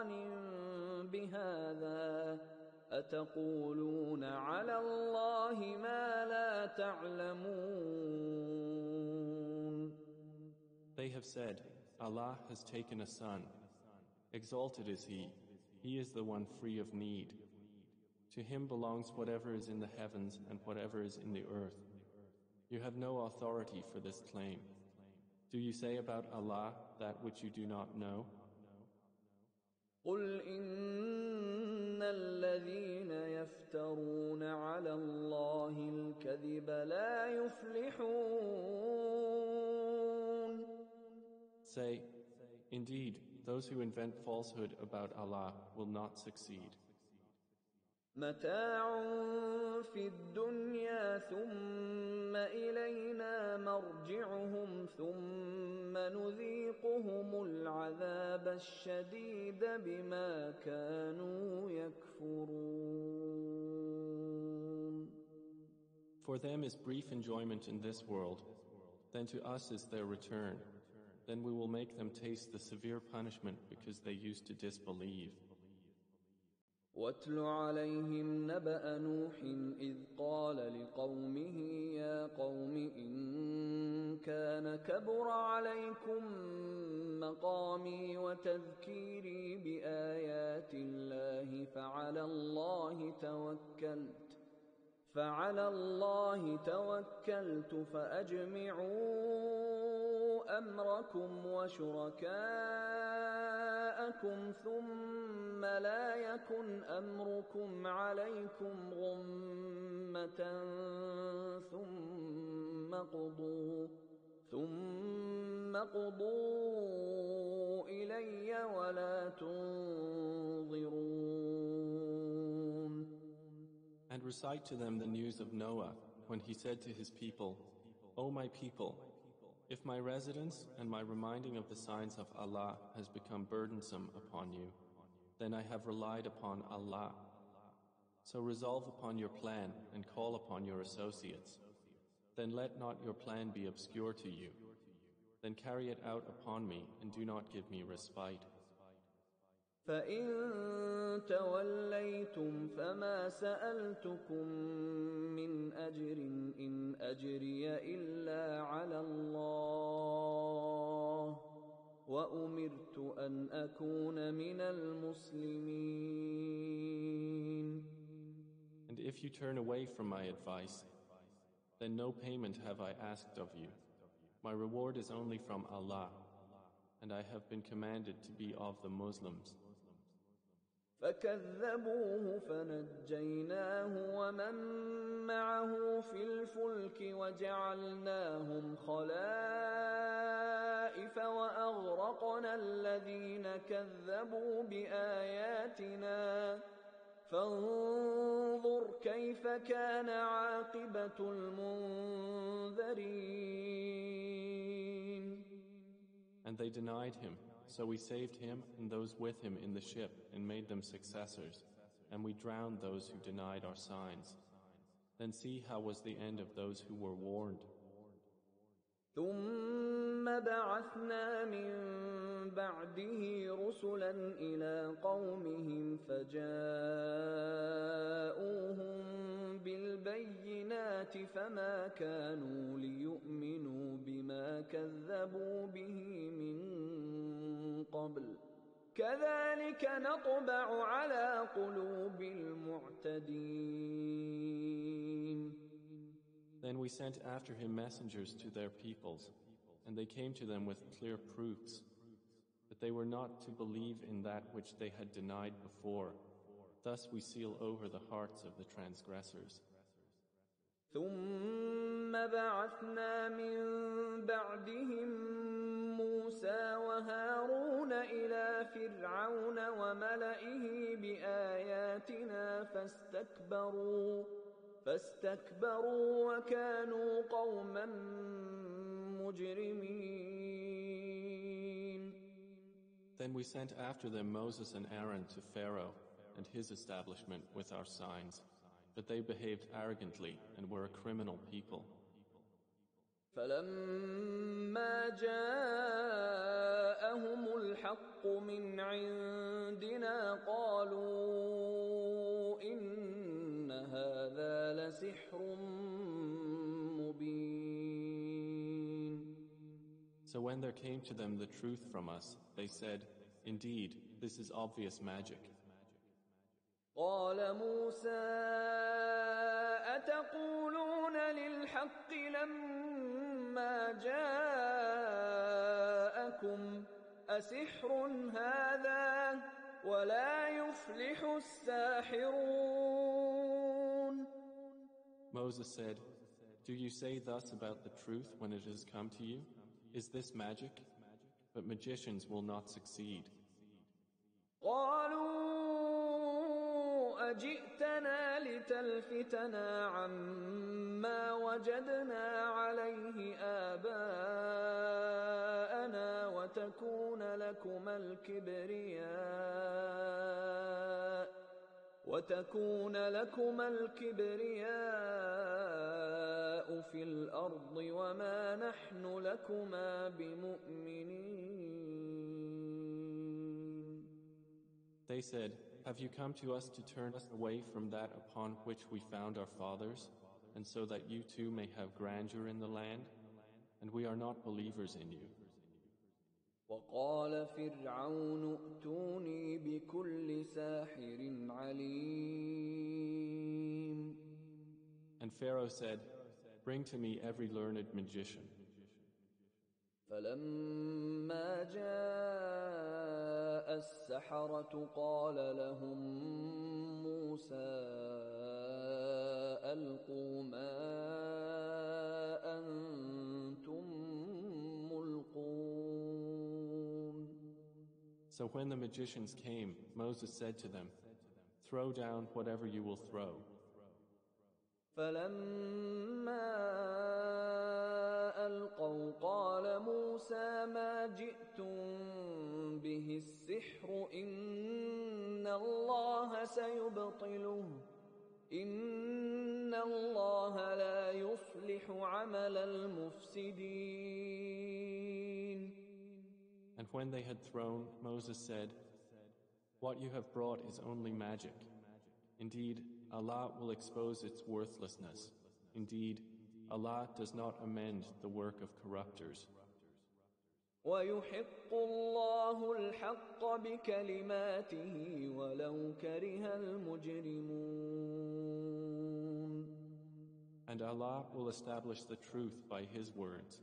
سُلْطَانٍ بِهَذَا أَتَقُولُونَ عَلَى اللَّهِ مَا لَا تَعْلَمُونَ. They have said, Allah has taken a son. Exalted is He. He is the one free of need. To Him belongs whatever is in the heavens and whatever is in the earth. You have no authority for this claim. Do you say about Allah that which you do not know? قُلْ إِنَّ الَّذِينَ يَفْتَرُونَ عَلَى اللَّهِ الْكَذِبَ لَا يُفْلِحُونَ. Say, indeed, those who invent falsehood about Allah will not succeed. متاع في الدنيا ثم إلينا مرجعهم ثم نذيقهم العذاب الشديد بما كانوا يكفرون. For them is brief enjoyment in this world, then to us is their return. Then we will make them taste the severe punishment because they used to disbelieve. وَاتْلُ عَلَيْهِمْ نَبَأَ نُوحٍ إِذْ قَالَ لِقَوْمِهِ يَا قَوْمِ إِن كَانَ كَبُرَ عَلَيْكُمْ مَقَامِي وَتَذْكِيرِي بِآيَاتِ اللَّهِ فَعَلَى اللَّهِ تَوَكَّلْتُ فَأَجْمِعُوا أَمْرَكُمْ وَشُرَكَاءَكُمْ ثُمَّ لَا يَكُنْ أَمْرُكُمْ عَلَيْكُمْ غُمَّةً ثُمَّ قُضُوا إِلَيَّ وَلَا تُنظِرُونَ. And recite to them the news of Noah when he said to his people, O my people, if my residence and my reminding of the signs of Allah has become burdensome upon you, then I have relied upon Allah. So resolve upon your plan and call upon your associates. Then let not your plan be obscure to you. Then carry it out upon me and do not give me respite. فَإِن تَوَلَّيْتُمْ فَمَا سَأَلْتُكُم مِّنْ أَجْرٍ إِنْ أَجْرِيَ إِلَّا عَلَى اللَّهِ وَأُمِرْتُ أَنْ أَكُونَ مِنَ الْمُسْلِمِينَ. And if you turn away from my advice, then no payment have I asked of you. My reward is only from Allah, and I have been commanded to be of the Muslims. فَكَذَّبُوهُ فَنَجَّيْنَاهُ وَمَن مَّعَهُ فِي الْفُلْكِ وَجَعَلْنَاهُمْ خَلَائِفَ وَأَغْرَقْنَا الَّذِينَ كَذَّبُوا بِآيَاتِنَا فَانظُرْ كَيْفَ كَانَ عَاقِبَةُ الْمُنذَرِينَ. And they denied him, so we saved him and those with him in the ship and made them successors, and we drowned those who denied our signs. Then see how was the end of those who were warned. ثُمَّ بَعَثْنَا مِن بَعْدِهِ رُسُلًا إِلَىٰ قَوْمِهِمْ فَجَاءُوهُم بِالْبَيِّنَاتِ فَمَا كَانُوا لِيُؤْمِنُوا بِمَا كَذَّبُوا بِهِ مِن قَبْلُ كَذَلِكَ نَطْبَعُ عَلَىٰ قُلُوبِ الْمُعْتَدِينَ. Then we sent after him messengers to their peoples, and they came to them with clear proofs, but they were not to believe in that which they had denied before. Thus we seal over the hearts of the transgressors. ثُمَّ بَعَثْنَا مِن بَعْدِهِم مُّوسَىٰ وَهَارُونَ إِلَىٰ فِرْعَوْنَ وَمَلَئِهِ بِآيَاتِنَا فاستكبروا وكانوا قوما مجرمين. Then we sent after them Moses and Aaron to Pharaoh and his establishment with our signs, but they behaved arrogantly and were a criminal people. فَلَمَّا جَاءَهُم جاءهم الحق من عندنا قالوا إن هذا لسحر مبين. So when there came to them the truth from us, they said, "Indeed, this is obvious magic." قال موسى أتقولون للحق لما جاءكم أسحر هذا ولا يفلح الساحرون. Moses said, "Do you say thus about the truth when it has come to you? Is this magic? But magicians will not succeed." قالوا أجئتنا لتلفتنا عما وجدنا عليه آباءنا وتكون لكما الكبرياء في الأرض وما نحن لكما بمؤمنين. They said, "Have you come to us to turn us away from that upon which we found our fathers, and so that you too may have grandeur in the land? And we are not believers in you." وقال فرعون ائتوني بكل ساحر عليم. And Pharaoh said, "Bring to me every learned magician." فلما جاء السحرة قال لهم موسى ألقوا ما أنتم ملقون. So when the magicians came, Moses said to them, "Throw down whatever you will throw." فلما ألقوا قال موسى ما جئتم به السحر إن الله سيبطله إن الله لا يصلح عمل المفسدين. And when they had thrown, Moses said, "What you have brought is only magic. Indeed, Allah will expose its worthlessness. Indeed, Allah does not amend the work of corruptors." وَيُحِقُّ اللَّهُ الْحَقَّ بِكَلِمَاتِهِ وَلَوْ كَرِهَ الْمُجْرِمُونَ. And Allah will establish the truth by His words,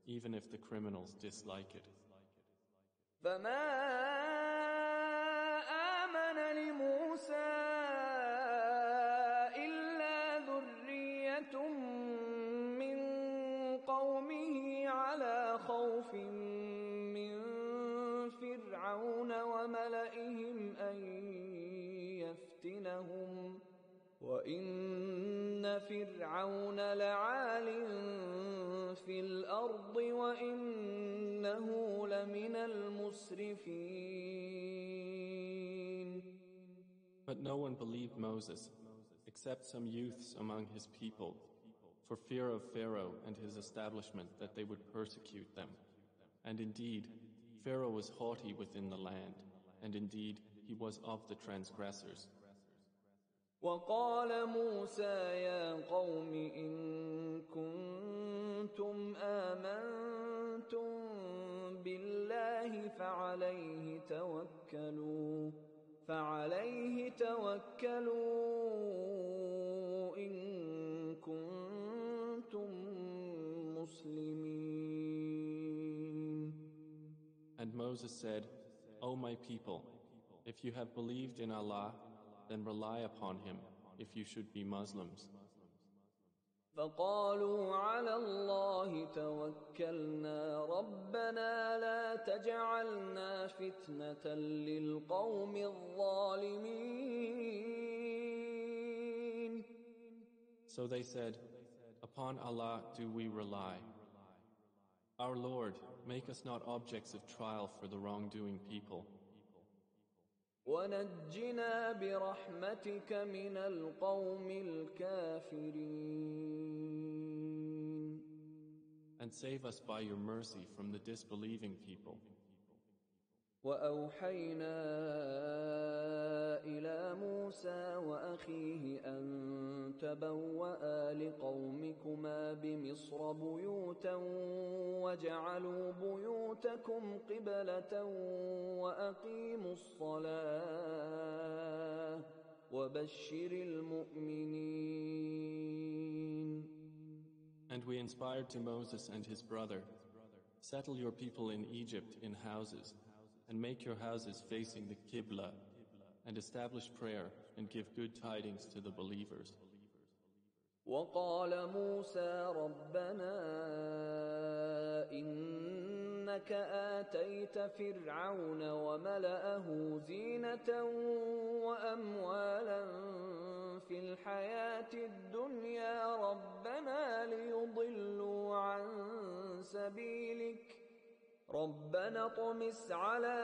even if the criminals dislike it. فَمَا آمَنَ لِمُوسَى إِلَّا ذُرِّيَّةٌ مِّن قَوْمِهِ عَلَى خَوْفٍ مِّن فِرْعَوْنَ وَمَلَئِهِمْ أَن يَفْتِنَهُمْ وَإِنَّ فِرْعَوْنَ لَعَالٍ فِي الْأَرْضِ وَإِنَّهُ لَمِنَ الْمُسْرِفِينَ. But no one believed Moses, except some youths among his people, for fear of Pharaoh and his establishment that they would persecute them. And indeed, Pharaoh was haughty within the land, and indeed, he was of the transgressors. وقال موسى يا قوم إن كنتم آمنتم بالله فعليه توكلوا إن كنتم مسلمين. And Moses said, "O my people, if you have believed in Allah, then rely upon Him if you should be Muslims." فقالوا على الله توكلنا ربنا لا تجعلنا فتنة للقوم الظالمين. So they said, "Upon Allah do we rely. Our Lord, make us not objects of trial for the wrongdoing people. ونجنا برحمتك من القوم الكافرين. And save us by your mercy from the disbelieving people." وأوحينا إلى موسى وأخيه أن تبوأ لقومكما بمصر بيوتا واجعلوا بيوتكم قبلة وأقيموا الصلاة وبشر المؤمنين. And we inspired to Moses and his brother, settle your people in Egypt in houses, and make your houses facing the Qibla, and establish prayer and give good tidings to the believers. وقال موسى ربنا إنك آتيت فرعون وملأه زينة وأموالا في الحياة الدنيا ربنا ليضلوا عن سبيلك ربنا اطمس على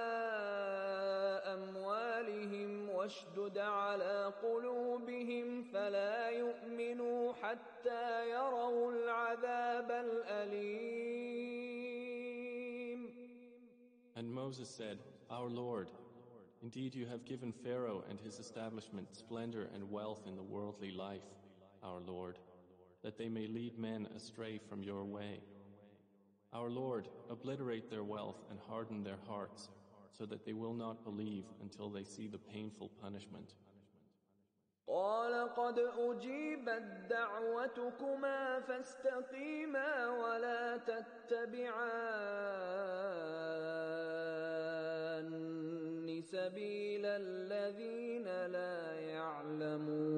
أموالهم واشدد على قلوبهم فلا يؤمنوا حتى يروا العذاب الأليم. And Moses said, Our Lord, indeed you have given Pharaoh and his establishment splendor and wealth in the worldly life, our Lord, that they may lead men astray from your way. Our Lord, obliterate their wealth and harden their hearts, so that they will not believe until they see the painful punishment. قال قد أجيبت دعوتكما فاستقيما ولا تتبعان سبيل الذين لا يعلمون.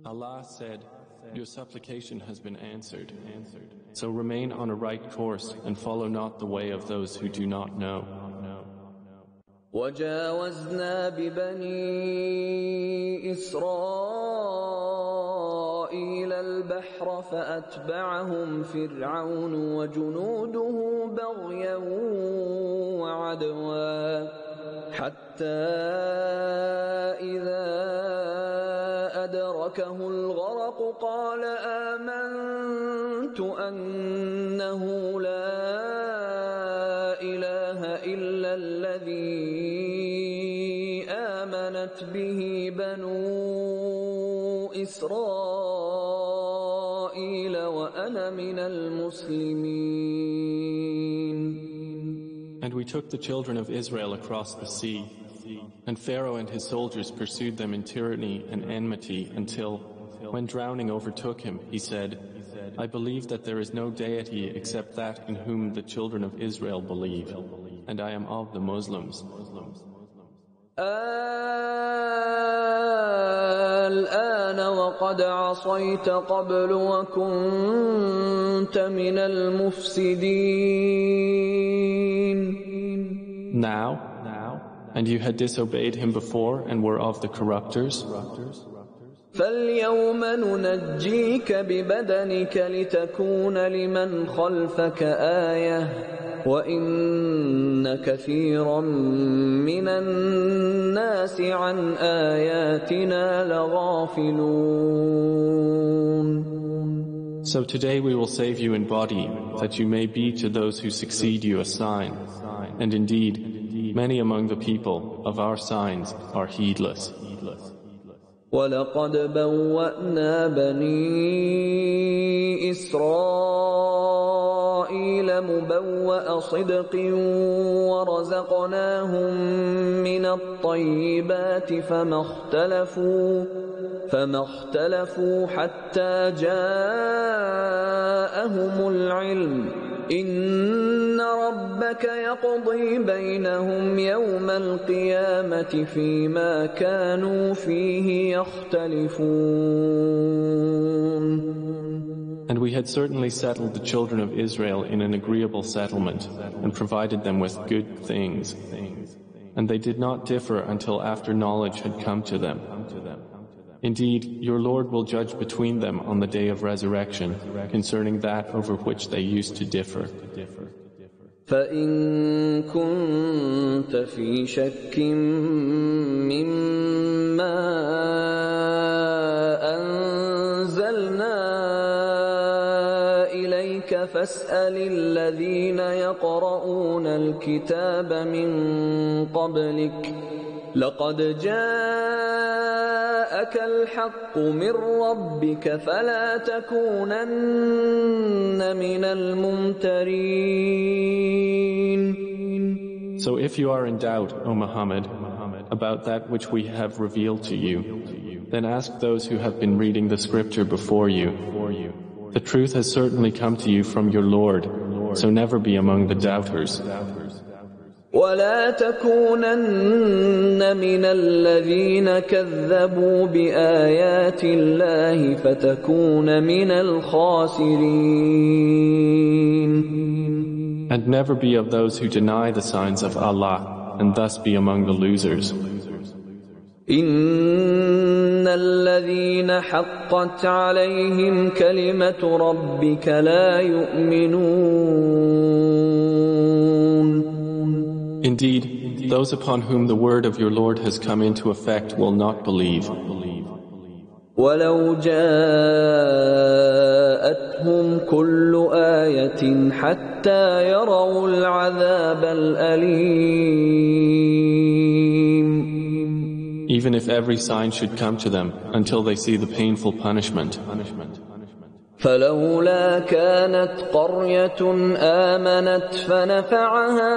Allah said, Your supplication has been answered. So remain on a right course and follow not the way of those who do not know. وجاوزنا ببني إسرائيل البحر فأتبعهم فرعون وجنوده بغيا وعدوا حتى إذا أدركه الغرق قال آمنت أنه لا إله إلا الذي آمنت به بنو إسرائيل وأنا من المسلمين. And we took the children of Israel across the sea, and Pharaoh and his soldiers pursued them in tyranny and enmity until, when drowning overtook him, he said, I believe that there is no deity except that in whom the children of Israel believe, and I am of the Muslims. الآن وقد عصيت قبل وكنت من المفسدين. Now, and you had disobeyed him before and were of the corrupters. فاليوم ننجيك ببدنك لتكون لمن خلفك آية وإن كثيرا من الناس عن آياتنا لغافلون. So today we will save you in body, that you may be to those who succeed you a sign. And indeed, many among the people of our signs are heedless. وَلَقَدْ بَوَّأْنَا بَنِي إِسْرَائِيلَ مُبَوَّأَ صِدْقٍ وَرَزَقْنَاهُم مِّنَ الطَّيِّبَاتِ فما اختلفوا حتى جاءهم العلم إن ربك يقضي بينهم يوم القيامة فيما كانوا فيه يختلفون. And we had certainly settled the children of Israel in an agreeable settlement and provided them with good things. And they did not differ until after knowledge had come to them. Indeed, your Lord will judge between them on the day of resurrection concerning that over which they used to differ. فَإِن كُنتَ فِي شَكٍّ مِّمَّا أَنزَلْنَا إِلَيْكَ فاسأل الذين يقرؤون الكتاب من قبلك لقد جاءك الحق من ربك فلا تكونن من الممترين. So if you are in doubt, O Muhammad, about that which we have revealed to you, then ask those who have been reading the scripture before you. The truth has certainly come to you from your Lord, so never be among the doubters. ولا تكونن من الذين كذبوا بآيات الله فتكون من الخاسرين. And never be of those who deny the signs of Allah, and thus be among the losers. إن الذين حقت عليهم كلمة ربك لا يؤمنون. Indeed, those upon whom the word of your Lord has come into effect will not believe. ولو جاءتهم كل آية حتى يروا العذاب الأليم. Even if every sign should come to them until they see the painful punishment. فلولا كانت قرية آمنت فنفعها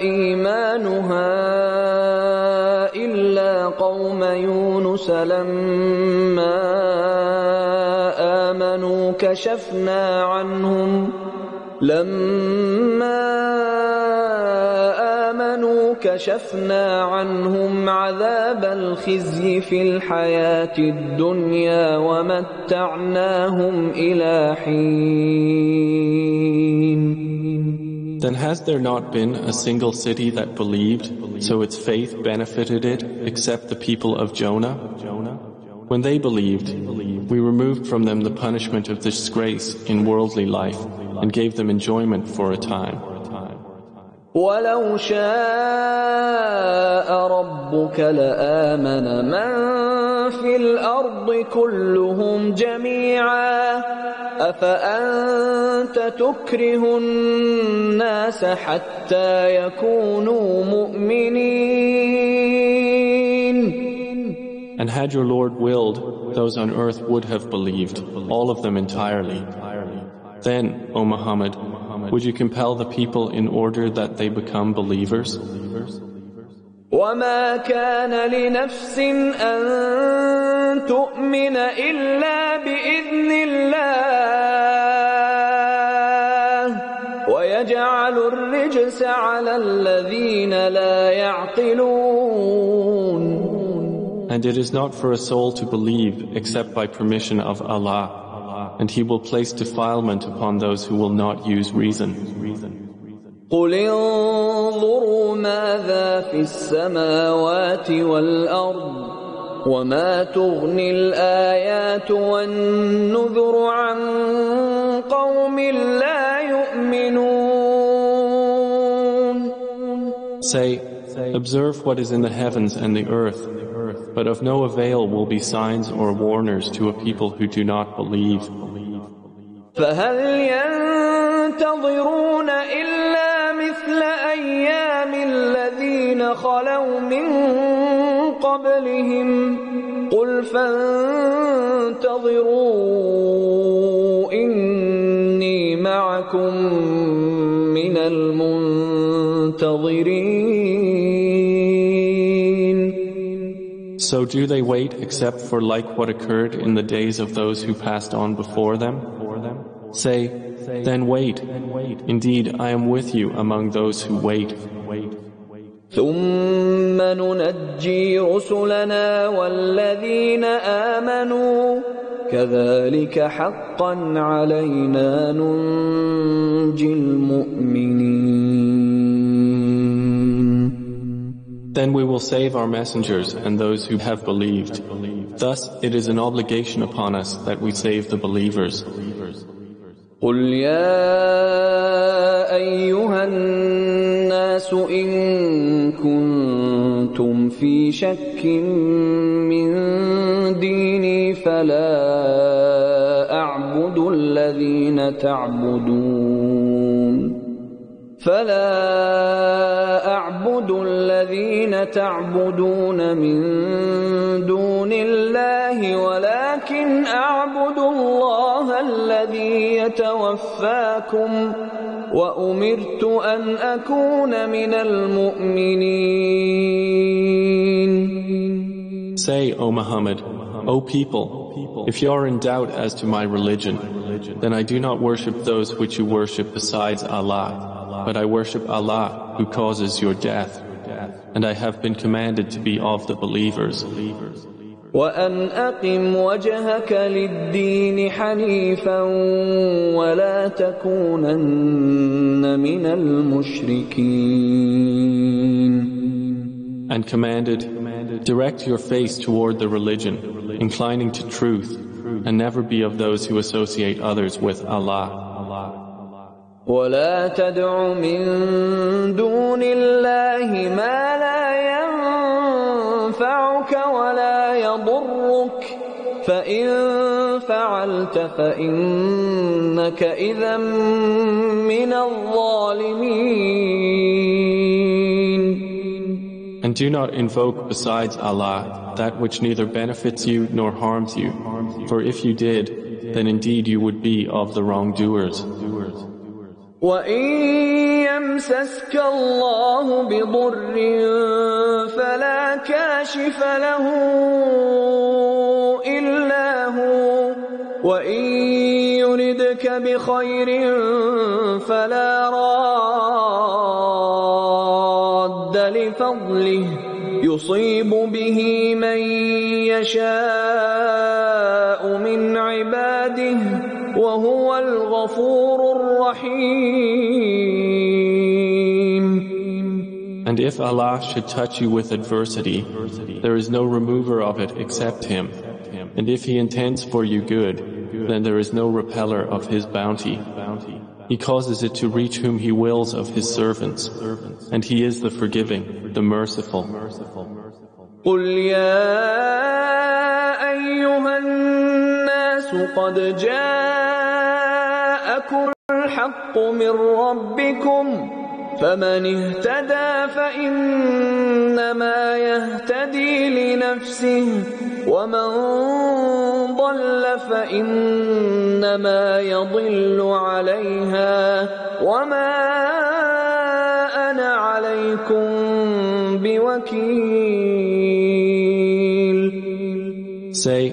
إيمانها إلا قوم يونس لما آمنوا كشفنا عنهم عذاب الخزي في الحياة الدنيا ومتعناهم إلى حين. Then has there not been a single city that believed, so its faith benefited it, except the people of Jonah? When they believed, we removed from them the punishment of disgrace in worldly life and gave them enjoyment for a time. ولو شاء ربك لآمن من في الأرض كلهم جميعا أفأنت تكره الناس حتى يكونوا مؤمنين. And had your Lord willed, those on earth would have believed, all of them entirely. Then, O Muhammad, would you compel the people in order that they become believers? وما كان لنفس أن تؤمن إلا بإذن الله ويجعل الرجس على الذين لا يعقلون. And it is not for a soul to believe except by permission of Allah, and He will place defilement upon those who will not use reason. قل انظروا ماذا في السماوات والأرض وما تغني الآيات والنذر عن قوم لا يؤمنون. Say, observe what is in the heavens and the earth, but of no avail will be signs or warners to a people who do not believe. فهل ينتظرون إلا مثل أيام الذين خلوا من قبلهم قل فانتظروا إني معكم من المنتظرين. So do they wait except for like what occurred in the days of those who passed on before them? Say, then wait. Indeed, I am with you among those who wait. ثم ننجي رسلنا والذين آمنوا كذلك حقا علينا ننجي المؤمنين. Then we will save our messengers and those who have believed. Thus, it is an obligation upon us that we save the believers. قل يا أيها الناس إن كنتم في شك من ديني فلا أعبد الذين تعبدون فلا أعبد الذين تعبدون من دون الله ولكن أعبد الله الذي يتوفاكم وأمرت أن أكون من المؤمنين. Say, O Muhammad, O people, if you are in doubt as to my religion, then I do not worship those which you worship besides Allah, but I worship Allah who causes your death, and I have been commanded to be of the believers. وأن أقم وجهك للدين حنيفا ولا تكونن من المشركين. And commanded, direct your face toward the religion, inclining to truth, and never be of those who associate others with Allah. ولا تدع من دون الله ما لا ينفعك ولا يضرك فإن فعلت فإنك إذا من الظالمين. And do not invoke besides Allah that which neither benefits you nor harms you, for if you did, then indeed you would be of the wrongdoers. وَإِن يَمْسَسْكَ اللَّهُ بِضُرٍّ فَلَا كَاشِفَ لَهُ إِلَّا هُوَ وَإِن يُرِدْكَ بِخَيْرٍ فَلَا رَادَّ لِفَضْلِهِ يُصِيبُ بِهِ مَن يَشَاءُ مِنْ عِبَادِهِ وَهُوَ الْغَفُورُ الرَّحِيمُ. And if Allah should touch you with adversity, there is no remover of it except Him. And if He intends for you good, then there is no repeller of His bounty. He causes it to reach whom He wills of His servants, and He is the forgiving, the merciful. قُلْ يَا أَيُّهَا النَّاسُ قَدْ جَاءَكُمُ الْحَقُّ مِنْ رَبِّكُمْ فَمَنِ اهْتَدَى فَإِنَّمَا يَهْتَدِي لِنَفْسِهِ وَمَنْ ضَلَّ فَإِنَّمَا يَضِلُّ عَلَيْهَا وَمَا أَنَا عَلَيْكُمْ بِوَكِيلٍ. Say,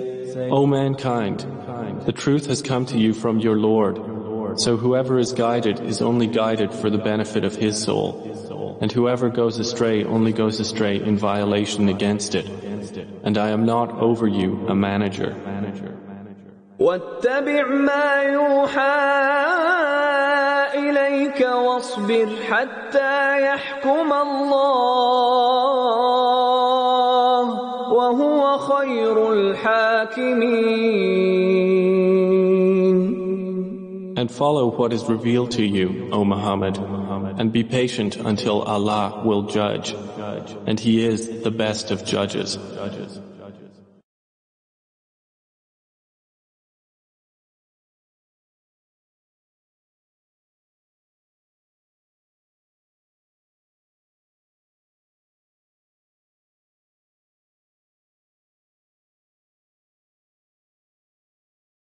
O mankind, the truth has come to you from your Lord. So whoever is guided is only guided for the benefit of his soul, and whoever goes astray only goes astray in violation against it. And I am not over you a manager. واتبع ما يوحى إليك واصبر حتى يحكم الله وهو خير الحاكمين. And follow what is revealed to you, O Muhammad, and be patient until Allah will judge, and He is the best of judges.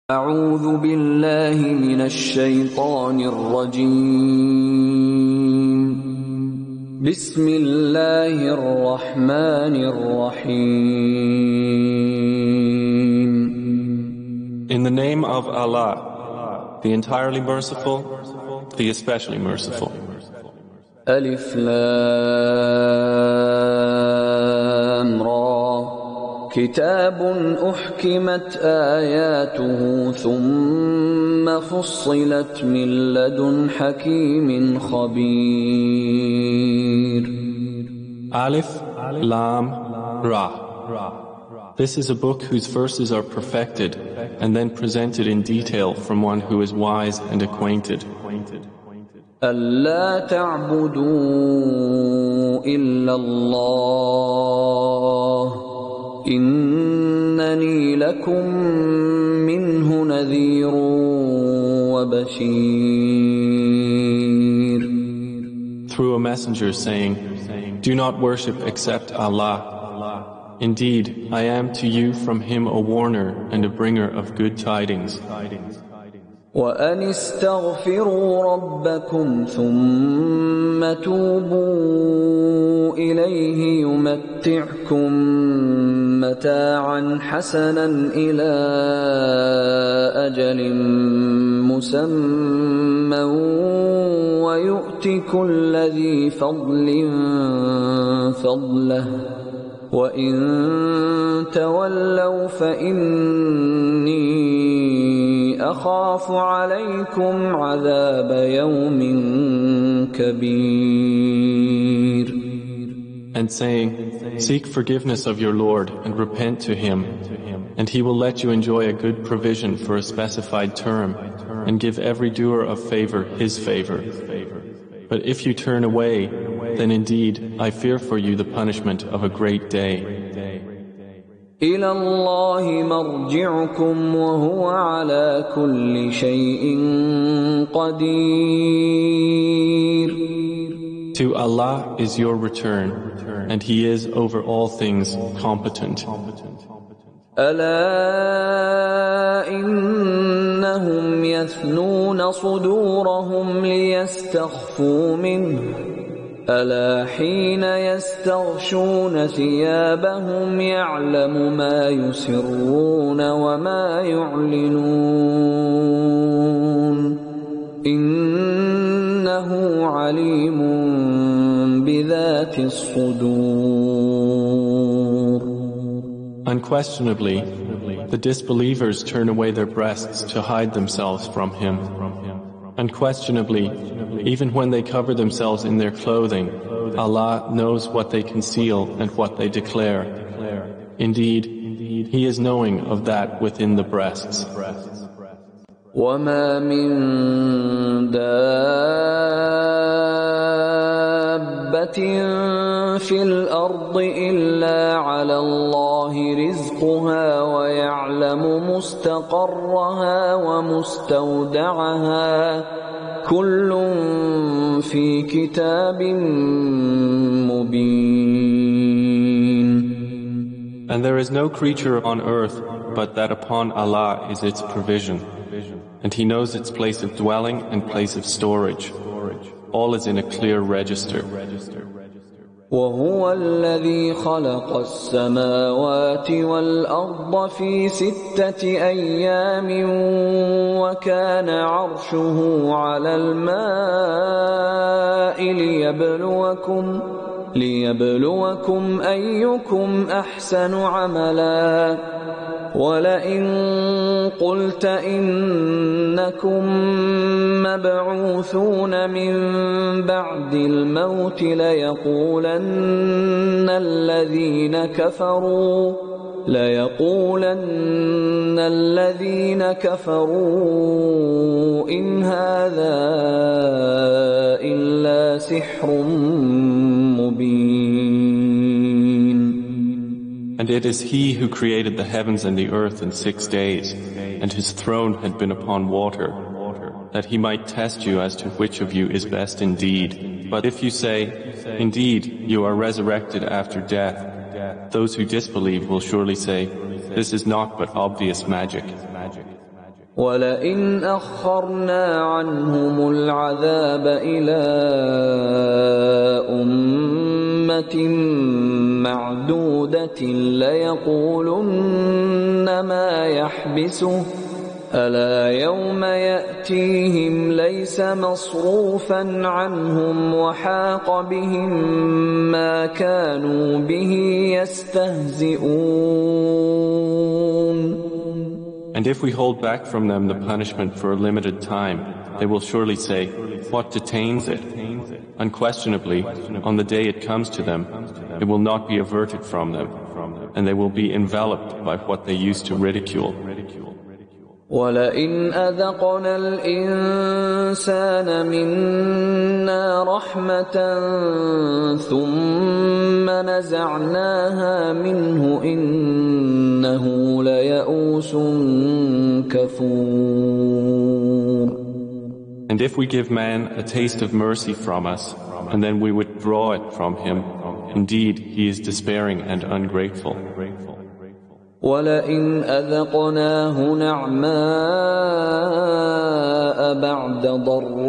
أعوذ بالله من الشيطان الرجيم. بسم الله الرحمن الرحيم. In the name of Allah, the entirely merciful, the especially merciful. ألف لام را كتاب أحكمت آياته ثم فصلت من لدن حكيم خبير. Alif, Lam, Ra. This is a book whose verses are perfected and then presented in detail from one who is wise and acquainted. ألا تعبدوا إلا الله إنني لكم منه نذير وبشير. Through a messenger saying, "Do not worship except Allah. Indeed, I am to you from him a warner and a bringer of good tidings." وَأَنِ اسْتَغْفِرُوا رَبَّكُمْ ثُمَّ تُوبُوا إِلَيْهِ يُمَتِّعْكُم مَّتَاعًا حَسَنًا إِلَىٰ أَجَلٍ مُّسَمًّى وَيُؤْتِ كُلَّ ذِي فَضْلٍ فَضْلَهُ وَإِن تَوَلَّوْا فَإِنِّي أَخَافُ عَلَيْكُمْ عَذَابَ يَوْمٍ كَبِيرٍ. And saying, "Seek forgiveness of your Lord and repent to him, and he will let you enjoy a good provision for a specified term, and give every doer of favor his favor. But if you turn away, then indeed I fear for you the punishment of a great day." إِلَى اللَّهِ مَرْجِعُكُمْ وَهُوَ عَلَى كُلِّ شَيْءٍ قَدِيرٌ. To Allah is your return, and He is over all things competent. أَلَا إِنَّهُمْ يَثْنُونَ صُدُورَهُمْ لِيَسْتَخْفُوا مِنْهُ أَلَا حِينَ يَسْتَغْشُونَ ثِيَابَهُمْ يَعْلَمُ مَا يُسِرُّونَ وَمَا يُعْلِنُونَ إِنَّهُ عَلِيمٌ بِذَاتِ الصُّدُورِ. Unquestionably, the disbelievers turn away their breasts to hide themselves from Him. Unquestionably, even when they cover themselves in their clothing, Allah knows what they conceal and what they declare. Indeed, He is knowing of that within the breasts. وَمَا مِن دَابَّةٍ فِي الْأَرْضِ إِلَّا عَلَى اللَّهِ رِزْقُهَا وَيَعْلَمُ مُسْتَقَرَّهَا وَمُسْتَوْدَعَهَا كُلٌّ فِي كِتَابٍ مُبِينٍ. And there is no creature on earth but that upon Allah is its provision, and He knows its place of dwelling and place of storage. All is in a clear register. وَهُوَ الَّذِي خَلَقَ السَّمَاوَاتِ وَالْأَرْضَ فِي 6 أَيَّامٍ وَكَانَ عَرْشُهُ عَلَى الْمَاءِ لِيَبْلُوَكُمْ أَيُّكُمْ أَحْسَنُ عَمَلًا وَلَئِن قُلْتَ إِنَّكُمْ مَبْعُوثُونَ مِنْ بَعْدِ الْمَوْتِ لَيَقُولَنَّ الَّذِينَ كَفَرُوا إِنْ هَذَا إِلَّا سِحْرٌ مُبِينٌ. And it is He who created the heavens and the earth in 6 days, and His throne had been upon water, that He might test you as to which of you is best indeed. But if you say, "Indeed, you are resurrected after death," those who disbelieve will surely say, "This is not but obvious magic." وَلَئِنْ أَخَّرْنَا عَنْهُمُ الْعَذَابَ إِلَىٰ أُمَّةٍ مَّعْدُودَةٍ لَيَقُولُنَّ مَا يَحْبِسُهُ أَلَا يَوْمَ يَأْتِيهِمْ لَيْسَ مَصْرُوفًا عَنْهُمْ وَحَاقَ بِهِم مَّا كَانُوا بِهِ يَسْتَهْزِئُونَ. And if we hold back from them the punishment for a limited time, they will surely say, "What detains it?" Unquestionably, on the day it comes to them, it will not be averted from them, and they will be enveloped by what they used to ridicule. وَلَئِنْ أَذَقْنَا الْإِنسَانَ مِنَّا رَحْمَةً ثُمَّ نَزَعْنَاهَا مِنْهُ إِنَّهُ لَيَئُوسٌ كَفُورٌ. And if we give man a taste of mercy from us, and then we withdraw it from him, indeed he is despairing and ungrateful. وَلَئِنْ أَذَقْنَاهُ نَعْمَاءَ بَعْدَ ضَرَّاءَ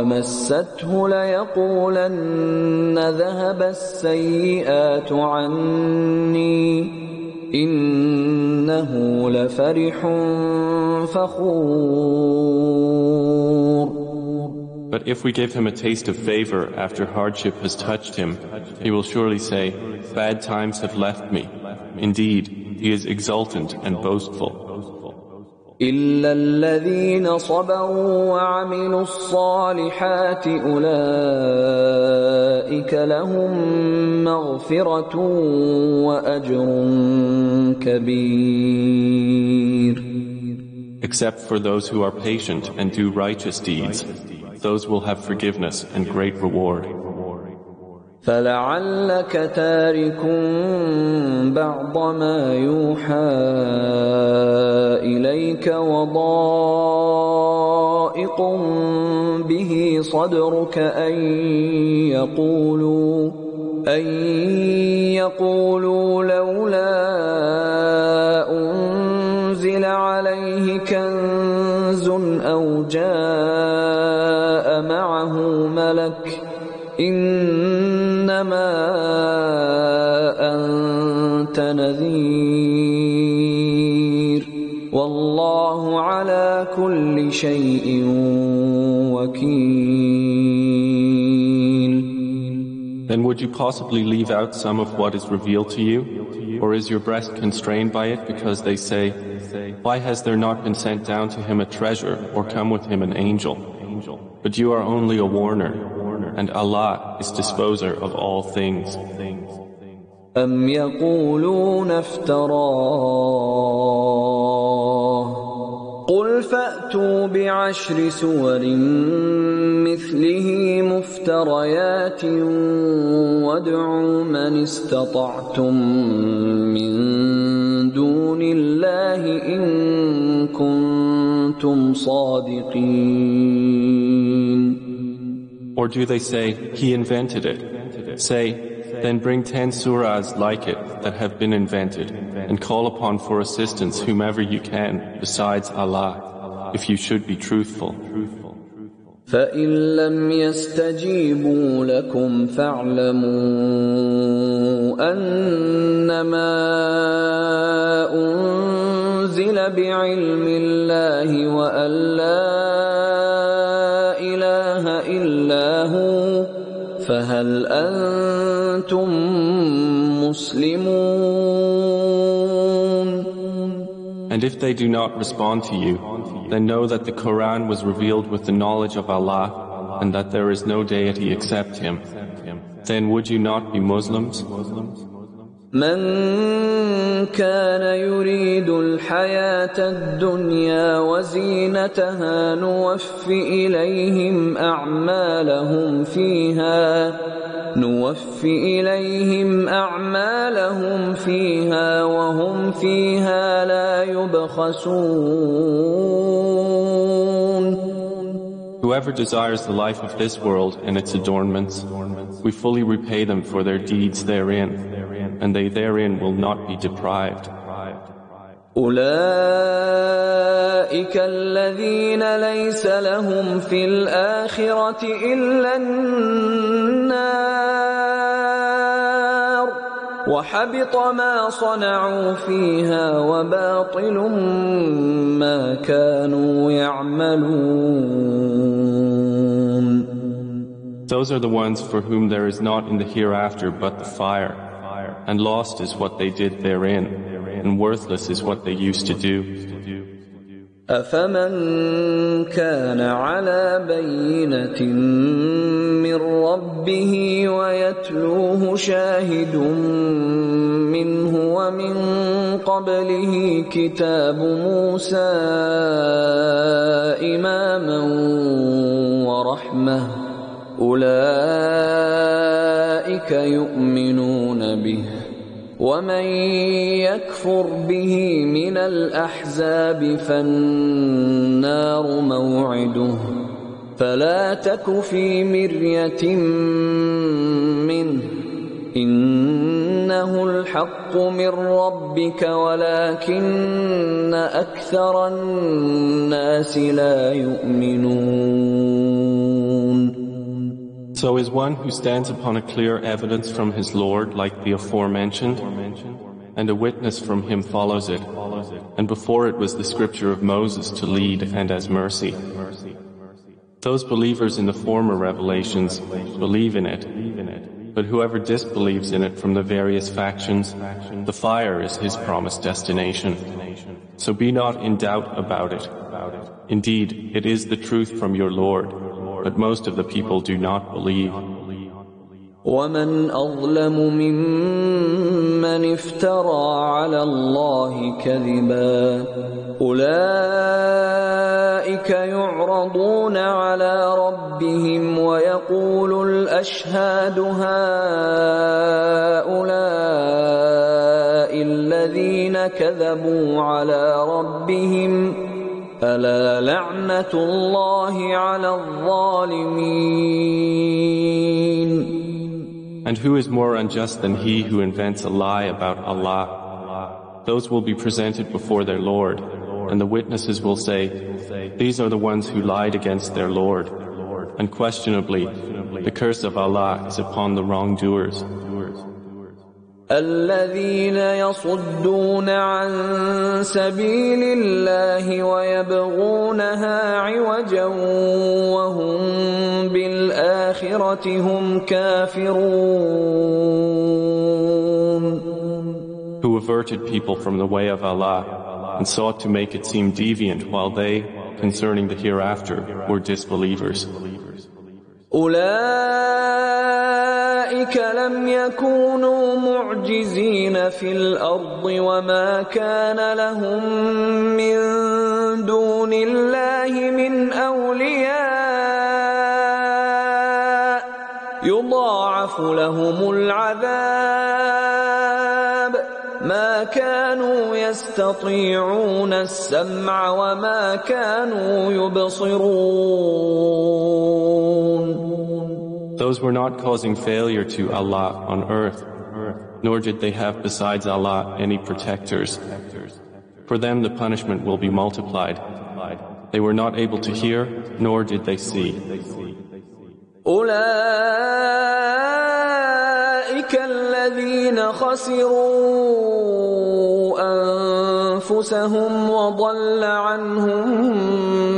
مَسَّتْهُ لَيَقُولَنَّ ذَهَبَ السَّيِّئَاتُ عَنِّي إِنَّهُ لَفَرِحٌ فَخُورٌ. But if we give him a taste of favor after hardship has touched him, he will surely say, "Bad times have left me." Indeed, he is exultant and boastful. إِلَّا الَّذِينَ صَبَرُوا وَعَمِلُوا الصَّالِحَاتِ أُولَئِكَ لَهُم مَّغْفِرَةٌ وَأَجْرٌ كَبِيرٌ. Except for those who are patient and do righteous deeds, those will have forgiveness and great reward. فَلَعَلَّكَ تَارِكٌ بَعْضَ مَا يُوحَى إِلَيْكَ وَضَائِقٌ بِهِ صَدْرُكَ أَن يَقُولُوا لَوْلَا أُنزِلَ عَلَيْهِ كَنزٌ أَوْ جَاءَ مَعَهُ مَلَكٌ إِنَّمَا أَنتَ نَذِيرٌ وَاللَّهُ عَلَى كُلِّ شَيْءٍ وَكِيلٌ. Then would you possibly leave out some of what is revealed to you? Or is your breast constrained by it because they say, "Why has there not been sent down to him a treasure or come with him an angel?" But you are only a warner, and Allah is disposer of all things. أَمْ يَقُولُونَ افْتَرَاهُ قُلْ فَأْتُوا بِعَشْرِ سُوَرٍ مِثْلِهِ مُفْتَرَيَاتٍ وَادْعُوا مَنِ اسْتَطَعْتُم مِّن دُونِ اللَّهِ إِن كُنتُمْ صَادِقِينَ. Or do they say, "He invented it"? Say, then bring 10 surahs like it that have been invented, and call upon for assistance whomever you can besides Allah, if you should be truthful. فَإِن لَّمْ يَسْتَجِيبُوا لَكُمْ فَاعْلَمُوا أَنَّمَا أُنزِلَ بِعِلْمِ اللَّهِ وَأَن لَّا إِلَٰهَ إِلَّا هُوَ فَهَلْ أَنتُم مُّسْلِمُونَ. And if they do not respond to you, then know that the Quran was revealed with the knowledge of Allah, and that there is no deity except Him. Then would you not be Muslims? مَنْ كَانَ يُرِيدُ الْحَيَاةَ الدُّنْيَا وَزِينَتَهَا نُوَفِّ إِلَيْهِمْ أَعْمَالَهُمْ فِيهَا وَهُمْ فِيهَا لَا يُبْخَسُونَ. Whoever desires the life of this world and its adornments, we fully repay them for their deeds therein, and they therein will not be deprived. أولئك الذين ليس لهم في الآخرة إلا النار وحبط ما صنعوا فيها وباطل ما كانوا يعملون. Those are the ones for whom there is not in the hereafter but the fire, and lost is what they did therein, and worthless is what they used to do. أفمن كان على بينة من ربه ويتلوه شاهد منه ومن قبله كتاب موسى إماما ورحمة أولئك يؤمنون به ومن يكفر به من الأحزاب فالنار موعده فلا تك في مرية منه إنه الحق من ربك ولكن أكثر الناس لا يؤمنون. So is one who stands upon a clear evidence from his Lord like the aforementioned, and a witness from him follows it, and before it was the scripture of Moses to lead and as mercy. Those believers in the former revelations believe in it, but whoever disbelieves in it from the various factions, the fire is his promised destination. So be not in doubt about it. Indeed, it is the truth from your Lord, but most of the people do not believe. ومن أظلم ممن افترى على الله كذبا أولئك يعرضون على ربهم ويقول الأشهاد هؤلاء الذين كذبوا على ربهم ألا لعنة الله على الظالمين. And who is more unjust than he who invents a lie about Allah? Those will be presented before their Lord, and the witnesses will say, these are the ones who lied against their Lord. Unquestionably, the curse of Allah is upon the wrongdoers. الذين يصدون عن سبيل الله ويبغونها عوجا وهم بالآخرة هم كافرون. Who averted people from the way of Allah and sought to make it seem deviant while they, concerning the hereafter, were disbelievers. أولئك لم يكونوا معجزين في الأرض وما كان لهم من دون الله من أولياء يضاعف لهم العذاب ما كانوا يستطيعون السمع وما كانوا يبصرون. Those were not causing failure to Allah on earth, nor did they have besides Allah any protectors. For them the punishment will be multiplied. They were not able to hear, nor did they see. أولئك الذين خسروا أنفسهم وضل عنهم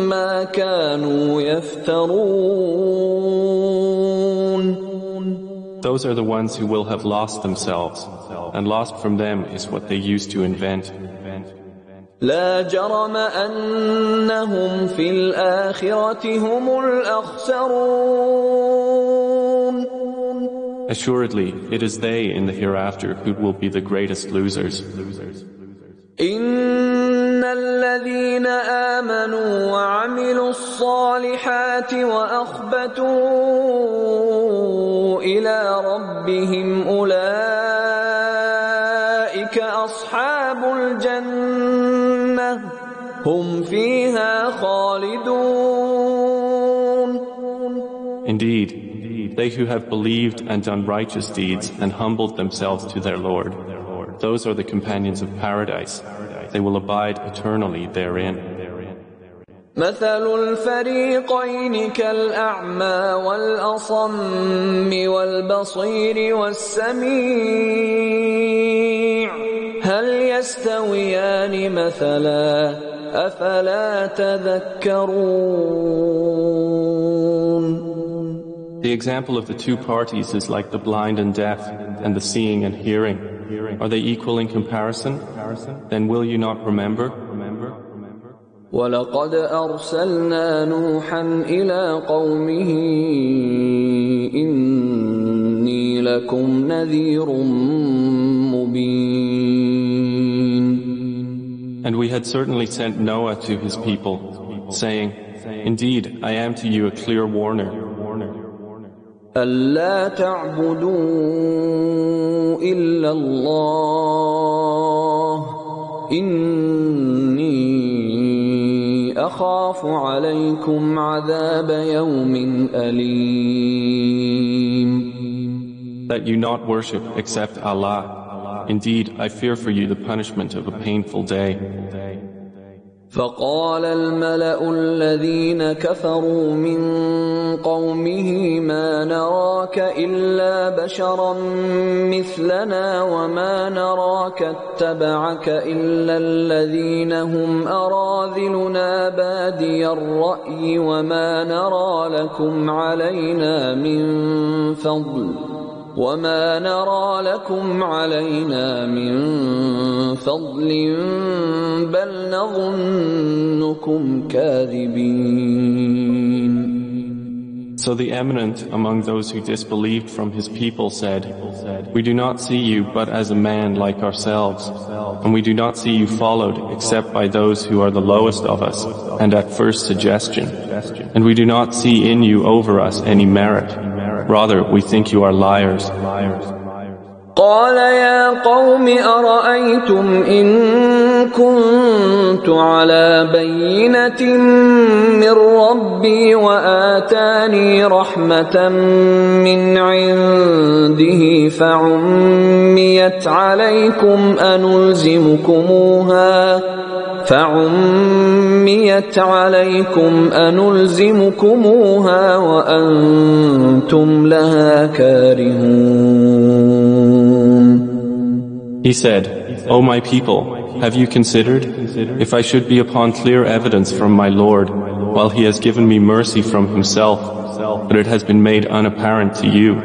ما كانوا يفترون. Those are the ones who will have lost themselves, and lost from them is what they used to invent. لا جرم أنهم في الآخرة هم الأخسرون. Assuredly, it is they in the hereafter who will be the greatest losers. إن الذين آمنوا وعملوا الصالحات وأخبتوا إلى ربهم أولئك أصحاب الجنة هم فيها خالدون. Indeed, they who have believed and done righteous deeds and humbled themselves to their Lord, those are the companions of paradise. They will abide eternally therein. مثل الفريقين كالأعمى والأصم والبصير والسميع هل يستويان مثلا أفلا تذكرون. The example of the two parties is like the blind and deaf, and the seeing and hearing. Are they equal in comparison? Then will you not remember? وَلَقَدْ أَرْسَلْنَا نُوحًا إِلَىٰ قَوْمِهِ إِنِّي لَكُمْ نَذِيرٌ مُبِينٌ. And we had certainly sent Noah to his people, saying, indeed, I am to you a clear warner. ألا تعبدوا إلا الله إني أخاف عليكم عذاب يوم أليم. That you not worship except Allah. Indeed, I fear for you the punishment of a painful day. فقال الملأ الذين كفروا من قومه ما نراك إلا بشرا مثلنا وما نراك اتبعك إلا الذين هم أراذلنا بادي الرأي وما نرى لكم علينا من فضل بل نظنكم كاذبين. So the eminent among those who disbelieved from his people said, We do not see you but as a man like ourselves, and we do not see you followed except by those who are the lowest of us, and at first suggestion. And we do not see in you over us any merit. Rather, we think you are liars. قال يا قوم أرأيتم إن كنت على بينة من ربي وآتاني رحمة من عنده فعميت عليكم أنلزمكموها وأنتم لها كارهون. He said, O my people, have you considered, if I should be upon clear evidence from my Lord, while He has given me mercy from Himself, but it has been made unapparent to you,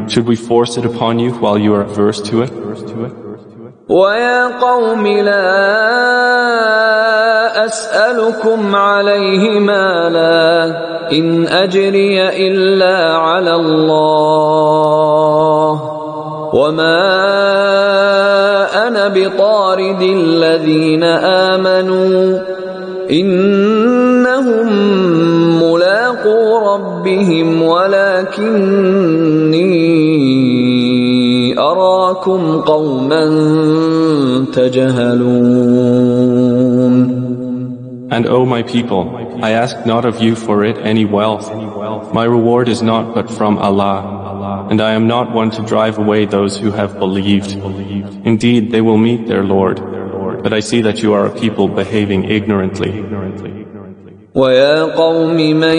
should we force it upon you while you are averse to it? وَيَا قَوْمِ لَا أَسْأَلُكُمْ عَلَيْهِ مَالًا إِنْ أَجْرِيَ إِلَّا عَلَى اللَّهِ وَمَا أَنَا بِطَارِدِ الَّذِينَ آمَنُوا إِنَّهُمْ مُلَاقُو رَبِّهِمْ وَلَكِنِّي أَرَاكُمْ قَوْمًا تَجْهَلُونَ. And O my people, I ask not of you for it any wealth. My reward is not but from Allah. And I am not one to drive away those who have believed. Indeed, they will meet their Lord. But I see that you are a people behaving ignorantly. وَيَا قَوْمِ مَنْ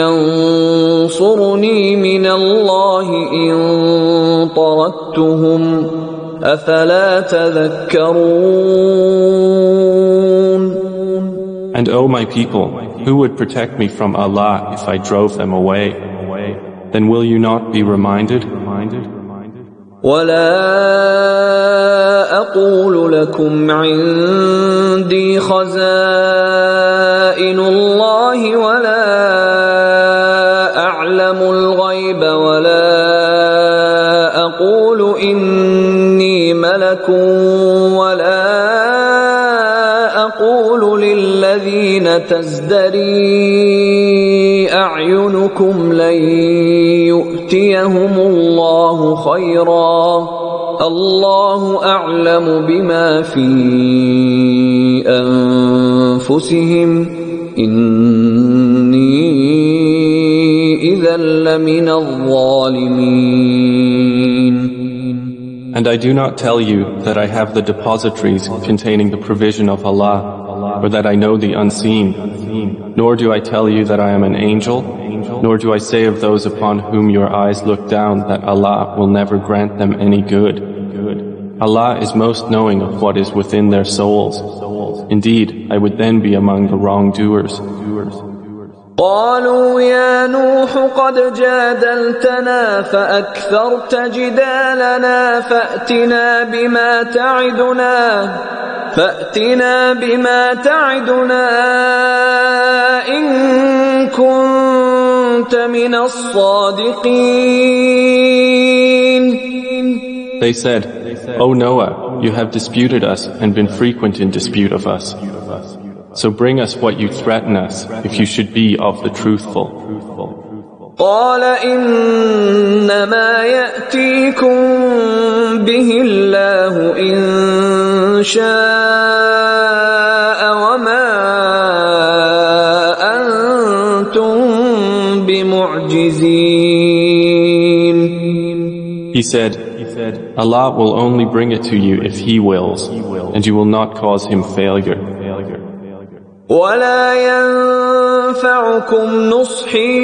يَنْصُرُنِي مِنَ اللَّهِ إِنْ طَرَدتُّهُمْ أَفَلَا تَذَكَّرُونَ. And O my people, who would protect me from Allah if I drove them away? Then will you not be reminded? وَلَا أَقُولُ لَكُمْ عِنْدِي خَزَائِنُ اللَّهِ وَلَا أَعْلَمُ الْغَيْبَ وَلَا أَقُولُ إِنِّي مَلَكٌ وَلَا أَقُولُ لِلَّذِينَ تَزْدَرِي أَعْيُنُكُمْ لَن يُؤْتِيَهُمُ اللَّهُ خَيْرًا الله أعلم بما في أنفسهم إني إذا لمن الظالمين. And I do not tell you that I have the depositories containing the provision of Allah, or that I know the unseen, nor do I tell you that I am an angel, nor do I say of those upon whom your eyes look down that Allah will never grant them any good. Allah is most knowing of what is within their souls. Indeed, I would then be among the wrongdoers. قالوا يا نوح قد جادلتنا فأكثرت جدالنا فأتنا بما تعدنا إن كنت من الصادقين. They said, O Noah, you have disputed us and been frequent in dispute of us. So bring us what you threaten us if you should be of the truthful. قال إنما يأتيكم به الله إن شاء وما أنتم بمعجزين. He said, Allah will only bring it to you if He wills, and you will not cause Him failure. ولا ينفعكم نصحي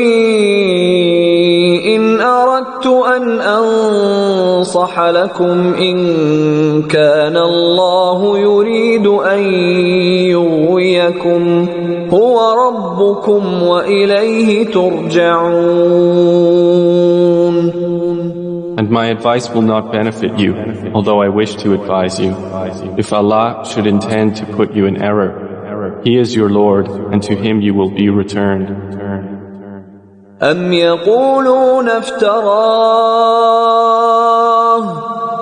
إن أردت أن أنصح لكم إن كان الله يريد أن يغويكم هو ربكم وإليه ترجعون. And my advice will not benefit you, although I wish to advise you. If Allah should intend to put you in error, He is your Lord, and to Him you will be returned. أم يقولون افتراه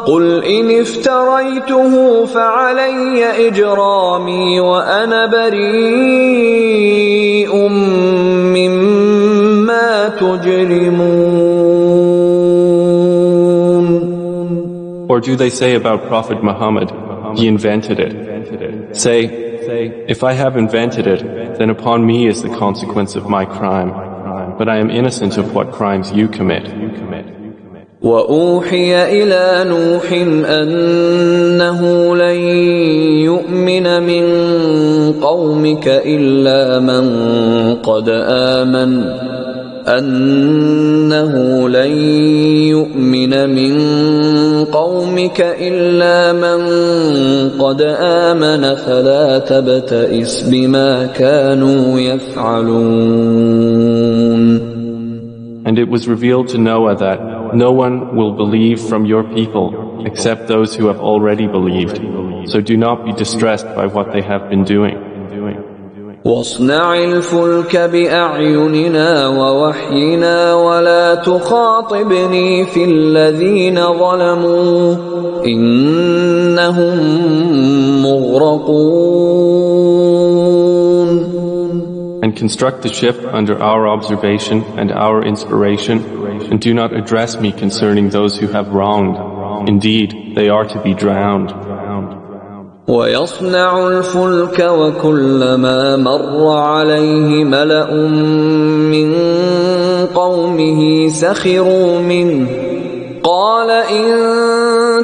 قل إن افتريته فعلي إجرامي وأنا بريء مما تجرمون. Or do they say about Prophet Muhammad, he invented it? Say, if I have invented it, then upon me is the consequence of my crime. But I am innocent of what crimes you commit. وأوحي إلى نوح أنه لن يؤمن من قومك إلا من قد آمن فلا تبتئس بما كانوا يفعلون. And it was revealed to Noah that no one will believe from your people except those who have already believed. So do not be distressed by what they have been doing. واصنع الفلك بأعيننا ووحينا ولا تخاطبني في الذين ظلموا إنهم مغرقون. And construct the ship under our observation and our inspiration, and do not address me concerning those who have wronged. Indeed, they are to be drowned. ويصنع الفلك وكلما مر عليه ملأ من قومه سخروا منه قال إن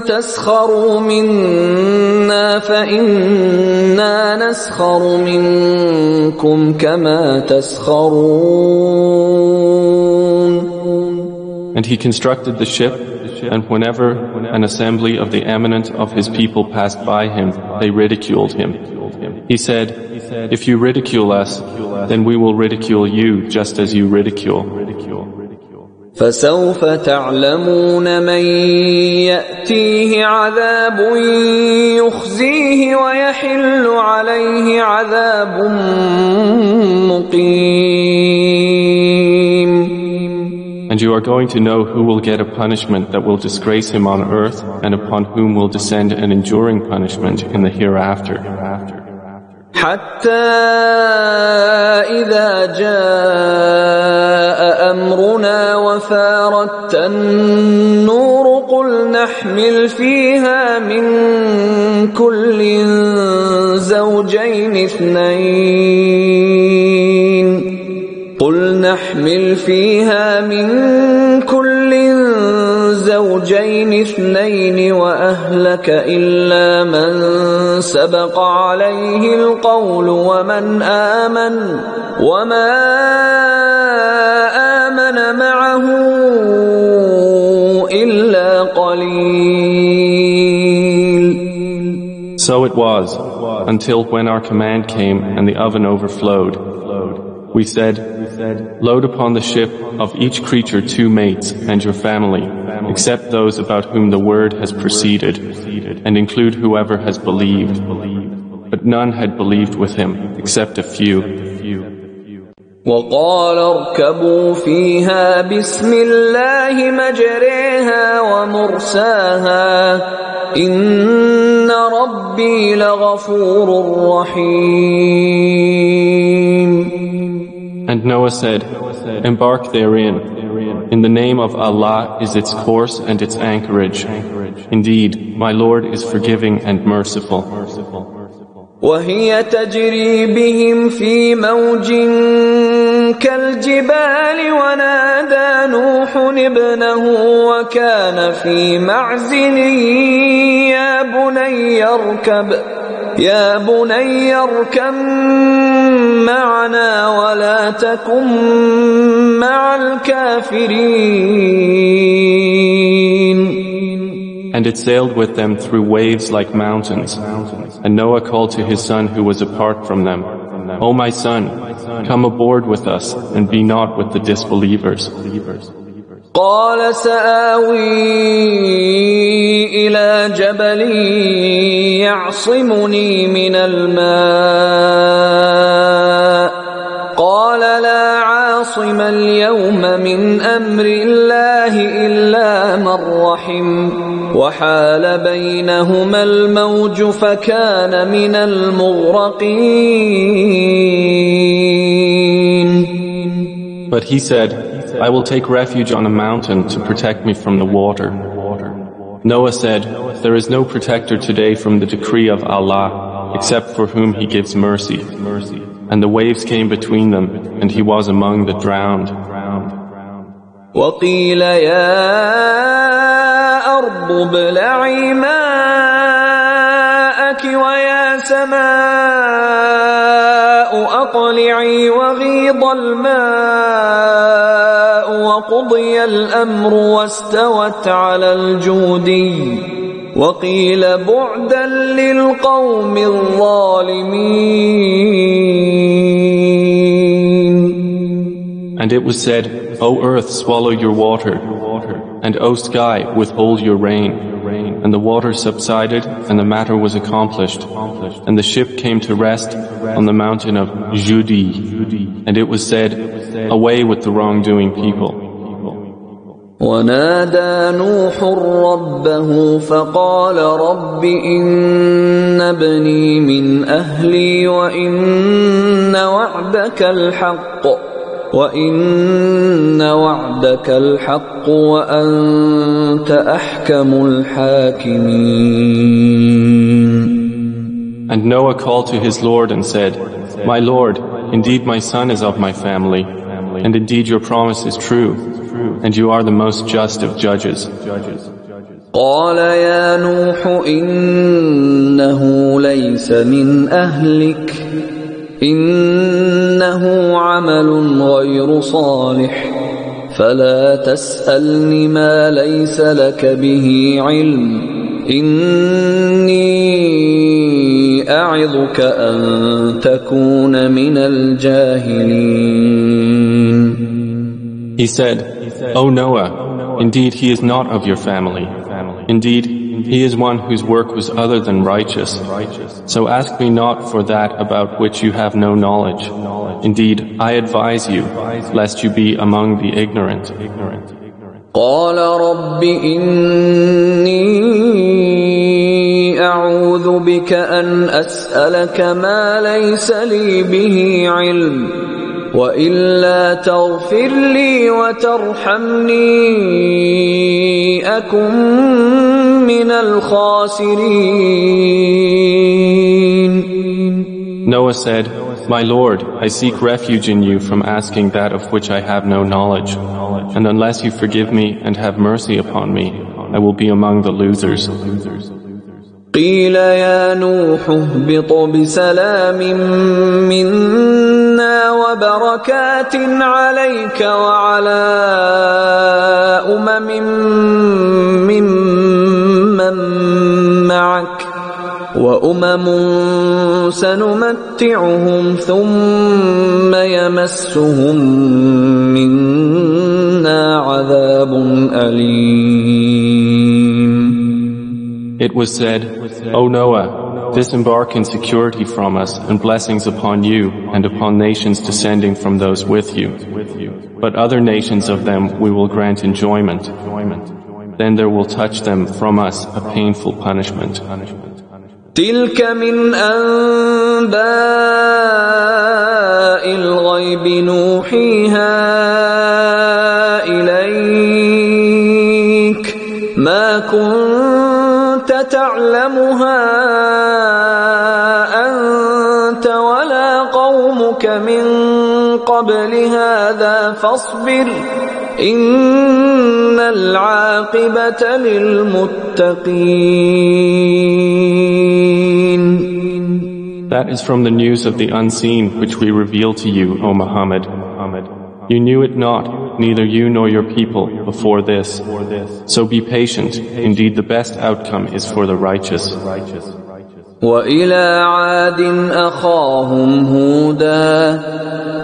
تسخروا منا فإنا نسخر منكم كما تسخرون. And he constructed the ship, and whenever an assembly of the eminent of his people passed by him, they ridiculed him. He said, if you ridicule us, then we will ridicule you just as you ridicule. فسوف تعلمون من يأتيه عذاب يخزيه ويحل عليه عذاب مقيم. And you are going to know who will get a punishment that will disgrace him on earth, and upon whom will descend an enduring punishment in the hereafter. حتى إذا جاء أمرنا وفارت النور قل نحمل فيها من كل زوجين اثنين وأهلك إلا من سبق عليه القول ومن آمن وما آمن معه إلا قليل. So it was, until when our command came and the oven overflowed. We said, load upon the ship of each creature 2 mates and your family, except those about whom the word has proceeded, and include whoever has believed. But none had believed with him, except a few. وقال اركبوا فيها بسم الله مجريها ومرساها إن ربي لغفور رحيم. And Noah said, embark therein, In the name of Allah is its course and its anchorage. Indeed, my Lord is forgiving and merciful. وهي تجري بهم في موج كالجبال ونادى نوح ابنه وكان في معزل يا بني اركب معنا ولا تكن مع الكافرين. And it sailed with them through waves like mountains. And Noah called to his son who was apart from them, O my son, come aboard with us and be not with the disbelievers. قال سآوي إلى جبل يعصمني من الماء قال لا عاصم اليوم من أمر الله إلا من رحم وحال بينهما الموج فكان من المغرقين. But he said, I will take refuge on a mountain to protect me from the water. Noah said, there is no protector today from the decree of Allah except for whom He gives mercy. And the waves came between them, and he was among the drowned. وقيل يا أرض ابلعي ماءك ويا سماء أقلعي وغيض الماء وقضي الأمر واستوت على الجودي وقيل بعدا للقوم الظالمين. And it was said, O earth, swallow your water, and O sky, withhold your rain. And the water subsided, and the matter was accomplished. And the ship came to rest on the mountain of Judi. And it was said, away with the wrongdoing people. ونادى نوح ربه فقال رب إن ابني من أهلي وإن وعدك الحق وأنت أحكم الحاكمين. And Noah called to his Lord and said, My Lord, indeed my son is of my family, and indeed your promise is true, and you are the most just of judges. قال يا نوح إنه ليس من أهلك إنه عمل غير صالح فلا تسألني ما ليس لك به علم إني أعظك أن تكون من الجاهلين. He said, O Noah, indeed he is not of your family. Indeed, he is one whose work was other than righteous. So ask me not for that about which you have no knowledge. Indeed, I advise you, lest you be among the ignorant. قال رب إني أعوذ بك أن أسألك ما ليس لي به علم وإلا تغفر لي وترحمني أكن من الخاسرين. Noah said, My Lord, I seek refuge in you from asking that of which I have no knowledge. And unless you forgive me and have mercy upon me, I will be among the losers. قيل يا نوح اهبط بسلام منا وبركات عليك وعلى ممن معك وأمم سنمتعهم ثم يمسهم منا عذاب أليم. It was said, O Noah, disembark in security from us and blessings upon you and upon nations descending from those with you. But other nations of them we will grant enjoyment. Then there will touch them from us a painful punishment. تلك من أنباء الغيب نوحيها كنت تعلمها أنت ولا قومك من قبل هذا فاصبر إن العاقبة للمتقين. That is from the news of the unseen which we reveal to you, O Muhammad. You knew it not, neither you nor your people, before this. So be patient. Indeed, the best outcome is for the righteous. وإلى عاد أخاهم هودا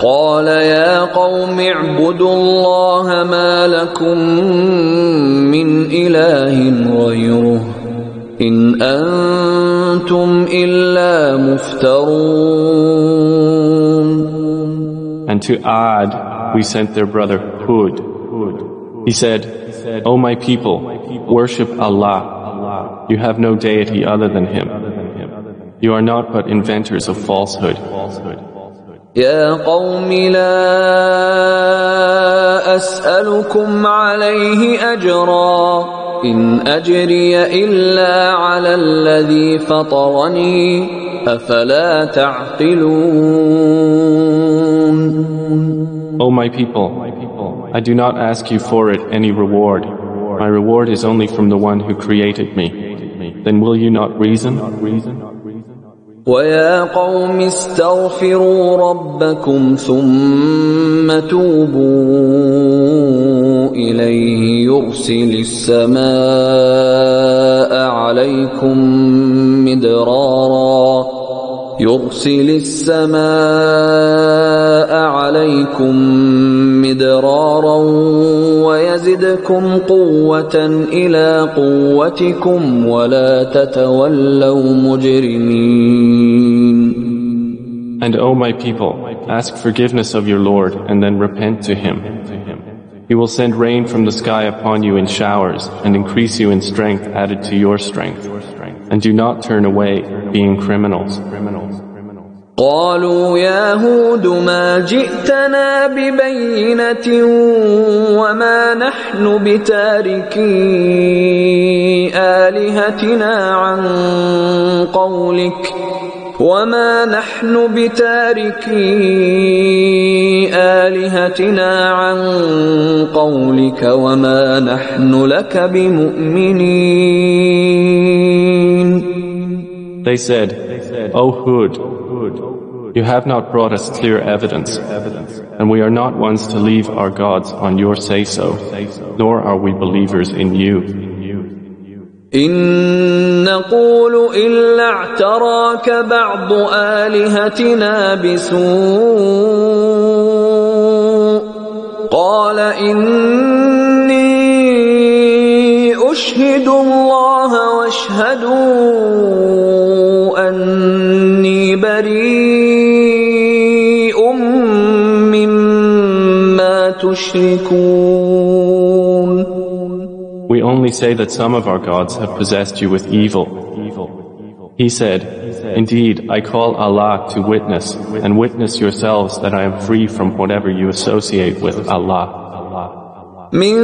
قال يا قوم اعبدوا الله ما لكم من إله غيره إن أنتم إلا مفترون. And to Ad we sent their brother Hud. He said, O my people, worship Allah. You have no deity other than Him. You are not but inventors of falsehood. يا قوم لا أسألكم عليه أجرا إن أجري إلا على الذي فطرني أفلا تعقلون. O my people, I do not ask you for it any reward. My reward is only from the one who created me. Then will you not reason? ويا قوم استغفروا ربكم ثم توبوا إليه يرسل السماء عليكم مدرارا ويزدكم قوة إلى قوتكم ولا تتولوا مجرمين. And O my people, ask forgiveness of your Lord and then repent to Him. He will send rain from the sky upon you in showers and increase you in strength added to your strength. And do not turn away, being criminals. قالوا يا هود ما جئتنا ببينة وما نحن بتاركي آلهتنا عن قولك وما نحن لك بمؤمنين. They said, O Hud, you have not brought us clear evidence, and we are not ones to leave our gods on your say-so, nor are we believers in you. إن نقول إلا اعتراك بعض آلهتنا بسوء قال إني أشهد الله واشهدوا أني بريء مما تشركون. We only say that some of our gods have possessed you with evil. He said, Indeed, I call Allah to witness, and witness yourselves that I am free from whatever you associate with Allah. من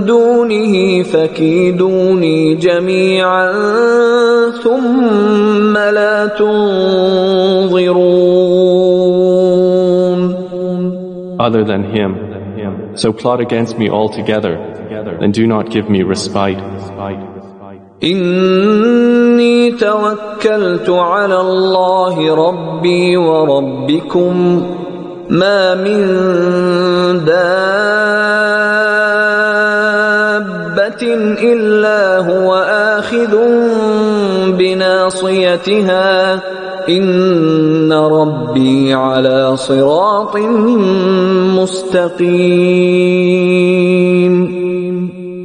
دونه فكيدوني جميعا ثم لا تنظرون. Other than Him, so plot against me altogether, and do not give me respite. إني توكلت على الله ربي وربكم ما من دابة إلا هو آخذ بناصيتها إن ربي على صراط مستقيم.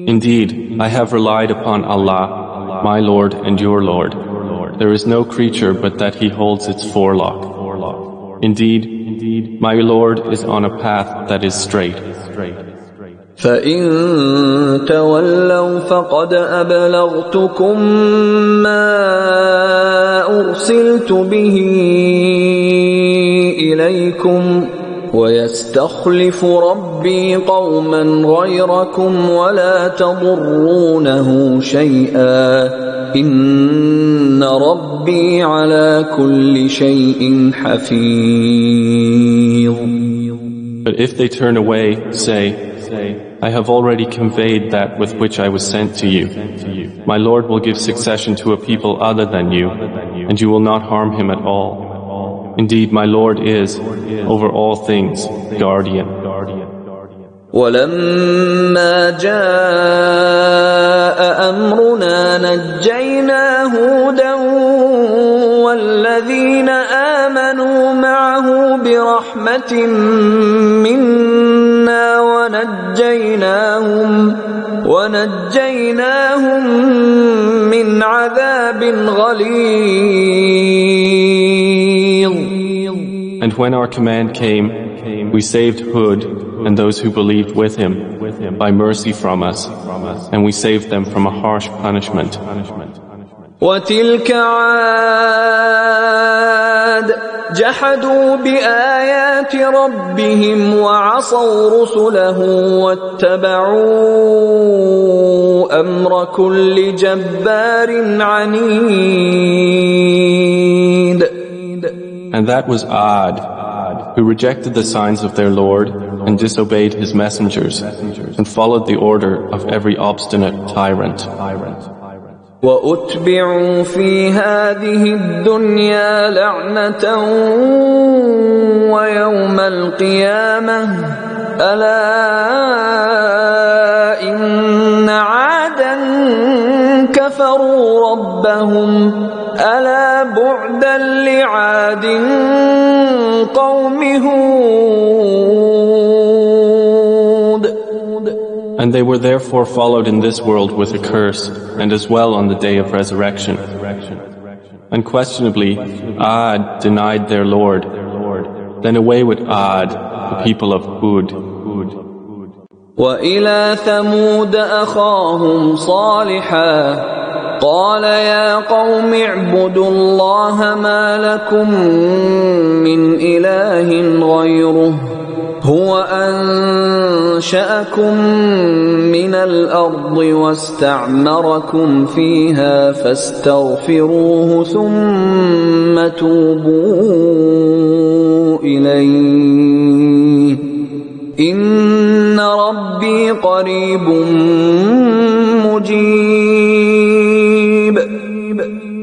Indeed, I have relied upon Allah, my Lord and your Lord. There is no creature but that He holds its forelock. Indeed, my Lord is on a path that is straight. فإن تولوا فقد أبلغتكم ما أرسلت به إليكم ويستخلف ربي قوما غيركم ولا تضرونه شيئا إن ربي على كل شيء حفيظ. But if they turn away, say, I have already conveyed that with which I was sent to you. My Lord will give succession to a people other than you, and you will not harm him at all. Indeed, my Lord is, over all things, guardian. ولما جاء أمرنا نجينا هودا والذين آمنوا معه برحمة منا ونجيناهم من عذاب غليظ. And when our command came, we saved Hud and those who believed with him by mercy from us, and we saved them from a harsh punishment. وتلك عاد جحدوا بآيات ربهم وعصوا رسله واتبعوا أمر كل جبار عنيد. And that was Ad, who rejected the signs of their Lord and disobeyed his messengers and followed the order of every obstinate tyrant. وَأُتْبِعُوا فِي هَذِهِ الدُّنْيَا لَعْنَةً وَيَوْمَ الْقِيَامَةِ أَلَا إِنَّ عَادًا كَفَرُوا رَبَّهُمْ أَلَا بُعْدًا لِعَادٍ قَوْمِ هُودٍ. And they were therefore followed in this world with a curse, and as well on the day of resurrection. Unquestionably, Ad denied their Lord. Then away with Ad, the people of Hud. وَإِلَى ثَمُودَ أَخَاهُمْ صَالِحًا قَالَ يَا قَوْمِ اعْبُدُوا اللَّهَ مَا لَكُمْ مِنْ إِلَٰهٍ غَيْرُهُ هُوَ أَنشَأَكُم مِّنَ الْأَرْضِ وَاسْتَعْمَرَكُمْ فِيهَا فَاسْتَغْفِرُوهُ ثُمَّ تُوبُوا إِلَيْهِ إِنَّ رَبِّي قَرِيبٌ مُجِيبٌ.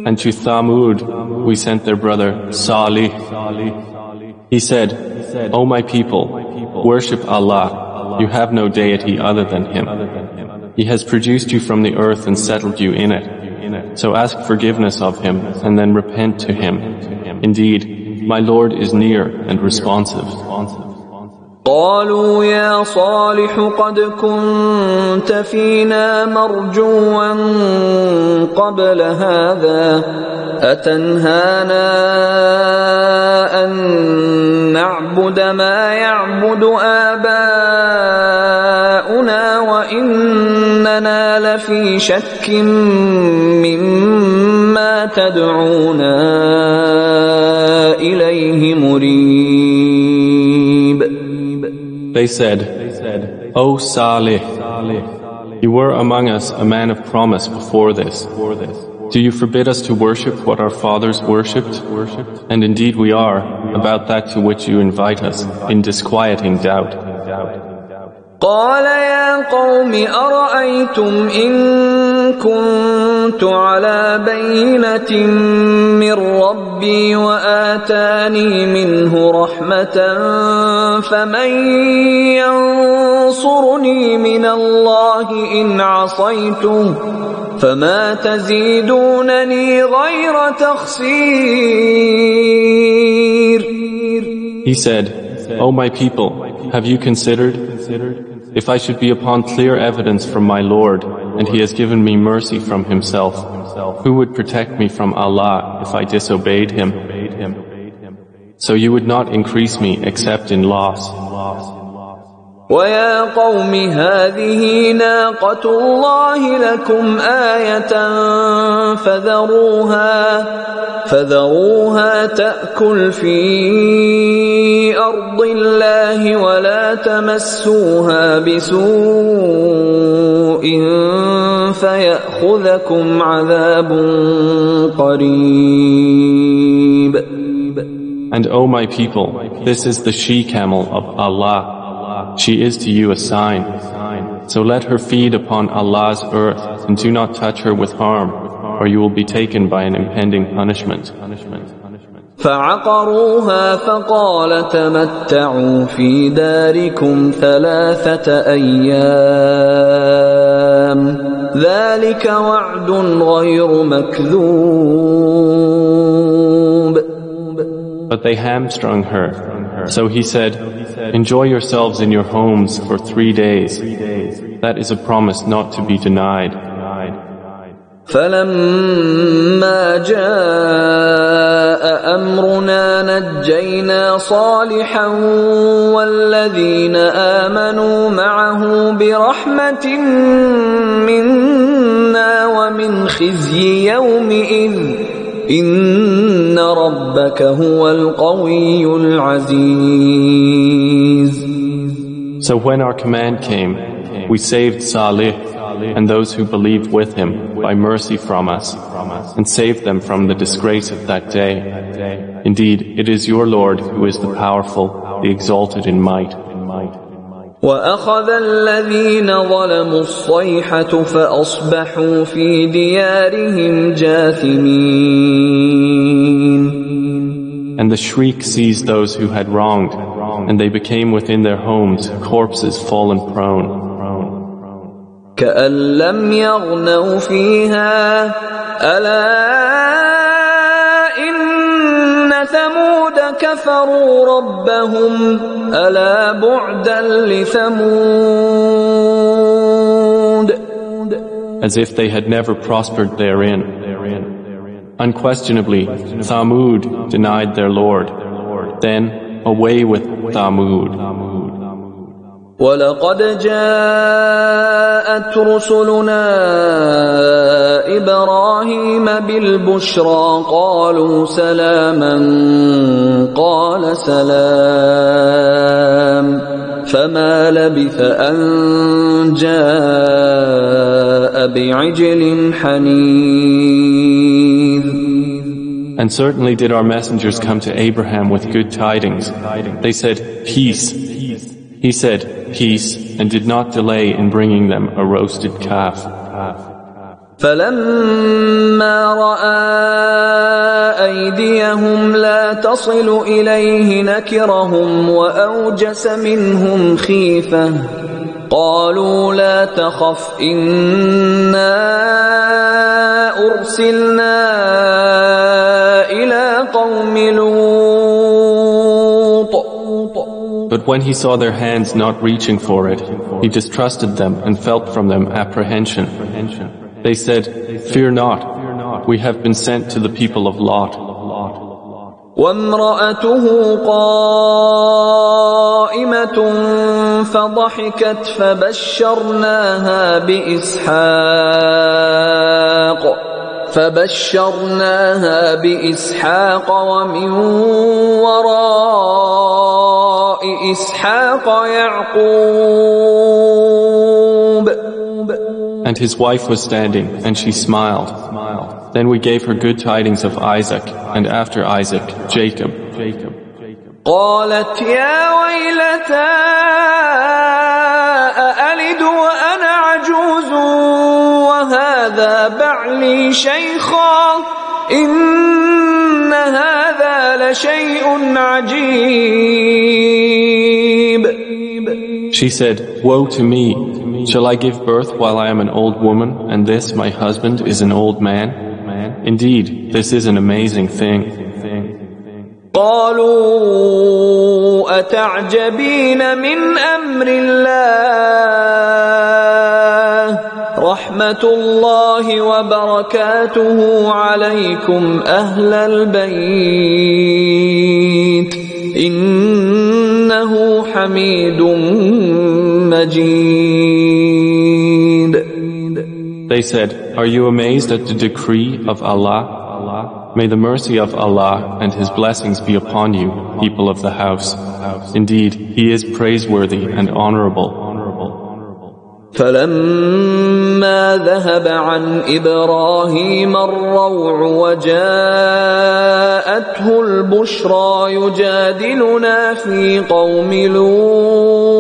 And to Thamud we sent their brother Salih. He said, O my people, worship Allah. You have no deity other than Him. He has produced you from the earth and settled you in it. So ask forgiveness of Him and then repent to Him. Indeed, my Lord is near and responsive. قالوا يا صالح قد كنت فينا مرجوا قبل هذا أتنهانا أن نعبد ما يعبد آباؤنا وإننا لفي شك مما تدعونا إليه مريب. They said, O Salih, you were among us a man of promise before this. Do you forbid us to worship what our fathers worshipped? And indeed we are, about that to which you invite us, in disquieting doubt. قال يا قوم أرأيتم إن كنت على بينة من ربي وآتاني منه رحمة فمن ينصرني من الله إن عصيته فما تزيدونني غير تخسير. He said, O my people, have you considered? If I should be upon clear evidence from my Lord, and He has given me mercy from Himself, who would protect me from Allah if I disobeyed Him? So you would not increase me except in loss. ويا قوم هذه ناقة الله لكم آية فذروها تأكل في أرض الله ولا تمسوها بسوء فيأخذكم عذاب قريب. And O my people, this is the she-camel of Allah. She is to you a sign. So let her feed upon Allah's earth and do not touch her with harm, or you will be taken by an impending punishment. فعقروها فقال تمتعوا في داركم 3 أيام ذلك وعد غير مكذوب. But they hamstrung her. So he said, enjoy yourselves in your homes for 3 days. That is a promise not to be denied. فلما جاء أمرنا نجينا صالحا والذين آمنوا معه برحمة منا ومن خزي يومئذ إن ربك هو القوي العزيز. So when our command came, we saved Salih and those who believed with him by mercy from us, and saved them from the disgrace of that day. Indeed, it is your Lord who is the powerful, the exalted in might. وأخذ الذين ظلموا الصيحة فأصبحوا في ديارهم جاثمين. And the shriek seized those who had wronged, and they became within their homes corpses fallen prone. كأن لم يغنوا فيها ألا إن ثمود كفروا ربهم ألا بعدا لثمود. As if they had never prospered therein. Unquestionably, Thamud denied their Lord. Then, away with Thamud. ولقد جاءت رسلنا إبراهيم بالبشرى قالوا سلاما قال سلام فما لبث أن جاء بعجل حنيذ. And certainly did our messengers come to Abraham with good tidings. They said, peace. He said, peace, and did not delay in bringing them a roasted calf. فلما رأى أيديهم لا تصل إليه نكرهم وأوجس منهم خيفة قالوا لا تخف إنا أرسلنا إلى قوم لوط. But when he saw their hands not reaching for it, he distrusted them and felt from them apprehension. They said, fear not, we have been sent to the people of Lot. وامرأته قائمة فضحكت فبشرناها بإسحاق ومن وراء إسحاق يعقوب. And his wife was standing, and she smiled. Then we gave her good tidings of Isaac, and after Isaac, Jacob. قالت يا ويلتى أألد وأنا عجوز وهذا بعلي شيخا إن هذا لشيء عجيب. She said, woe to me! Shall I give birth while I am an old woman, and this, my husband, is an old man? Indeed, this is an amazing thing. قالوا أتعجبين من أمر الله رحمة الله وبركاته عليكم أهل البيت إنه حميد مجيد. They said, "Are you amazed at the decree of Allah? May the mercy of Allah and His blessings be upon you, people of the house. Indeed, He is praiseworthy and honorable." فلما ذهب عن إبراهيم الروع وجاءته البشرى يجادلنا في قوم لوط.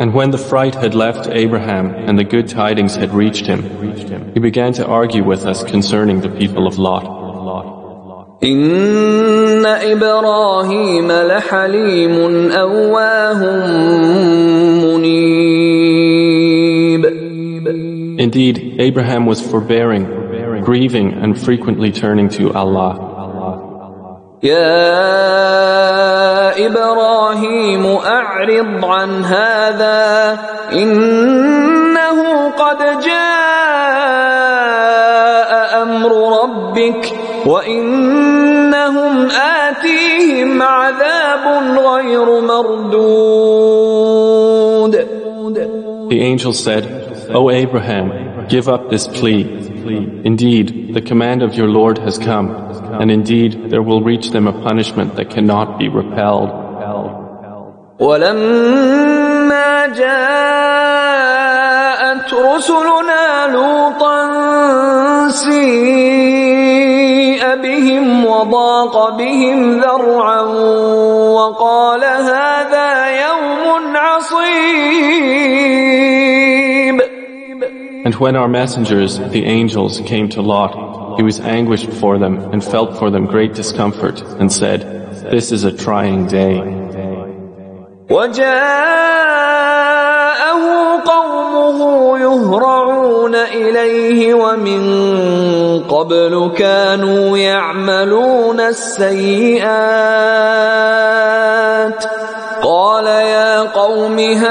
And when the fright had left Abraham and the good tidings had reached him, he began to argue with us concerning the people of Lot. إن إبراهيم لحليم أواه منيب. Indeed, Abraham was forbearing, grieving, and frequently turning to Allah. يا إبراهيم أعرض عن هذا إنه قد جاء أمر ربك وإنهم آتيهم عذاب غير مردود. The angel said, "O Abraham, give up this plea. Indeed, the command of your Lord has come, and indeed there will reach them a punishment that cannot be repelled." ولما جاءت رسلنا لوطا سيء بهم وضاق بهم ذرعا وقال هذا يوم عصيب. And when our messengers, the angels, came to Lot, he was anguished for them and felt for them great discomfort and said, "This is a trying day." وجاءه قومه يهرعون إليه ومن قبل كانوا يعملون السيئات قال يا قوم هؤلاء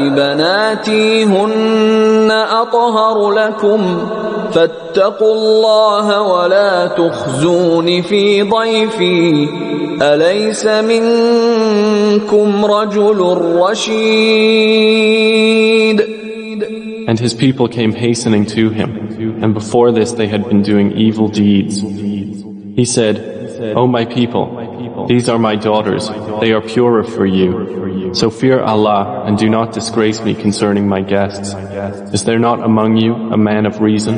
بناتي هن أطهر لكم فاتقوا الله ولا تخزون في ضيفي أليس منكم رجل رشيد. And his people came hastening to him, and before this they had been doing evil deeds. He said, "O my people, these are my daughters, they are purer for you. So fear Allah and do not disgrace me concerning my guests. Is there not among you a man of reason?"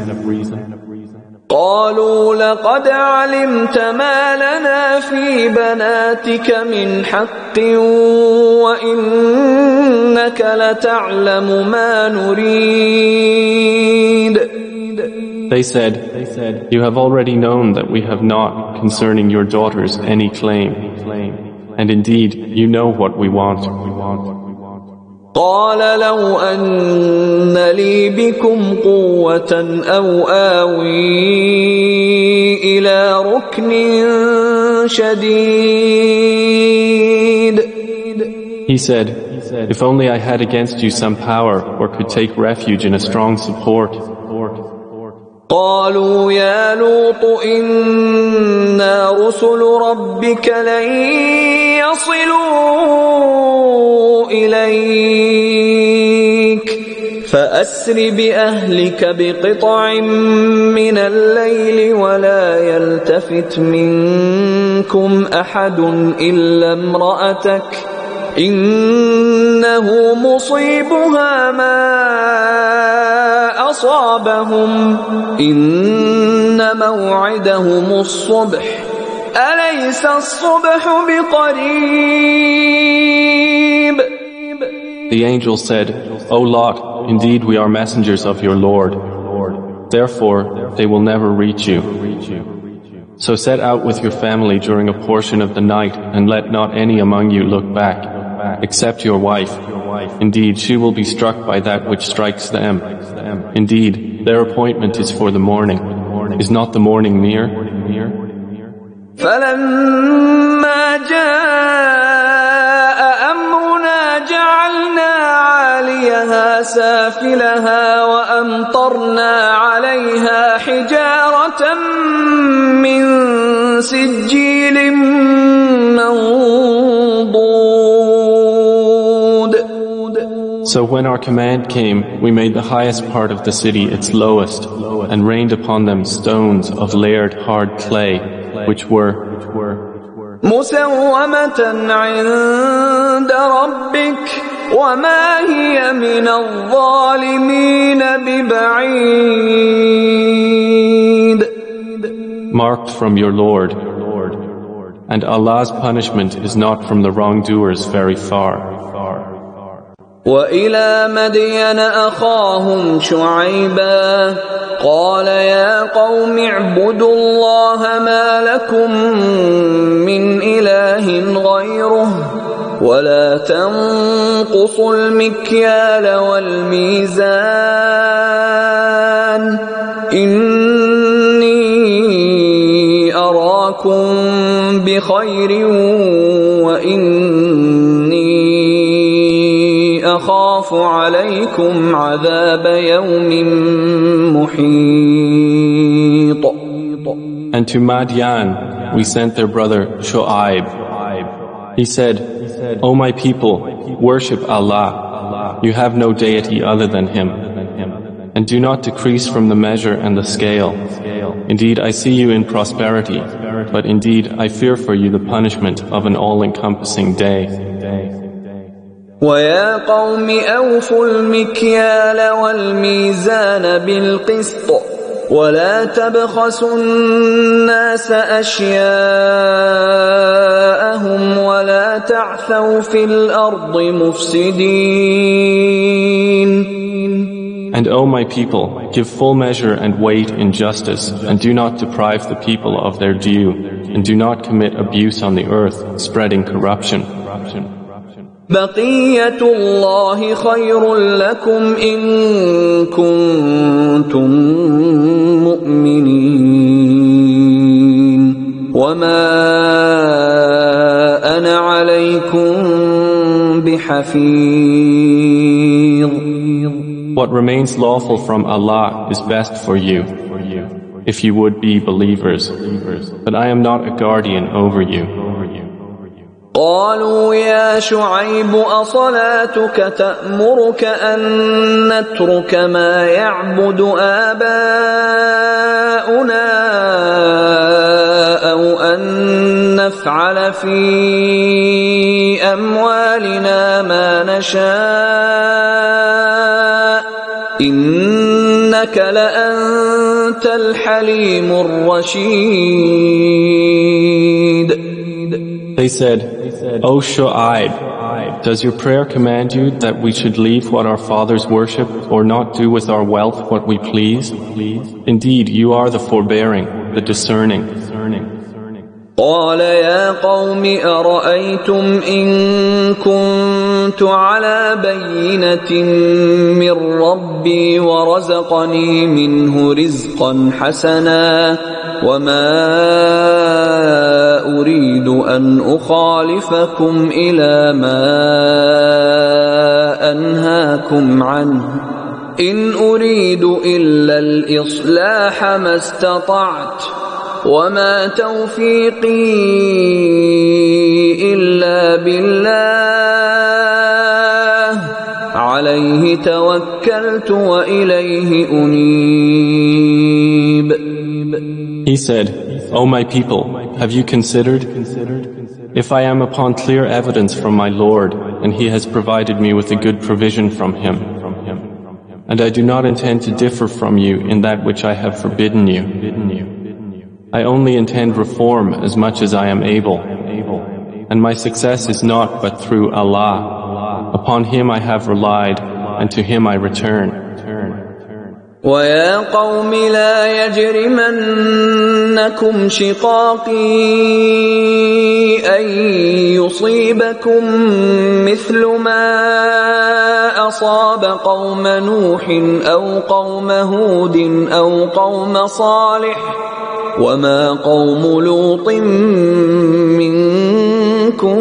قالوا لقد علمت ما لنا في بناتك من حق وإنك لتعلم ما نريد. They said, "You have already known that we have not concerning your daughters any claim. And indeed, you know what we want." قال لو أن لي بكم قوة أو آوي إلى ركن شديد. He said, "If only I had against you some power or could take refuge in a strong support." قالوا يا لوط إنا رسل ربك لن يصلوا إليك فأسر بأهلك بقطع من الليل ولا يلتفت منكم أحد إلا امرأتك إنه مصيبها ما أصابهم إن موعدهم الصبح أليس الصبح بقريب. The angel said, "O Lot, indeed we are messengers of your Lord. Therefore, they will never reach you. So set out with your family during a portion of the night and let not any among you look back, except your wife. Indeed, she will be struck by that which strikes them. Indeed, their appointment is for the morning. Is not the morning near?" فلما جاء أمرنا جعلنا عاليها سافلها وأمطرنا عليها حجارة من سجيل So when our command came, we made the highest part of the city its lowest, and rained upon them stones of layered hard clay, which were مسومة عند ربك وما هي من الظالمين ببعيد. marked from your Lord, and Allah's punishment is not from the wrongdoers very far. وإلى مدين أخاهم شعيبا قال يا قوم اعبدوا الله ما لكم من إله غيره ولا تنقصوا المكيال والميزان إني أراكم بخير وإني أخاف عليكم عذاب يوم محيط. And to Madian we sent their brother Shu'aib. He said, O my people, worship Allah. You have no deity other than Him. And do not decrease from the measure and the scale. Indeed, I see you in prosperity, but indeed I fear for you the punishment of an all-encompassing day. وَيَا قَوْمِ أَوْفُوا الْمِكْيَالَ وَالْمِيزَانَ بِالْقِسْطِ وَلَا تَبْخَسُوا النَّاسَ أَشْيَاءَهُمْ وَلَا تَعْثَوْا فِي الْأَرْضِ مُفْسِدِينَ. And O my people, give full measure and weight in justice, and do not deprive the people of their due, and do not commit abuse on the earth, spreading corruption. بقية الله خير لكم إن كنتم مؤمنين وما أنا عليكم بحفيظ. What remains lawful from Allah is best for you, if you would be believers, but I am not a guardian over you. قالوا يا شعيب أصلاتك تأمرك أن نترك ما يعبد آباؤنا أو أن نفعل في أموالنا ما نشاء إنك لأنت الحليم الرشيد. They said, O Shu'aib, does your prayer command you that we should leave what our fathers worship or not do with our wealth what we please? Indeed, you are the forbearing, the discerning. قال يا قوم أرأيتم إن كنت على بينة من ربي ورزقني منه رزقا حسنا وما أريد أن أخالفكم إلى ما أنهاكم عنه إن أريد إلا الإصلاح ما استطعت وما توفيقي إلا بالله عليه توكلت وإليه أنيب. He said, O my people, have you considered? If I am upon clear evidence from my Lord, and He has provided me with a good provision from Him, and I do not intend to differ from you in that which I have forbidden you, I only intend reform as much as I am able, and my success is not but through Allah. Upon Him I have relied, and to Him I return. وَيَا قَوْمِ لَا يَجْرِمَنَّكُمْ شِقَاقِي أَن يُصِيبَكُم مِّثْلُ مَا أَصَابَ قَوْمَ نُوحٍ أَوْ قَوْمَ هُودٍ أَوْ قَوْمَ صَالِحٍ وَمَا قَوْمُ لُوطٍ مِّنكُم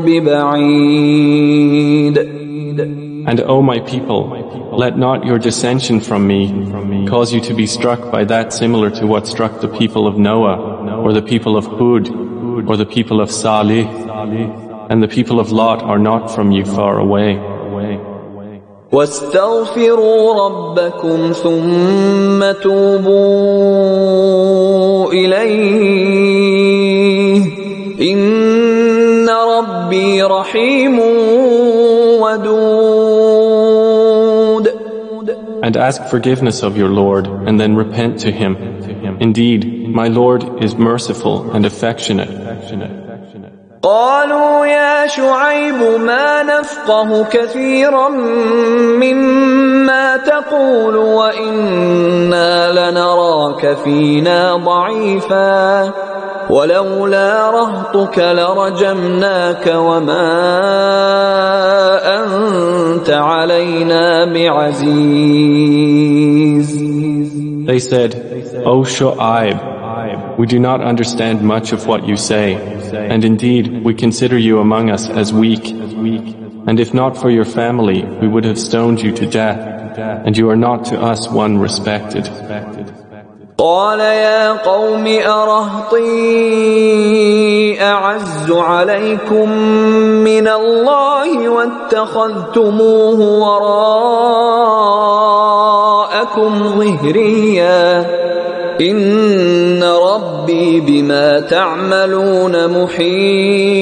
بِبَعِيدٍ. And O my people, let not your dissension from me cause you to be struck by that similar to what struck the people of Noah, or the people of Hud, or the people of Salih, and the people of Lot are not from you far away. واستغفروا ربكم ثم توبوا إليه إن ربي رحيم ودود. And ask forgiveness of your Lord, and then repent to Him. Indeed, my Lord is merciful and affectionate. قالوا يا شعيب ما نفقه كثيرا مما تقول وإنا لنراك فينا ضعيفا ولولا رهطك لرجمناك وما أنت علينا بعزيز. They said, O Shu'aib, we do not understand much of what you say, and indeed we consider you among us as weak, and if not for your family we would have stoned you to death, and you are not to us one respected. قال يا قوم أرهطي أعز عليكم من الله واتخذتموه وراءكم ظهريا إن ربي بما تعملون محيط.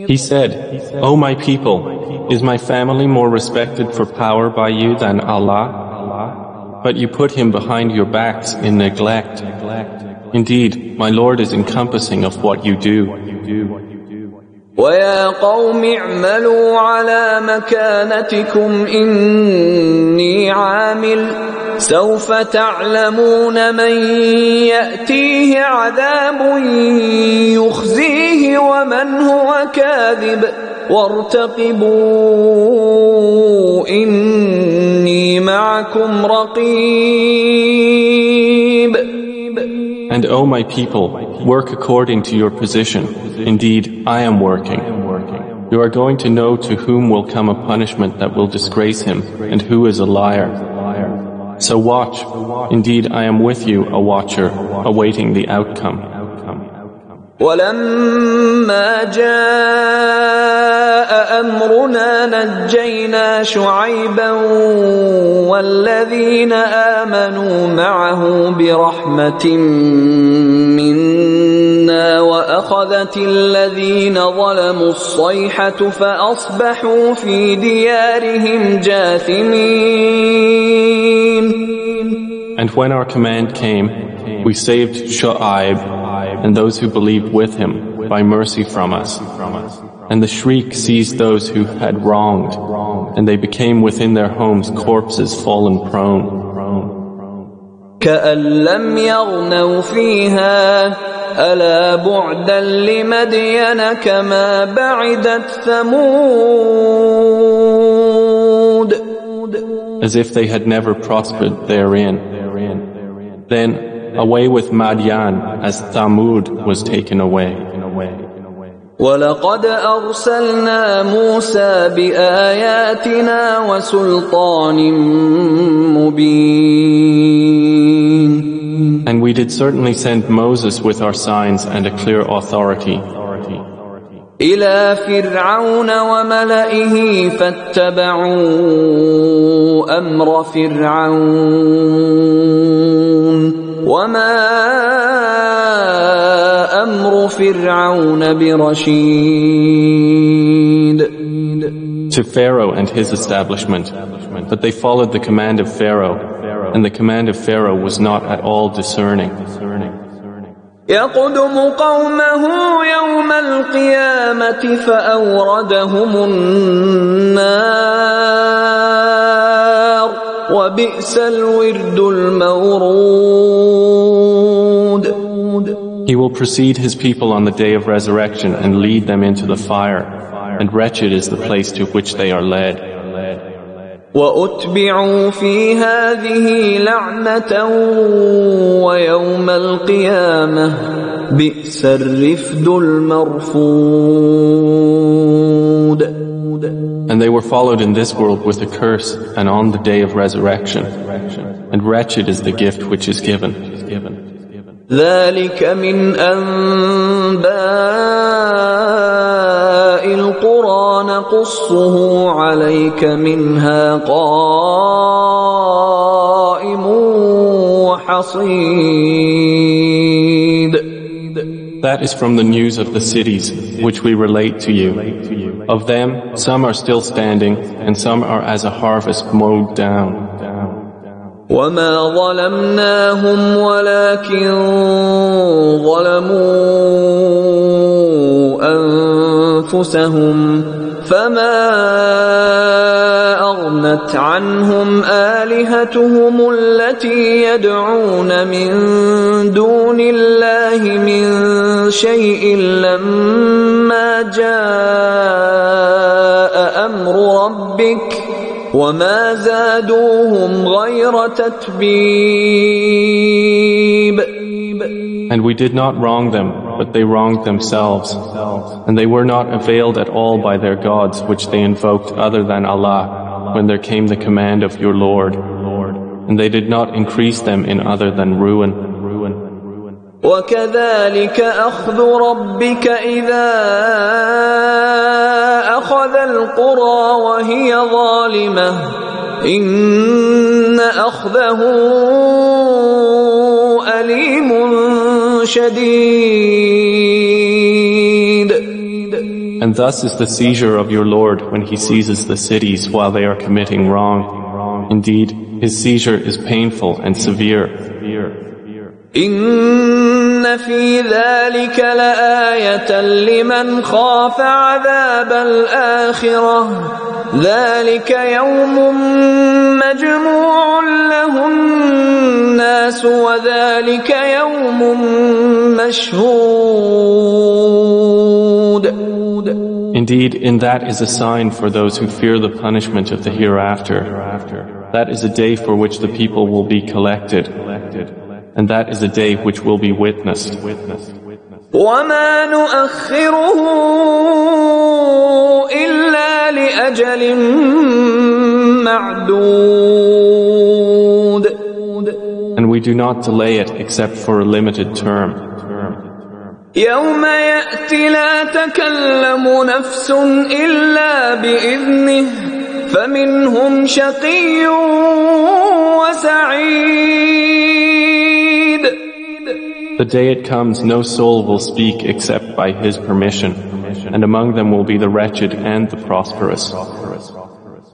He said, O my people, is my family more respected for power by you than Allah? But you put him behind your backs in neglect. Indeed, my Lord is encompassing of what you do. وَيَا قَوْمِ اعْمَلُوا عَلَى مَكَانَتِكُمْ إِنِّي عَامِلٌ سَوْفَ تَعْلَمُونَ مَنْ يَأْتِيهِ عَذَابٌ يُخْزِيهِ وَمَنْ هُوَ كَاذِبٌ وَارْتَقِبُوا إِنِّي مَعَكُمْ رَقِيبٌ. And O my people, work according to your position. Indeed, I am working. You are going to know to whom will come a punishment that will disgrace him, and who is a liar. So watch. Indeed, I am with you, a watcher, awaiting the outcome. ولما جاء أمرنا نجينا شعيبا والذين آمنوا معه برحمة منا وأخذت الذين ظلموا الصيحة فأصبحوا في ديارهم جاثمين. And when our command came, we saved Shu'aib and those who believed with him by mercy from us. And the shriek seized those who had wronged, and they became within their homes corpses fallen prone. كأن لم يغنوا فيها ألا بعدا لمدين كما بعدت ثمود. As if they had never prospered therein. Then away with Madian as Thamud was taken away. وَلَقَدْ أَرْسَلْنَا مُوسَى بِآيَاتِنَا وَسُلْطَانٍ مُبِينٍ. And we did certainly send Moses with our signs and a clear authority. إِلَى فِرْعَوْنَ وَمَلَئِهِ فَاتَّبَعُوا أَمْرَ فِرْعَوْنَ وَمَا أَمْرُ فِرْعَوْنَ بِرَشِيدٍ. To Pharaoh and his establishment, but they followed the command of Pharaoh, and the command of Pharaoh was not at all discerning. يقدم قومه يوم القيامة فأوردهم النار وبئس الورد المورود. He will precede his people on the day of resurrection and lead them into the fire, and wretched is the place to which they are led. وَأُتْبِعُوا فِي هَذِهِ لَعْنَةً وَيَوْمَ الْقِيَامَةِ بِئْسَ الرِّفْدُ الْمَرْفُودُ. And they were followed in this world with a curse and on the day of resurrection, and wretched is the gift which is given. ذَلِكَ مِنْ أَنْبَاءِ الْقُرَى نقصه عليك منها قائم وحصيد. That is from the news of the cities, which we relate to you. Of them, some are still standing, and some are as a harvest mowed down. وما ظلمناهم ولكن ظلموا أنفسهم فما أغنت عنهم آلهتهم التي يدعون من دون الله من شيء لما جاء أمر ربك وما زادوهم غير تتبيب. And we did not wrong them, but they wronged themselves, and they were not availed at all by their gods which they invoked other than Allah when there came the command of your Lord, and they did not increase them in other than ruin. وكذلك أخذ ربك إذا أخذ القرى وهي ظالمة إن أخذه أليم شديد. And thus is the seizure of your Lord when he seizes the cities while they are committing wrong. Indeed, his seizure is painful and severe. إن في ذلك لآية لمن خاف عذاب الآخرة ذلك يوم مجموع له الناس وذلك يوم مشهود. Indeed, in that is a sign for those who fear the punishment of the hereafter. That is a day for which the people will be collected. And that is a day which will be witnessed. وما نؤخره إلا لأجل معدود. And we do not delay it except for a limited term. يوم يأتي لا تكلم نفس إلا بإذنه فمنهم شقي وسعيد. The day it comes, no soul will speak except by his permission, and among them will be the wretched and the prosperous.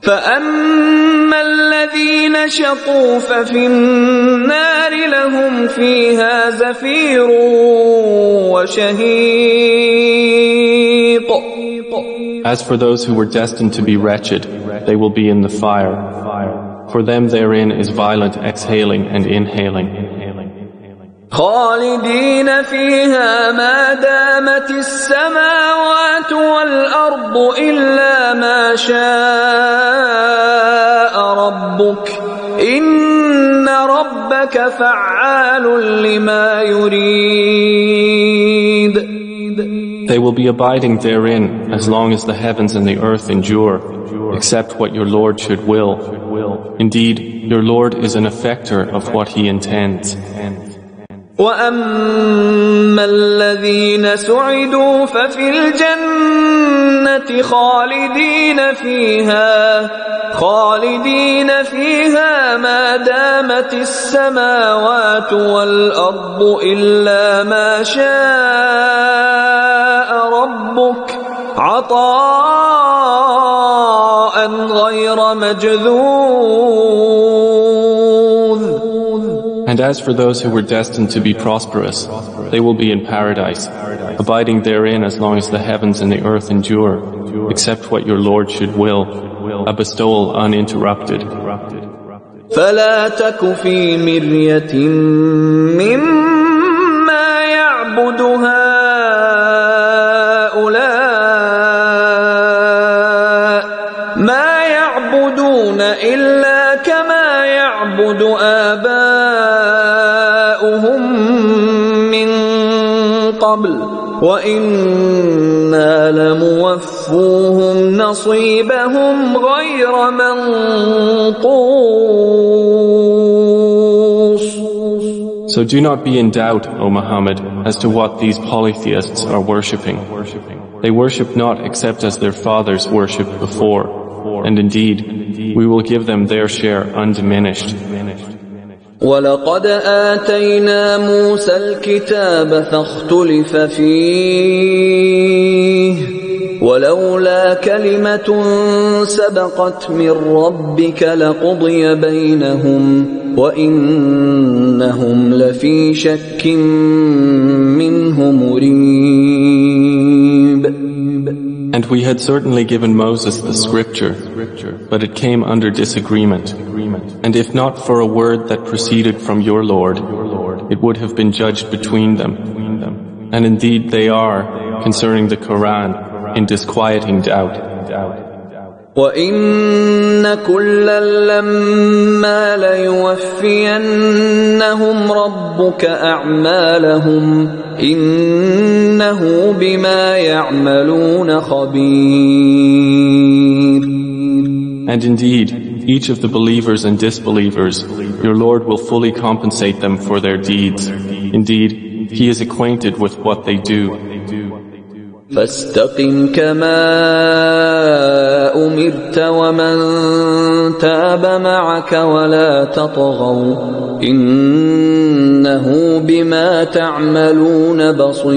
فأما الذين شقوا ففي النار لهم فيها زفير وشهيق. As for those who were destined to be wretched, they will be in the fire. For them therein is violent exhaling and inhaling. خالدين فيها ما دامت السماوات والأرض إلا ما شاء ربك إن ربك فعال لما يريد. They will be abiding therein as long as the heavens and the earth endure, except what your Lord should will. Indeed, your Lord is an effector of what he intends. وأما الذين سعدوا ففي الجنة خالدين فيها ما دامت السماوات والأرض إلا ما شاء ربك عطاء غير مجذوذ. And as for those who were destined to be prosperous, they will be in paradise, abiding therein as long as the heavens and the earth endure, except what your Lord should will, a bestowal uninterrupted. فلا تك في مرية مما يعبد هؤلاء ما يعبدون إلا كما يعبد آباؤهم من قبل وإنا لموفوهم نصيبهم غير منقوص. So do not be in doubt, O Muhammad, as to what these polytheists are worshipping. They worship not except as their fathers worshipped before, and indeed, we will give them their share undiminished. وَلَقَدْ آتَيْنَا مُوسَى الْكِتَابَ فَاخْتُلِفَ فِيهِ وَلَوْلَا كَلِمَةٌ سَبَقَتْ مِنْ رَبِّكَ لَقُضِيَ بَيْنَهُمْ وَإِنَّهُمْ لَفِي شَكٍّ مِّنْهُ مُرِيبٍ. And we had certainly given Moses the scripture, but it came under disagreement. And if not for a word that proceeded from your Lord, it would have been judged between them. And indeed they are, concerning the Quran, in disquieting doubt. وَإِنَّ كُلًّا لَّمَّا لَيُوَفِّيَنَّهُمْ رَبُّكَ أَعْمَالَهُمْ إِنَّهُ بِمَا يَعْمَلُونَ خَبِيرٌ. And indeed, each of the believers and disbelievers, your Lord will fully compensate them for their deeds. Indeed, He is acquainted with what they do. فاستقم كما أمرت ومن تاب معك ولا تطغوا إنه بما تعملون بصير.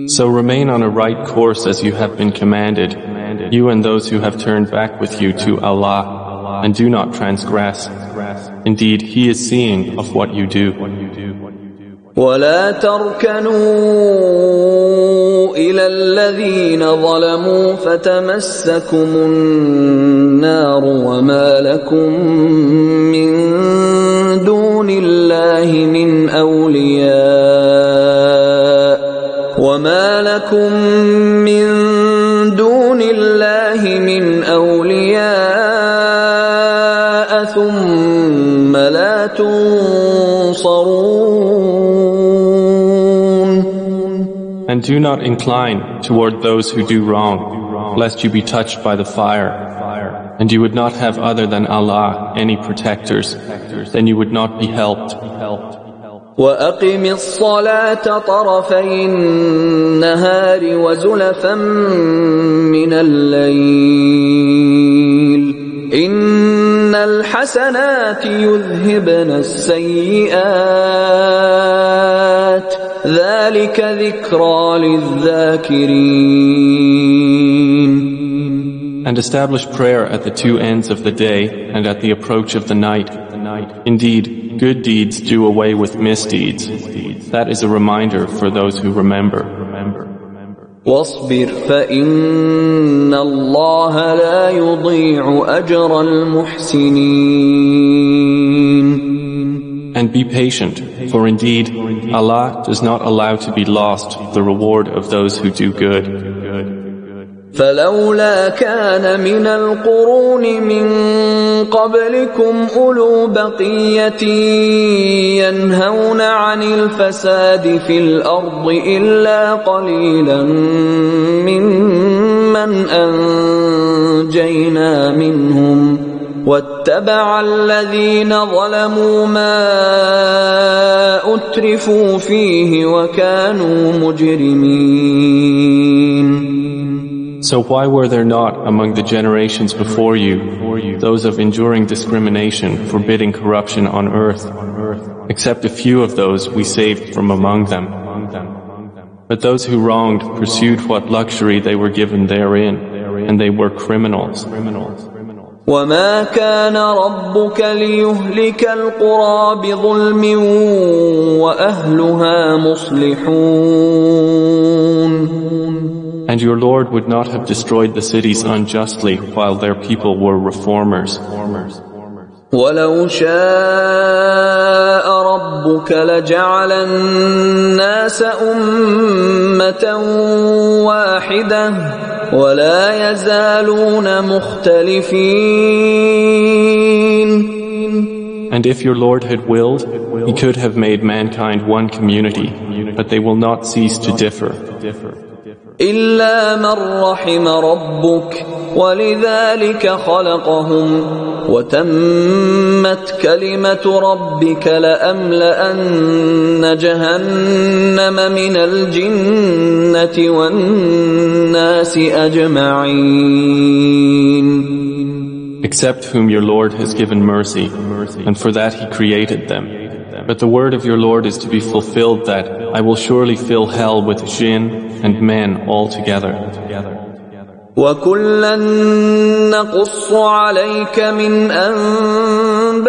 So remain on a right course as you have been commanded, you and those who have turned back with you to Allah, and do not transgress. Indeed, He is seeing of what you do. ولا تركنوا إلى الذين ظلموا فتمسكم النار وما لكم من دون الله من أولياء ثم لا تنصرون. And do not incline toward those who do wrong, lest you be touched by the fire. And you would not have other than Allah any protectors, then you would not be helped. وَأَقِمِ الصَّلَاةَ طَرَفَيِ النَّهَارِ وَزُلَفًا مِّنَ اللَّيْلِ إِنَّ الْحَسَنَاتِ يُذْهِبْنَ السَّيِّئَاتِ ذَلِكَ ذِكْرَى لِلذَّاكِرِينَ. And establish prayer at the two ends of the day and at the approach of the night. Indeed, good deeds do away with misdeeds. That is a reminder for those who remember. واصبر فإن الله لا يضيع أجر المحسنين. And be patient, for indeed, Allah does not allow to be lost the reward of those who do good. فلولا كان من القرون من قبلكم أولو بقية ينهون عن الفساد في الأرض إلا قليلا ممن أنجينا منهم واتبع الذين ظلموا ما أترفوا فيه وكانوا مجرمين. So why were there not among the generations before you those of enduring discrimination, forbidding corruption on earth, except a few of those we saved from among them? But those who wronged pursued what luxury they were given therein, and they were criminals. وما كان ربك ليهلك القرى بظلم وأهلها مصلحون. And your Lord would not have destroyed the cities unjustly while their people were reformers. ولو شاء ربك لجعل الناس أمة واحدة ولا يزالون مختلفين. And if your Lord had willed, He could have made mankind one community, but they will not cease to differ. إلا من رحم ربك ولذلك خلقهم وتمت كلمة ربك لأملأن جهنم من الجنة والناس أجمعين. Except whom your Lord has given mercy, and for that He created them. But the word of your Lord is to be fulfilled that I will surely fill hell with jinn and men altogether. وَكُلًّا نَّقُصُّ عَلَيْكَ مِنْ أَنبَاءِ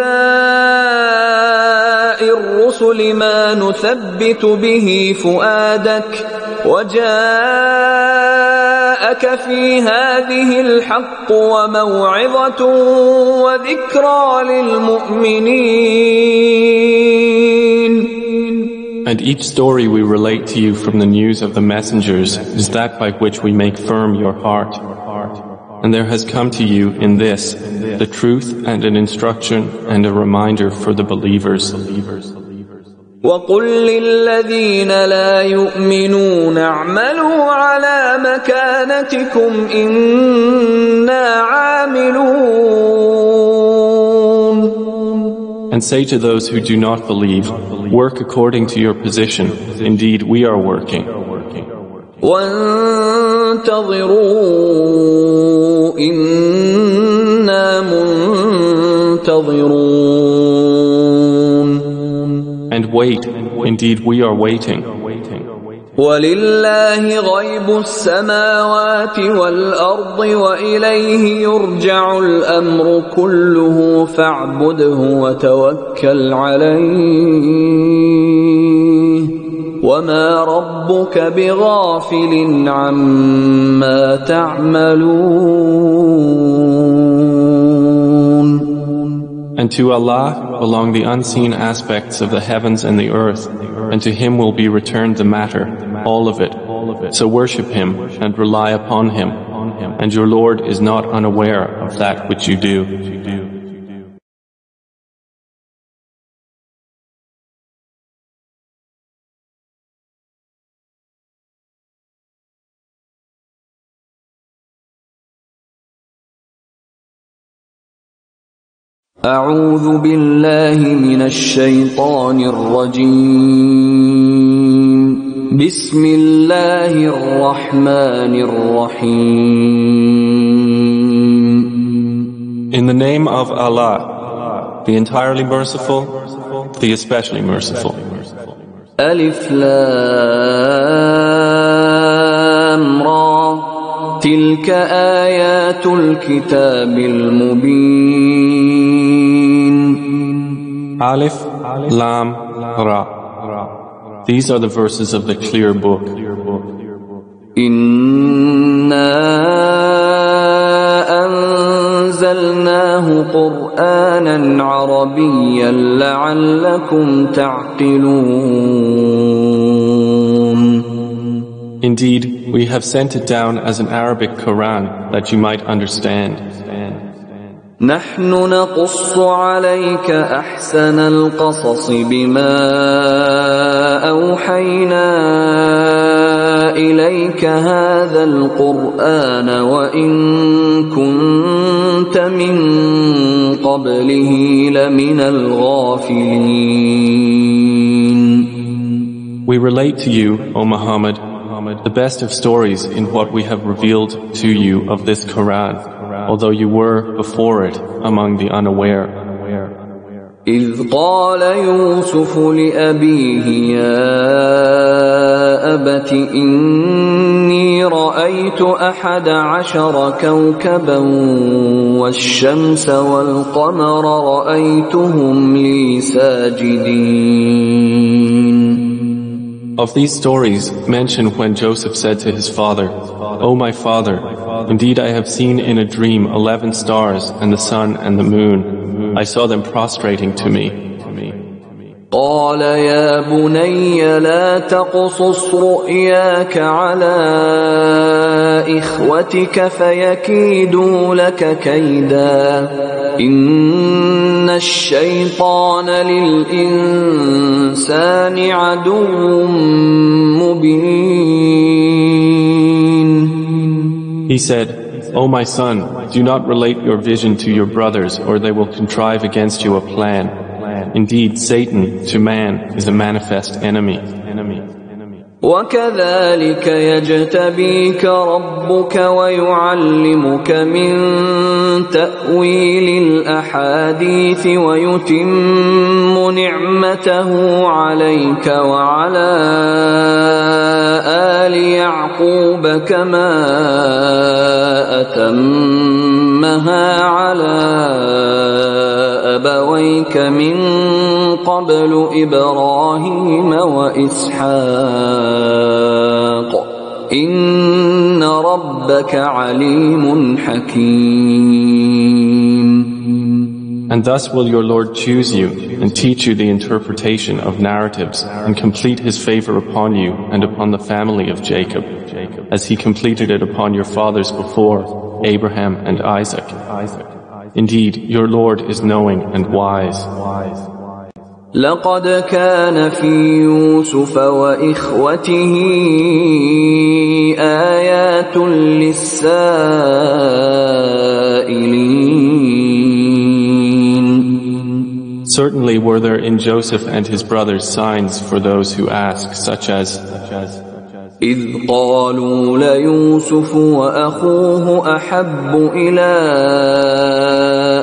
الرُّسُلِ مَا نُثَبِّتُ بِهِ فُؤَادَكَ وَجَاءَكَ فِي هَٰذِهِ الْحَقُّ وَمَوْعِظَةٌ وَذِكْرَىٰ لِلْمُؤْمِنِينَ. And each story we relate to you from the news of the messengers is that by which we make firm your heart. And there has come to you in this the truth and an instruction and a reminder for the believers. وَقُل لِّلَّذِينَ لَا يُؤْمِنُونَ اعْمَلُوا عَلَىٰ مَكَانَتِكُمْ إِنَّا عَامِلُونَ. And say to those who do not believe, work according to your position. Indeed, we are working. وَانتَظِرُوا إِنَّا مُنتَظِرُونَ. And wait, indeed we are waiting. وَلِلَّهِ غَيْبُ السَّمَاوَاتِ وَالْأَرْضِ وَإِلَيْهِ يُرْجَعُ الْأَمْرُ كُلُّهُ فَاعْبُدْهُ وَتَوَكَّلْ عَلَيْهِ وَمَا رَبُّكَ بِغَافِلٍ عَمَّا تَعْمَلُونَ. And to Allah belong the unseen aspects of the heavens and the earth, and to Him will be returned the matter, all of it. So worship Him and rely upon Him, and your Lord is not unaware of that which you do. أعوذ بالله من الشيطان الرجيم. بسم الله الرحمن الرحيم. In the name of Allah, the entirely merciful, the especially merciful. ألف لام را تلك آيات الكتاب المبين. Alif, Lam, Ra. These are the verses of the clear book. إنا أنزلناه قرآنا عربيا لعلكم تعقلون. Indeed, we have sent it down as an Arabic Quran that you might understand. نحن نقص عليك أحسن القصص بما أوحينا إليك هذا القرآن وإن كنت من قبله لمن الغافلين. We relate to you, O Muhammad, the best of stories in what we have revealed to you of this Quran, although you were before it among the unaware. إذ قال يوسف لأبيه يا أبت إني رأيت 11 كوكبا والشمس والقمر رأيتهم لي ساجدين. Of these stories, mention when Joseph said to his father, O my father, indeed I have seen in a dream 11 stars and the sun and the moon. I saw them prostrating to me. قال يا بني لا تقصص رؤياك على إخوتك فيكيدوا لك كيدا إن الشيطان للإنسان عدو مبين. He said, O my son, do not relate your vision to your brothers, or they will contrive against you a plan. Indeed, Satan, to man, is a manifest enemy. وكذلك يجتبيك ربك ويعلمك من تأويل الأحاديث ويتم نعمته عليك وعلى آل يعقوب كما أتمها على أبويك من قبل إبراهيم وإسحاق إن ربك عليم حكيم. And thus will your Lord choose you and teach you the interpretation of narratives and complete his favor upon you and upon the family of Jacob, as he completed it upon your fathers before, Abraham and Isaac. Indeed, your Lord is knowing and wise. لقد كان في يوسف وإخوته آيات للسائلين. Certainly were there in Joseph and his brothers signs for those who ask, such as إذ قالوا ليوسف وأخوه أحب إلى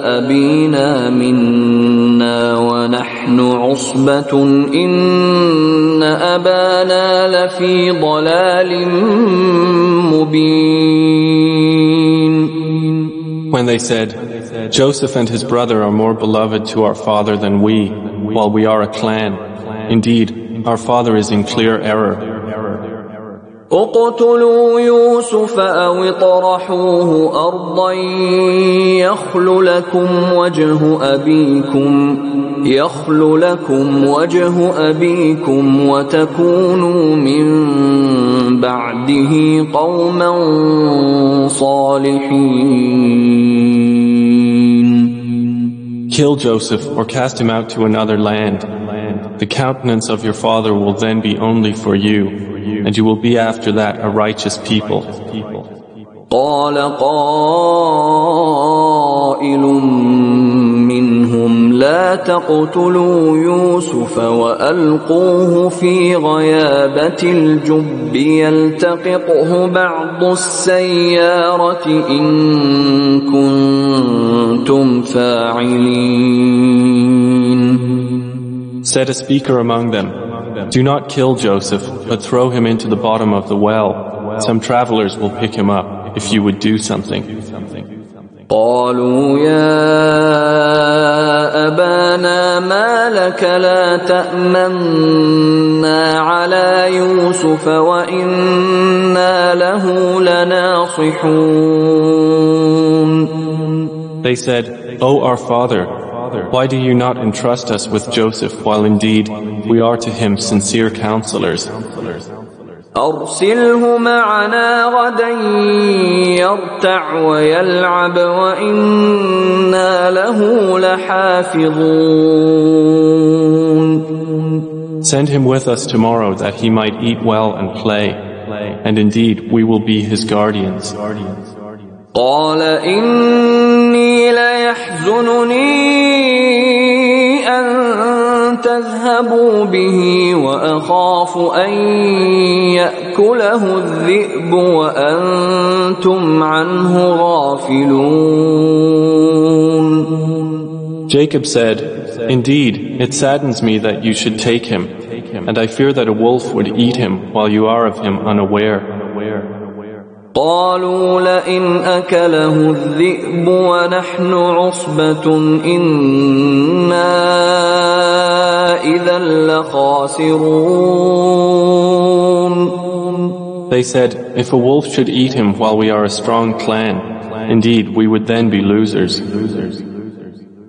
أبينا منا ونحن عصبة إن أبانا لفي ضلال مبين. When they said, Joseph and his brother are more beloved to our father than we, while we are a clan. Indeed, our father is in clear error. اقتلوا يوسف أو اطرحوه أرضا يخل لكم وجه أبيكم وتكونوا من بعده قوما صالحين. Kill Joseph or cast him out to another land. The countenance of your father will then be only for you, and you will be after that a righteous people. قال قائل منهم لا تقتلوا يوسف وألقوه في غيابة الجب يلتقطه بعض السيارة إن كنتم فاعلين. Said a speaker among them, do not kill Joseph, but throw him into the bottom of the well. Some travelers will pick him up, if you would do something. قالوا يا أبانا ما لك لا تأمنا على يوسف وإنا له لناصحون. They said, O our father, why do you not entrust us with Joseph while indeed we are to him sincere counselors? أرسله معنا غدا يرتع ويلعب وإنا له لحافظون. Send him with us tomorrow that he might eat well and play, and indeed we will be his guardians. قال إني ليحزنني أن تذهبوا به وأخاف أن يأكله الذئب وأنتم عنه غافلون. Jacob said, indeed, it saddens me that you should take him, and I fear that a wolf would eat him while you are of him unaware. قالوا لئن أكله الذئب ونحن عصبة إنا إذا لخاسرون. They said, if a wolf should eat him while we are a strong clan, indeed we would then be losers.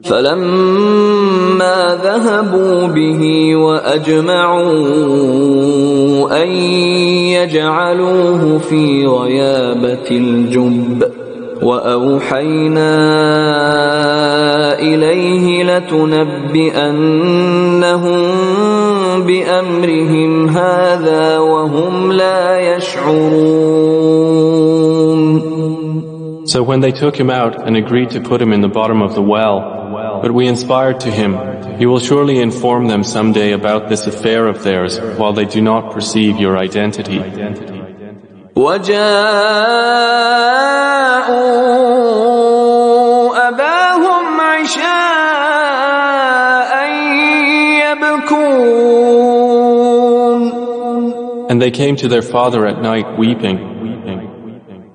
فلما ذهبوا به وأجمعوا أن يجعلوه في غيابة الجب وأوحينا إليه لتنبئنهم بأمرهم هذا وهم لا يشعرون. So when they took him out and agreed to put him in the bottom of the well, but we inspired to him, "You will surely inform them someday about this affair of theirs while they do not perceive your identity." وجاءوا أباهم عشاء يبكون. And they came to their father at night weeping.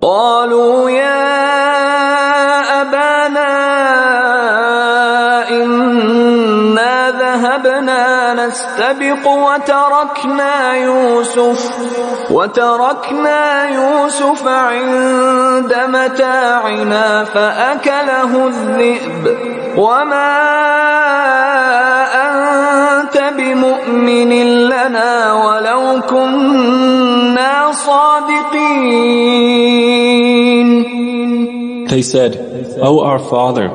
قالوا يا أبانا إنا ذهبنا نستبق وتركنا يوسف عند متاعنا فأكله الذئب وما أنت بمؤمن لنا ولو كنا صادقين. They said, "O our father,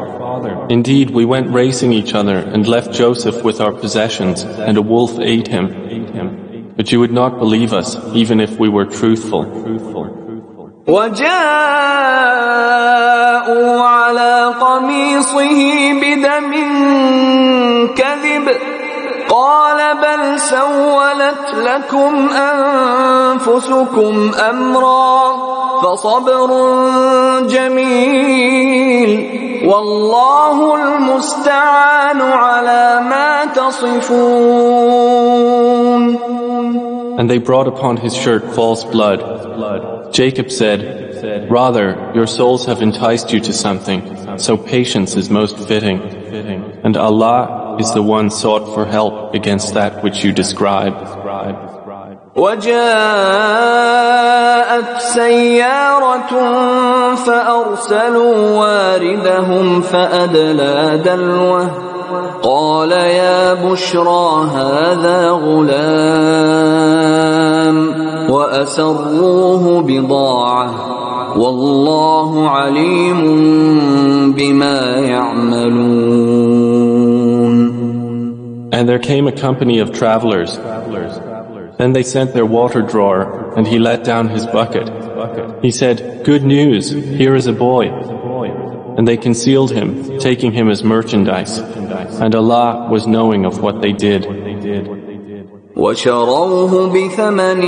indeed we went racing each other and left Joseph with our possessions, and a wolf ate him. But you would not believe us, even if we were truthful." وجاءوا على قميصه بدم كذب قال بل سولت لكم أنفسكم أمرا فصبر جميل والله المستعان على ما تصفون. And they brought upon his shirt false blood. Jacob said, "Rather, your souls have enticed you to something, so patience is most fitting. And Allah is the one sought for help against that which you describe." وجاءت سيارة فأرسلوا واردهم فأدلى دلوه قال يا بشرى هذا غلام وأسروه بضاعة والله عليم بما يعملون. And there came a company of travelers. Then they sent their water drawer, and he let down his bucket. He said, "Good news, here is a boy." And they concealed him, taking him as merchandise. And Allah was knowing of what they did. وشروه بثمن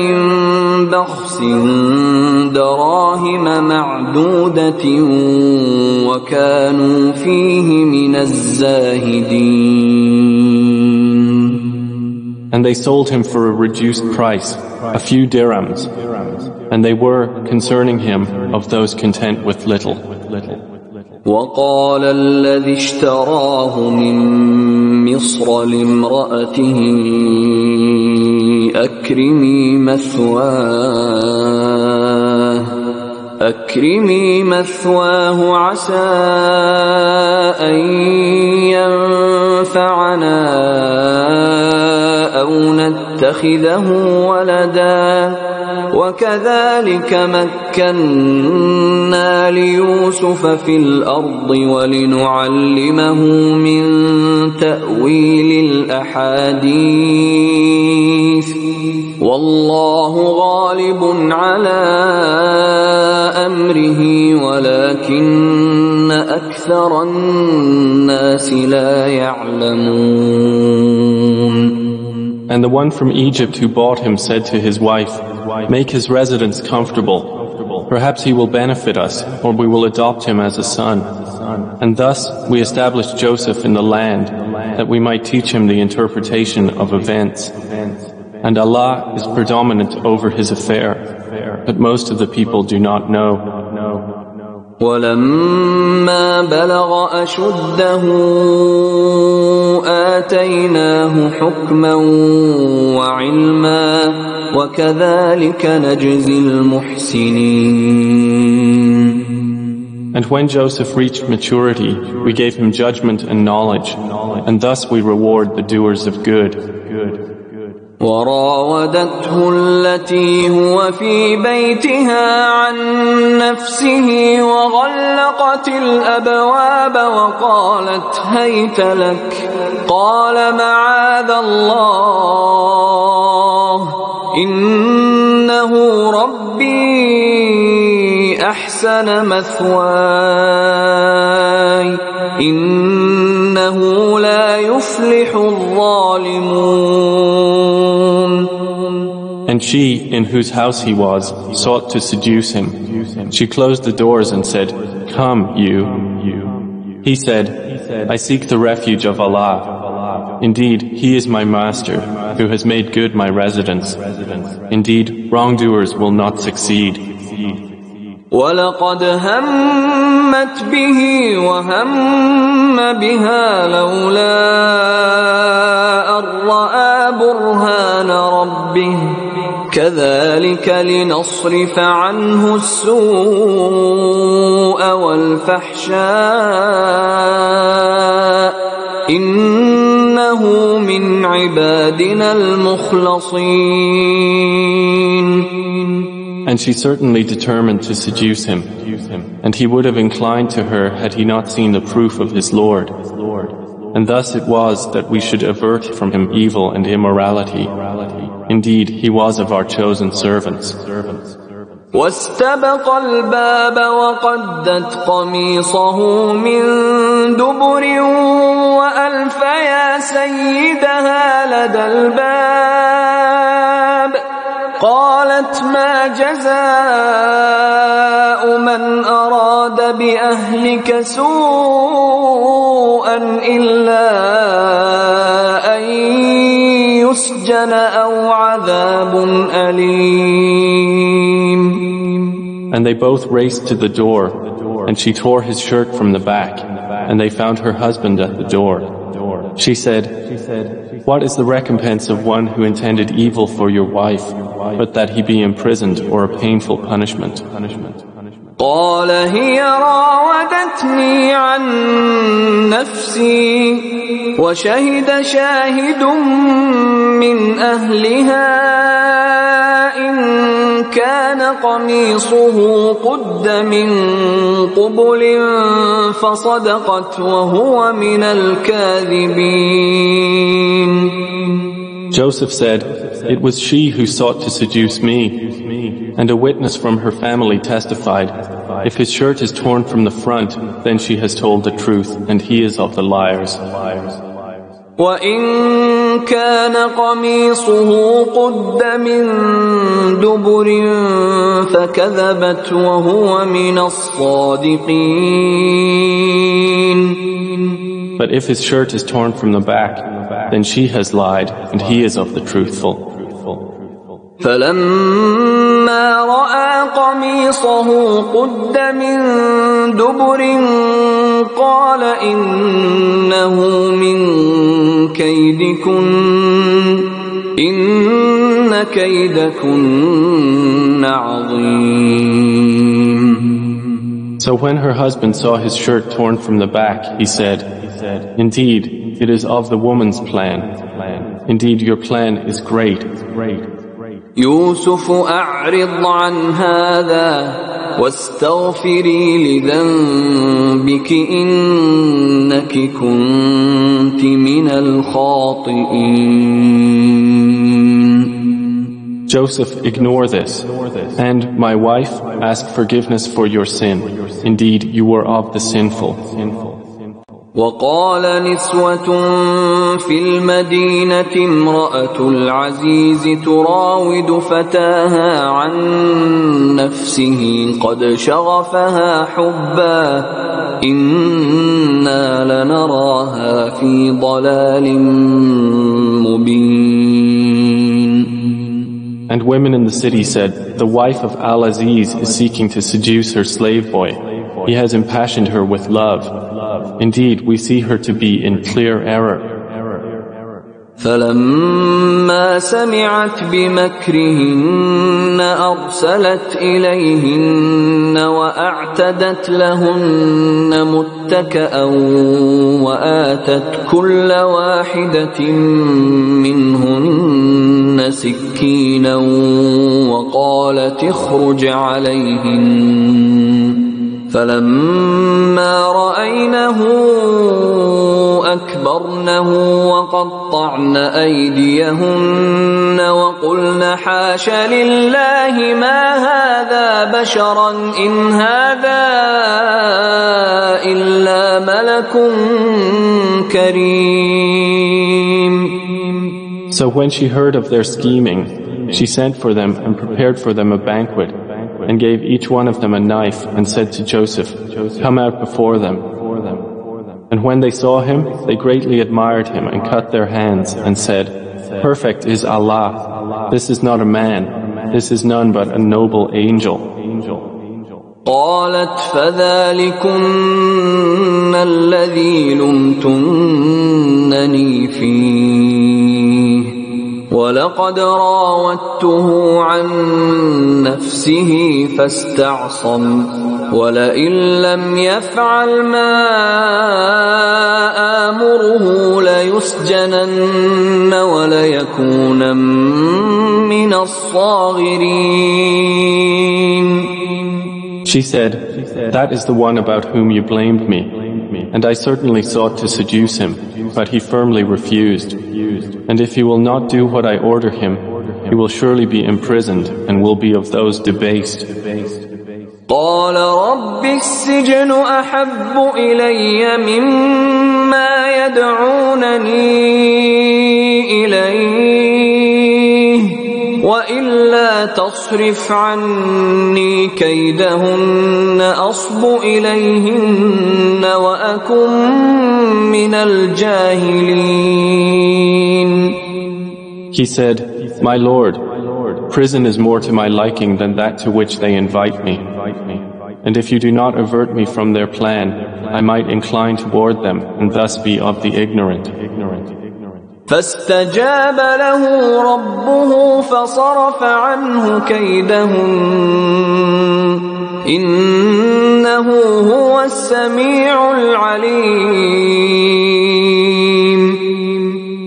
بخس دراهم معدودة وكانوا فيه من الزاهدين. And they sold him for a reduced price, a few dirhams, and they were, concerning him, of those content with little. وقال الذي اشتراه من مصر لامرأته أكرمي مثواه عسى أن ينفعنا أو نتخذه ولدا وكذلك مكنا ليوسف في الأرض ولنعلمه من تأويل الأحاديث والله غالب على أمره ولكن أكثر الناس لا يعلمون. And the one from Egypt who bought him said to his wife, "Make his residence comfortable. Perhaps he will benefit us, or we will adopt him as a son." And thus we established Joseph in the land, that we might teach him the interpretation of events. And Allah is predominant over his affair, but most of the people do not know. ولما بلغ أشده آتيناه حكما وعلما وكذلك نجزي المحسنين. And when Joseph reached maturity, we gave him judgment and knowledge, and thus we reward the doers of good. وراودته التي هو في بيتها عن نفسه وغلقت الأبواب وقالت هيت لك قال معاذ الله إنه ربي أحسن مثواي إنه لا يفلح الظالمون. And she, in whose house he was, sought to seduce him. She closed the doors and said, "Come, you." He said, "I seek the refuge of Allah. Indeed, He is my master, who has made good my residence. Indeed, wrongdoers will not succeed." وَلَقَدْ هَمَّتْ بِهِ وَهَمَّ بِهَا لَوْلَا أَن رَّأَىٰ بُرْهَانَ رَبِّهِ كَذَلِكَ لِنَصْرِفَ عَنْهُ السُّوءَ وَالْفَحْشَاءَ إِنَّهُ مِنْ عِبَادِنَا الْمُخْلَصِينَ. And she certainly determined to seduce him, and he would have inclined to her had he not seen the proof of his Lord. And thus it was that we should avert from him evil and immorality. Indeed, he was of our chosen servants. واستبق الباب وقدت قميصه من دبر وألف يا سيدها لدى الباب قالت ما جزاء من أراد بأهلك سوءا إلا أن يسجن أو عذاب أليم. And they both raced to the door, and she tore his shirt from the back, and they found her husband at the door. She said, "What is the recompense of one who intended evil for your wife, but that he be imprisoned or a painful punishment?" قال هي راودتني عن نفسي وشهد شاهد من أهلها إن كان قميصه قد من قبل فصدقت وهو من الكاذبين. Joseph said, "It was she who sought to seduce me." And a witness from her family testified, "If his shirt is torn from the front, then she has told the truth, and he is of the liars." وَإِن كَانَ قَمِيصُهُ قُدَّ مِن دُبُرٍ فَكَذَبَتْ وَهُوَ مِنَ الصَّادِقِينَ. But if his shirt is torn from the back, then she has lied, and he is of the truthful. فَلَمَّا رَأَىٰ قَمِيصَهُ قُدَّ مِن دُبُرٍ قَالَ إِنَّهُ مِن كَيْدِكُنَّ إِنَّ كَيْدَكُنَّ عَظِيمٌ. So when her husband saw his shirt torn from the back, he said, "Indeed, it is of the woman's plan. Indeed, your plan is great." يوسف أعرض عن هذا واستغفري لذنبك إنك كنت من الخاطئين. Joseph, ignore this. And, my wife, ask forgiveness for your sin. Indeed, you were of the sinful. وقال نسوة في المدينة امرأة العزيز تراود فتاها عن نفسه قد شغفها حبا إنا لنراها في ضلال مبين. And women in the city said, "The wife of Al-Aziz is seeking to seduce her slave boy. He has impassioned her with love. Indeed, we see her to be in clear error." فلما سمعت بمكرهن أرسلت إليهن وأعتدت لهن متكأ وآتت كل واحدة منهن سكينا وقالت اخرج عليهن فلما رأينه أكبرنه وقطعن أيديهن وقلن حاش لله ما هذا بشرا إن هذا إلا ملك كريم. So when she heard of their scheming, she sent for them and prepared for them a banquet, and gave each one of them a knife, and said to Joseph, "Come out before them." And when they saw him, they greatly admired him and cut their hands, and said, "Perfect is Allah. This is not a man. This is none but a noble angel." قالت فذلكن الذي لمتنني فيه ولقد راودته عن نفسه فاستعصم ولئن لم يفعل ما آمره ليسجنن وليكونن من الصاغرين. She said, "That is the one about whom you blamed me, and I certainly sought to seduce him, but he firmly refused. And if he will not do what I order him, he will surely be imprisoned and will be of those debased." قال رب السجن أحب إلي مما يدعونني إليه وإلا تصرف عني كيدهن أصب إليهن وأكن من الجاهلين. He said, "My Lord, prison is more to my liking than that to which they invite me. And if you do not avert me from their plan, I might incline toward them and thus be of the ignorant." فاستجاب له ربه فصرف عنه كيدهن إنه هو السميع العليم.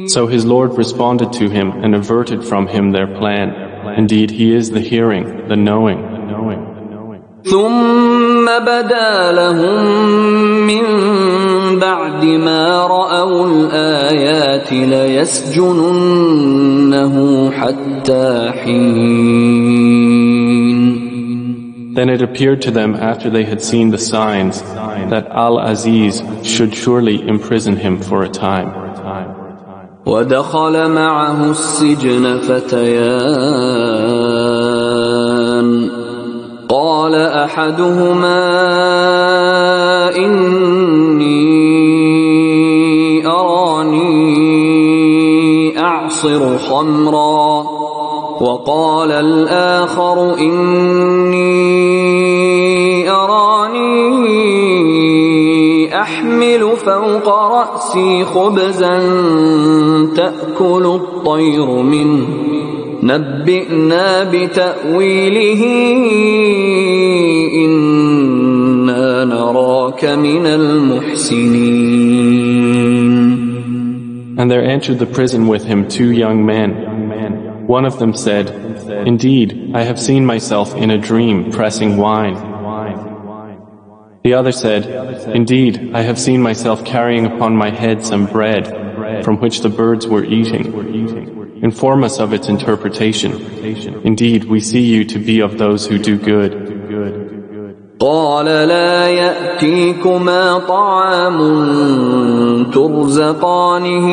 So his Lord responded to him and averted from him their plan. Indeed, he is the hearing, the knowing. ثم بدا لهم من بعد ما رأوا الآيات ليسجننه حتى حين. Then it appeared to them after they had seen the signs that Al-Aziz should surely imprison him for a time. ودخل معه السجن فتيان قال أحدهما إني أراني أعصر خمرا وقال الآخر إني أراني أحمل فوق رأسي خبزا تأكل الطير منه نبئنا بتأويله إنا نراك من المحسنين. And there entered the prison with him 2 young men. One of them said, "Indeed, I have seen myself in a dream pressing wine." The other said, "Indeed, I have seen myself carrying upon my head some bread from which the birds were eating. Inform us of its interpretation. Indeed, we see you to be of those who do good." قال لا يأتيكما طعام ترزقانه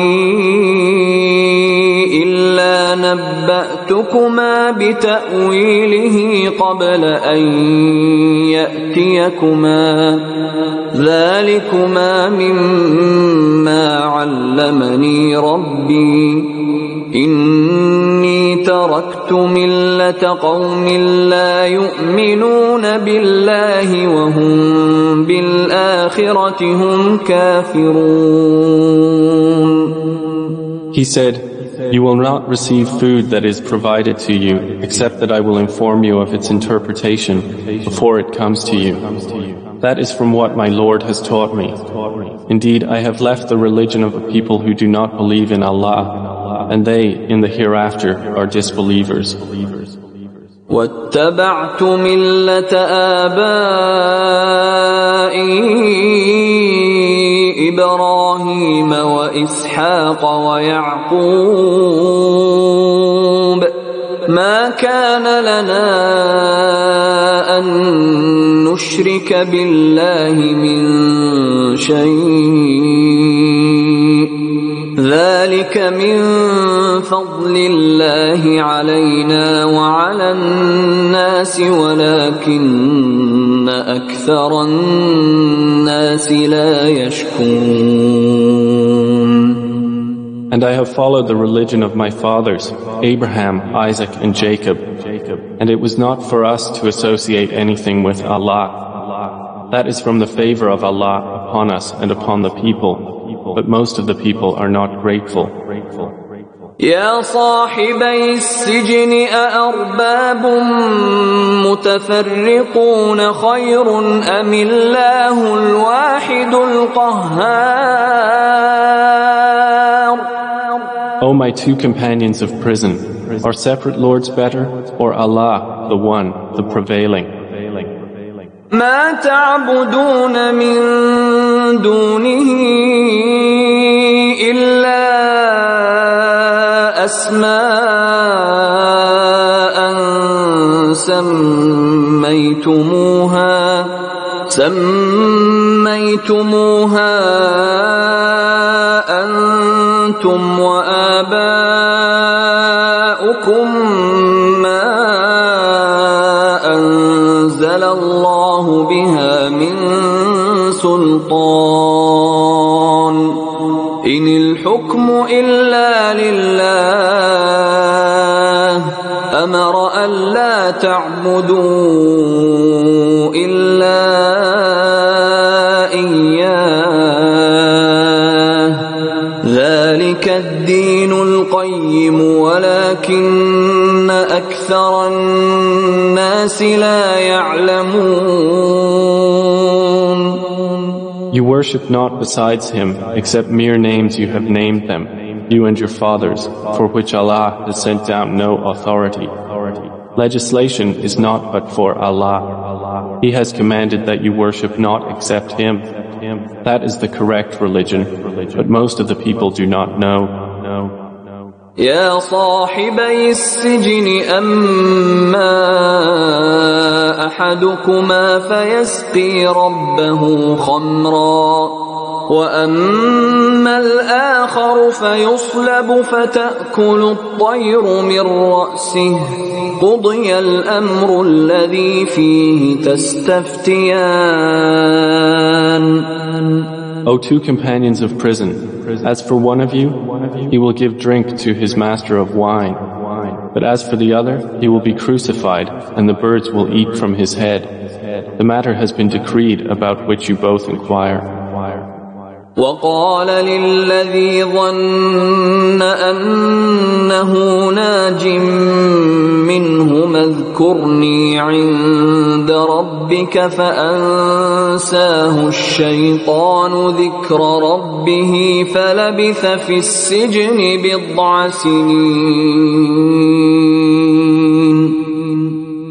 إلا نبأتكما بتأويله قبل أن يأتيكما ذلكما مما علمني ربي إني تركت ملة قوم لا يؤمنون بالله وهم بالآخرة هم كافرون. He said, "You will not receive food that is provided to you, except that I will inform you of its interpretation before it comes to you. That is from what my Lord has taught me. Indeed, I have left the religion of a people who do not believe in Allah, and they, in the hereafter, are disbelievers." واتبعت ملة آبائي إبراهيم وإسحاق ويعقوب ما كان لنا أن أن نشرك بالله من شيء ذلك من فضل الله علينا وعلى الناس ولكن أكثر الناس لا يشكرون. And I have followed the religion of my fathers, Abraham, Isaac, and Jacob. And it was not for us to associate anything with Allah. That is from the favor of Allah upon us and upon the people. But most of the people are not grateful. يا صاحبي السجن أأرباب متفرقون خير أم الله الواحد القهار. O my two companions of prison, are separate lords better, or Allah, the one, the prevailing? ما تعبدون من دونه إلا أسماء سميتموها أنتم وآباؤكم ما أنزل الله بها من سلطان إن الحكم إلا لله أمر ألا تعبدوا إلا إياه ذلك الدين القيم ولكن أكثر الناس لا يعلمون. You worship not besides him except mere names you have named them, you and your fathers, for which Allah has sent down no authority. Legislation is not but for Allah. He has commanded that you worship not except him. That is the correct religion, but most of the people do not know. يا صاحبي السجن أما أحدكما فيسقي ربه خمرا وأما الآخر فيصلب فتأكل الطير من رأسه قضي الأمر الذي فيه تستفتيان. O two companions of prison, as for one of you, he will give drink to his master of wine. But as for the other, he will be crucified, and the birds will eat from his head. The matter has been decreed about which you both inquire. وقال للذي ظن أنه ناج منهما اذكرني عند ربك فأنساه الشيطان ذكر ربه فلبث في السجن بضع سنين.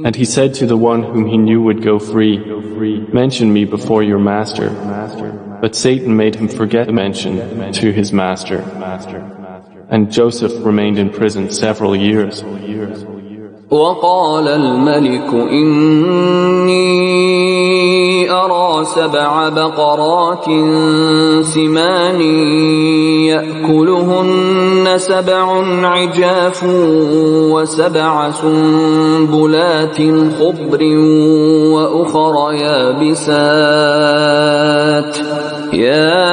And he said to the one whom he knew would go free, mention me before your master. But Satan made him forget mention to his master. And Joseph remained in prison several years. وقال الملك إني أرى 7 بقرات سمان يأكلهن 7 عجاف و7 سنبلات خضر وأخر يابسات يا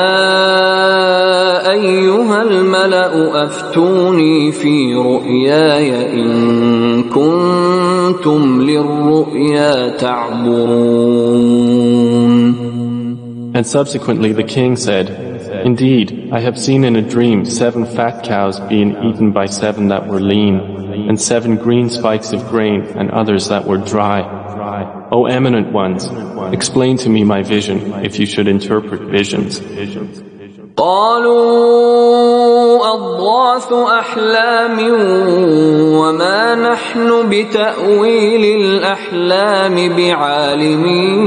أيها الملأ أفتوني في رؤياي إن كنتم للرؤيا تعبرون. And subsequently the king said, Indeed, I have seen in a dream 7 fat cows being eaten by 7 that were lean, and 7 green spikes of grain and others that were dry. O eminent ones, explain to me my vision if you should interpret visions. قالوا أضغاث أحلام وما نحن بتأويل الأحلام بعالمين.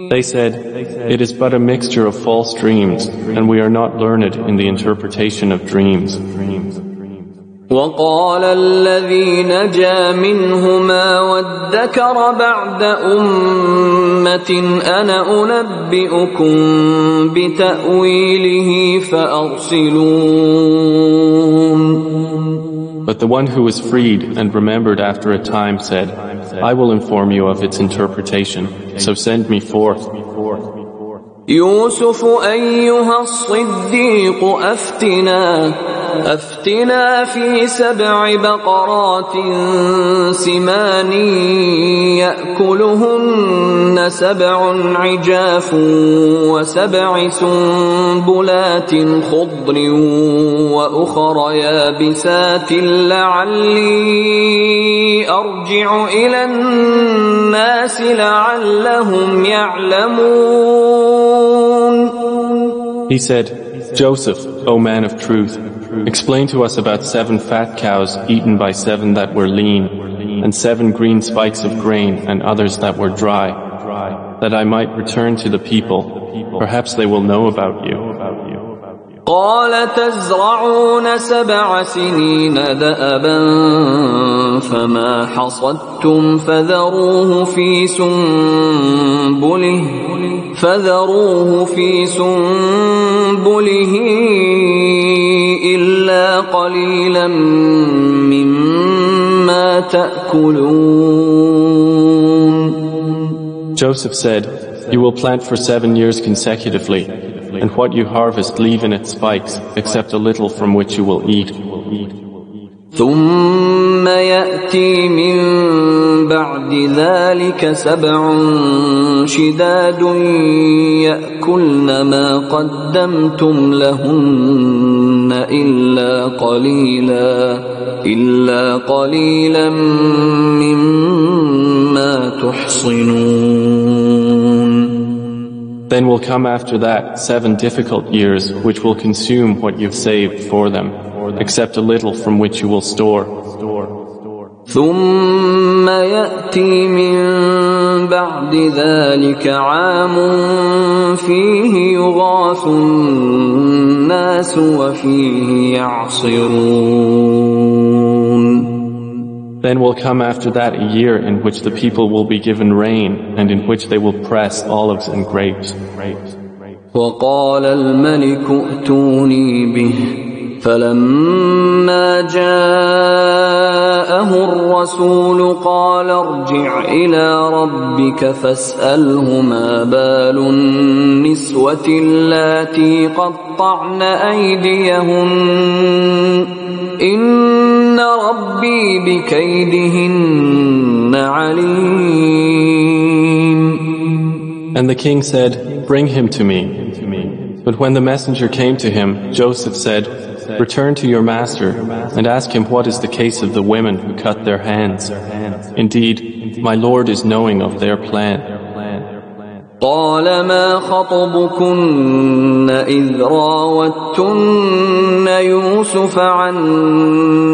They said, It is but a mixture of false dreams, and we are not learned in the interpretation of dreams. وقال الذي نجا منهما وادكر بعد أمة أنا أنبئكم بتأويله فأرسلون. But the one who was freed and remembered after a time said, I will inform you of its interpretation, so send me forth. يوسف أيها الصديق أفتنا في 7 بقرات سمان يأكلهن 7 عجاف و7 سنبلات خضر وأخر يابسات لعلي أرجع إلى الناس لعلهم يعلمون. He said, Joseph, O man of truth, explain to us about 7 fat cows eaten by 7 that were lean, and 7 green spikes of grain and others that were dry, that I might return to the people. Perhaps they will know about you. قال تزرعون 7 سنين دأبا فما حصدتم فذروه في سنبله إلا قليلا مما تأكلون. Joseph said, you will plant for 7 years consecutively, and what you harvest leave in its spikes, except a little from which you will eat. ثم يأتي من بعد ذلك 7 شداد يأكلن ما قدمتم لهن إلا قليلا مما تحصنون. Then will come after that 7 difficult years which will consume what you've saved for them, except a little from which you will store. ثم يأتي من بعد ذلك عام فيه يغاث الناس وفيه يعصرون. Then will come after that a year in which the people will be given rain and in which they will press olives and grapes. وقال الملك ائتوني به فلما جاءه الرسول قال ارجع إلى ربك فاسأله ما بال النسوة اللاتي قطعن أيديهن إن ربي بكيدهن عليم. And the king said, bring him to me. But when the messenger came to him, Joseph said, return to your master and ask him what is the case of the women who cut their hands. Indeed, my Lord is knowing of their plan. قال ما خطبكن إذ راوتن يوسف عن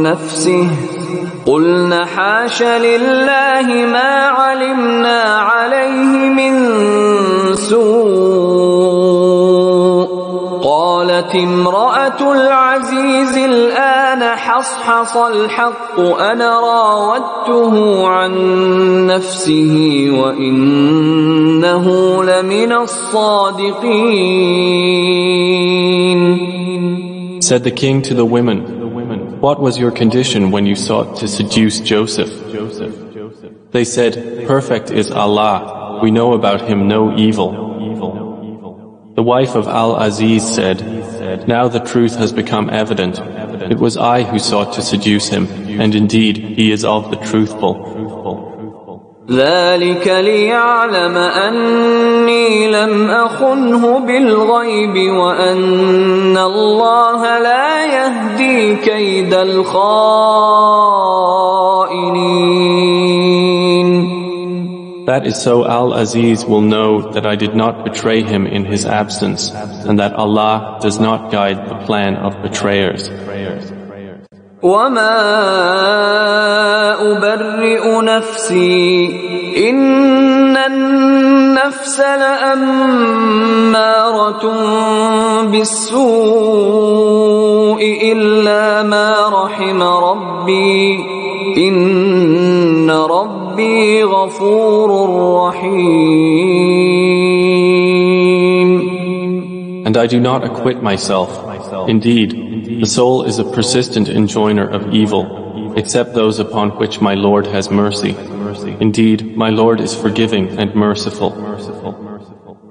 نفسه قلنا حاش لله ما علمنا عليه من سوء قالت امرأة العزيز الآن حصحص الحق أنا راودته عن نفسه وإنه لمن الصادقين. Said the king to the women, what was your condition when you sought to seduce Joseph? They said, perfect is Allah, we know about him no evil. The wife of Al-Aziz said, now the truth has become evident. It was I who sought to seduce him, and indeed he is of the truthful. ذلك ليعلم أني لم أخنه بالغيب وأن الله لا يهدي كيد الخائنين. That is so Al-Aziz will know that I did not betray him in his absence, and that Allah does not guide the plan of betrayers. وما أبرئ نفسي إن النفس لأمارة بالسوء إلا ما رحم ربي إن ربي غفور رحيم. And I do not acquit myself. Indeed, the soul is a persistent enjoiner of evil, except those upon which my Lord has mercy. Indeed, my Lord is forgiving and merciful.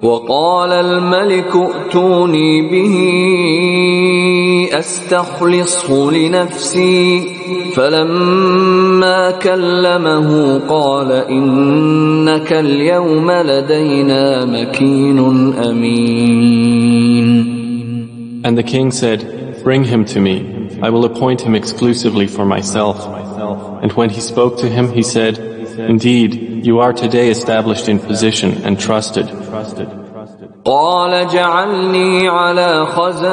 وقال الملك ائتوني به أستخلصه لنفسي فلما كلمه قال إنك اليوم لدينا مكين أمين. And the king said, bring him to me. I will appoint him exclusively for myself. And when he spoke to him, he said, indeed, you are today established in position and trusted. قال جعلني على خزائن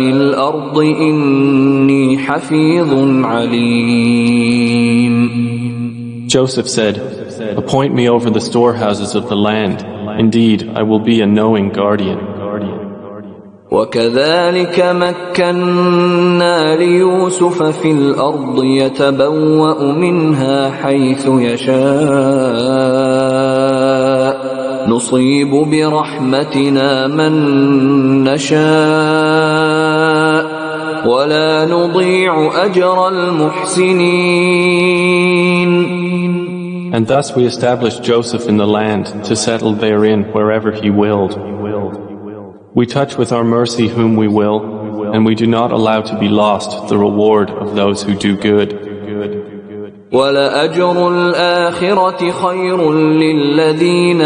الأرض إني حفيظ عليم. Joseph said, appoint me over the storehouses of the land. Indeed, I will be a knowing guardian. وكذلك مكنا ليوسف في الأرض يتبوأ منها حيث يشاء نصيب برحمتنا من نشاء ولا نضيع أجر المحسنين. And thus we established Joseph in the land to settle therein wherever he willed. We touch with our mercy whom we will, and we do not allow to be lost the reward of those who do good. وَلَأَجْرُ الْآخِرَةِ خَيْرٌ لِلَّذِينَ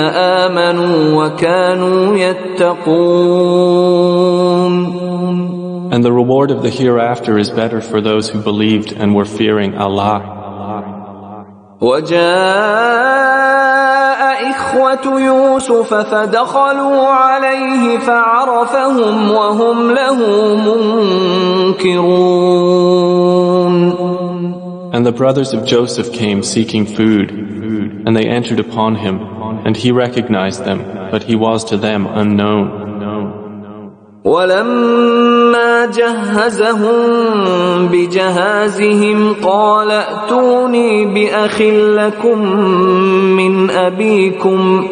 آمَنُوا وَكَانُوا يَتَّقُونَ. And the reward of the hereafter is better for those who believed and were fearing Allah. وَجَاءَ إِخْوَةُ يُوسُفَ فَدَخَلُوا عَلَيْهِ فَعَرَفَهُمْ وَهُمْ لَهُ مُنكِرُونَ. And the brothers of Joseph came seeking food, and they entered upon him, and he recognized them, but he was to them unknown. ولما جهزهم بجهازهم قال ائتوني بأخ لكم من أبيكم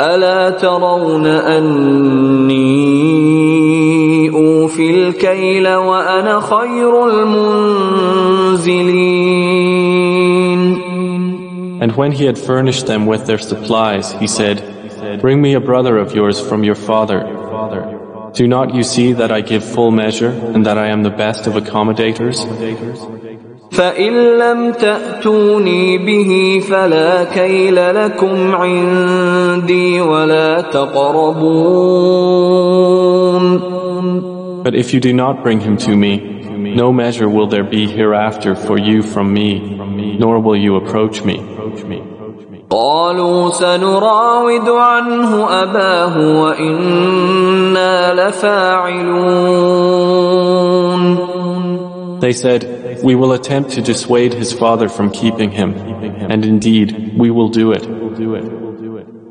ألا ترون أني أوفي الكيل وأنا خير المنزلين. And when he had furnished them with their supplies, he said, bring me a brother of yours from your father. Do not you see that I give full measure and that I am the best of accommodators? فَإِن لَّمْ تَأْتُونِي بِهِ فَلَا كَيْلَ لَكُمْ عِندِي وَلَا تَقْرَبُونَ. But if you do not bring him to me, no measure will there be hereafter for you from me, nor will you approach me. قالوا سنراود عنه أباه وإنا لفاعلون. They said, we will attempt to dissuade his father from keeping him, and indeed we will do it.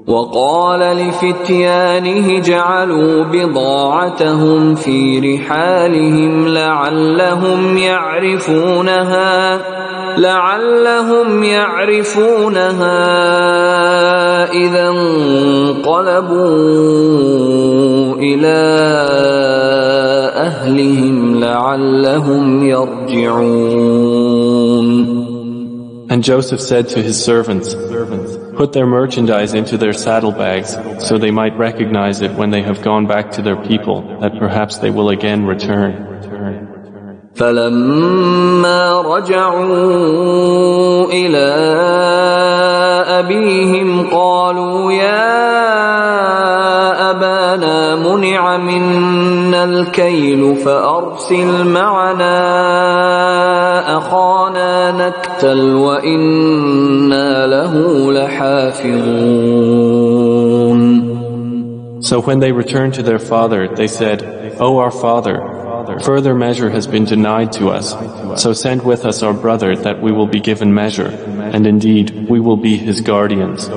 وقال لفتيانه جعلوا بضاعتهم في رحالهم لعلهم يعرفونها إذا انقلبوا إلى أهلهم لعلهم يرجعون. And Joseph said to his servants, put their merchandise into their saddlebags so they might recognize it when they have gone back to their people, that perhaps they will again return. فلما رجعوا إلى أبيهم قالوا يا أبانا منع منا الكيل فأرسل معنا أخانا نكتل وإنا له لحافظون. So when they returned to their father, they said, O our father, further measure has been denied to us. So send with us our brother that we will be given measure, and indeed we will be his guardians.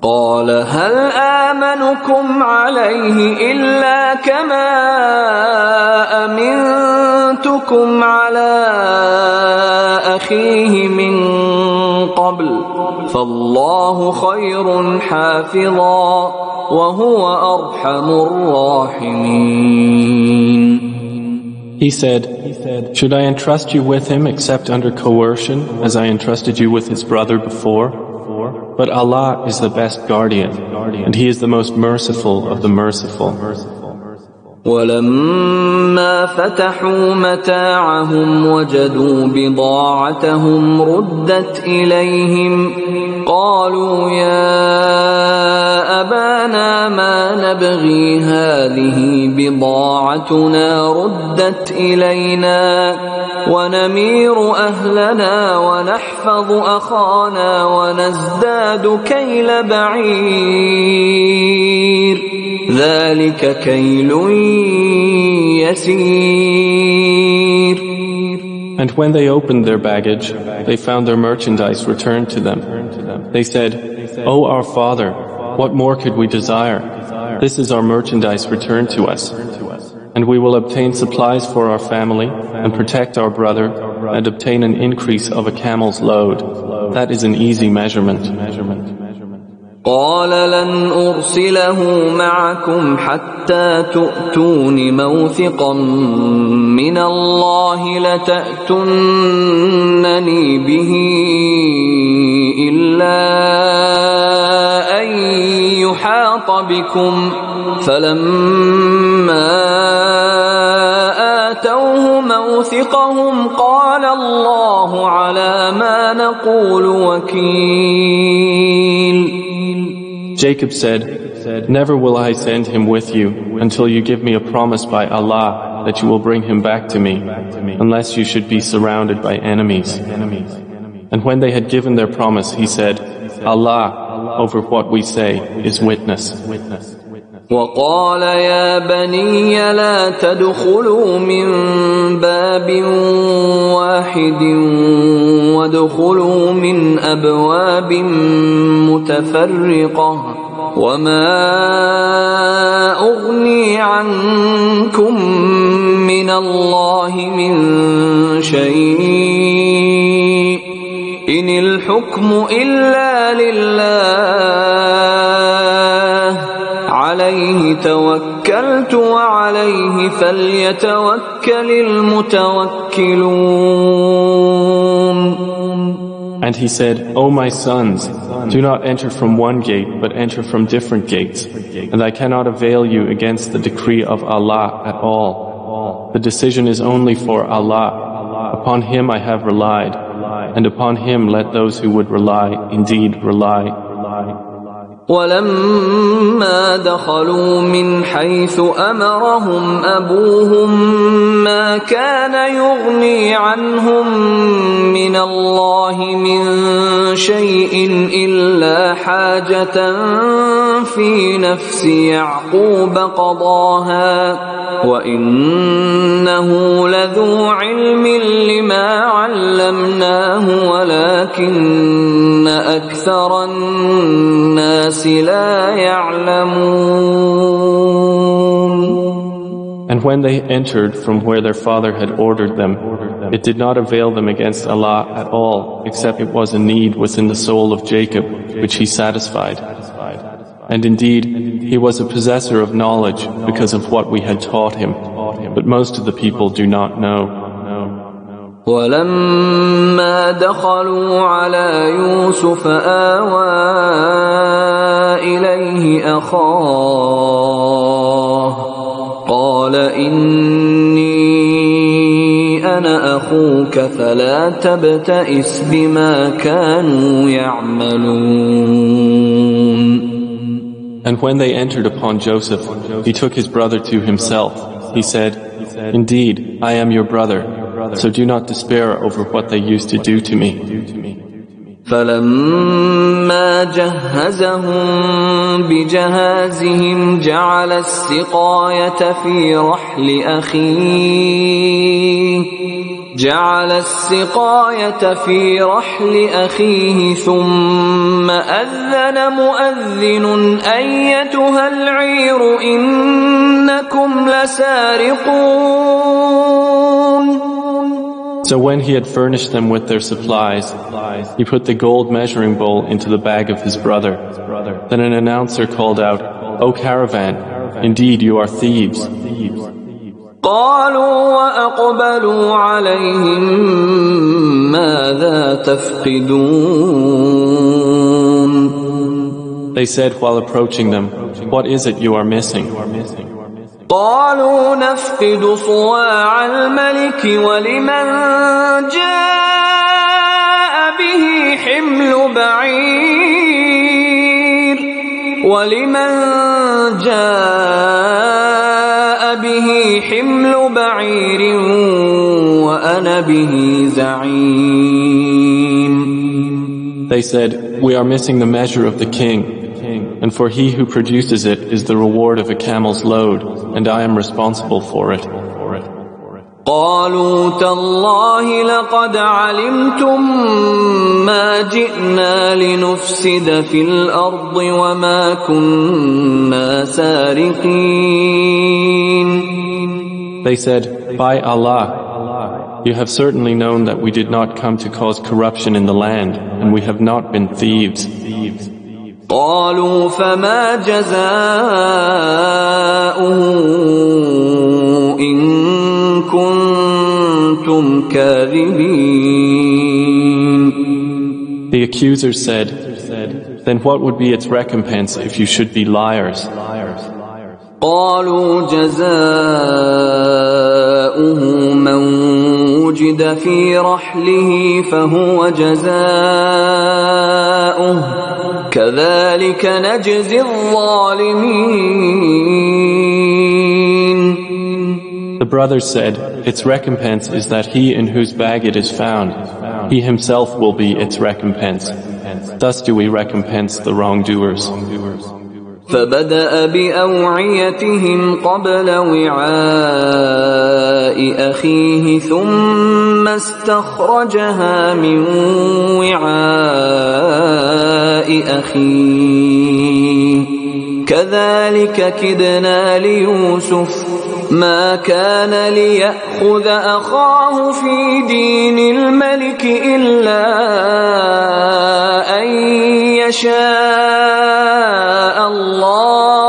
قال هل آمنكم عليه إلا كما أمنتكم على أخيه من قبل فالله خير حافظا وهو أرحم الراحمين. He said, should I entrust you with him except under coercion, as I entrusted you with his brother before? But Allah is the best guardian, and He is the most merciful of the merciful. ولما فتحوا متاعهم وجدوا بضاعتهم ردت إليهم قالوا يا أبانا ما نبغي هذه بضاعتنا ردت إلينا ونمير أهلنا ونحفظ أخانا ونزداد كيل بعير ذلك كيل يسير. And when they opened their baggage, they found their merchandise returned to them. They said, O our father, what more could we desire? This is our merchandise returned to us. And we will obtain supplies for our family and protect our brother and obtain an increase of a camel's load. That is an easy measurement. قال لن أرسله معكم حتى تؤتون موثقا من الله لتأتونني به إلا أن يحاط بكم فلما آتوه موثقهم قال الله على ما نقول وكيل. Jacob said, never will I send him with you until you give me a promise by Allah that you will bring him back to me, unless you should be surrounded by enemies. And when they had given their promise, he said, Allah, over what we say, is witness. وقال يا بني لا تدخلوا من باب واحد وادخلوا من أبواب متفرقة وما أغني عنكم من الله من شيء إن الحكم إلا لله عليه توكلت وعليه فليتوكل المتوكلون. And he said, O my sons, do not enter from one gate, but enter from different gates. And I cannot avail you against the decree of Allah at all. The decision is only for Allah. Upon Him I have relied, and upon Him let those who would rely indeed rely. ولما دخلوا من حيث أمرهم أبوهم ما كان يغني عنهم من الله من شيء إلا حاجة في نفس يعقوب قضاها وإنه لذو علم لما علمناه ولكن أكثر الناس لا يعلمون. And when they entered from where their father had ordered them, it did not avail them against Allah at all, except it was a need within the soul of Jacob, which he satisfied. And indeed, he was a possessor of knowledge because of what we had taught him, but most of the people do not know. ولما دخلوا على يوسف آوى إليه أخاه قال إني أنا أخوك فلا تبتئس بما كانوا يعملون. And when they entered upon Joseph, he took his brother to himself. He said, Indeed, I am your brother, so do not despair over what they used to do to me. فلما جهزهم بجهازهم جعل السقاية في رحل أخيه ثم أذن مؤذن أيتها العير إنكم لسارقون. So when he had furnished them with their supplies, he put the gold measuring bowl into the bag of his brother. Then an announcer called out, "O caravan, indeed you are thieves." قالوا وأقبلوا عليهم ماذا تفقدون. They said while approaching them, "What is it you are missing?" قالوا نفقد صواع الملك ولمن جاء به حمل بعير وأنا به زعيم. They said, "We are missing the measure of the king, and for he who produces it is the reward of a camel's load, and I am responsible for it." قالوا تالله لقد علمتم ما جئنا لنفسد في الأرض وما كنا سارقين. They said, "By Allah, you have certainly known that we did not come to cause corruption in the land, and we have not been thieves." قالوا فما جزاؤه إن كنتم كاذبين. The accusers said, "Then what would be its recompense if you should be liars?" قالوا جزاؤه من وجد في رحله فهو جزاؤه كذلك نجزي الظالمين. The brothers said, "Its recompense is that he in whose bag it is found, he himself will be its recompense. Thus do we recompense the wrongdoers." فبدأ بأوعيتهم قبل وعاء أخيه ثم استخرجها من وعاء أخيه كذلك كدنا ليوسف ما كان ليأخذ أخاه في دين الملك إلا أن يشاء الله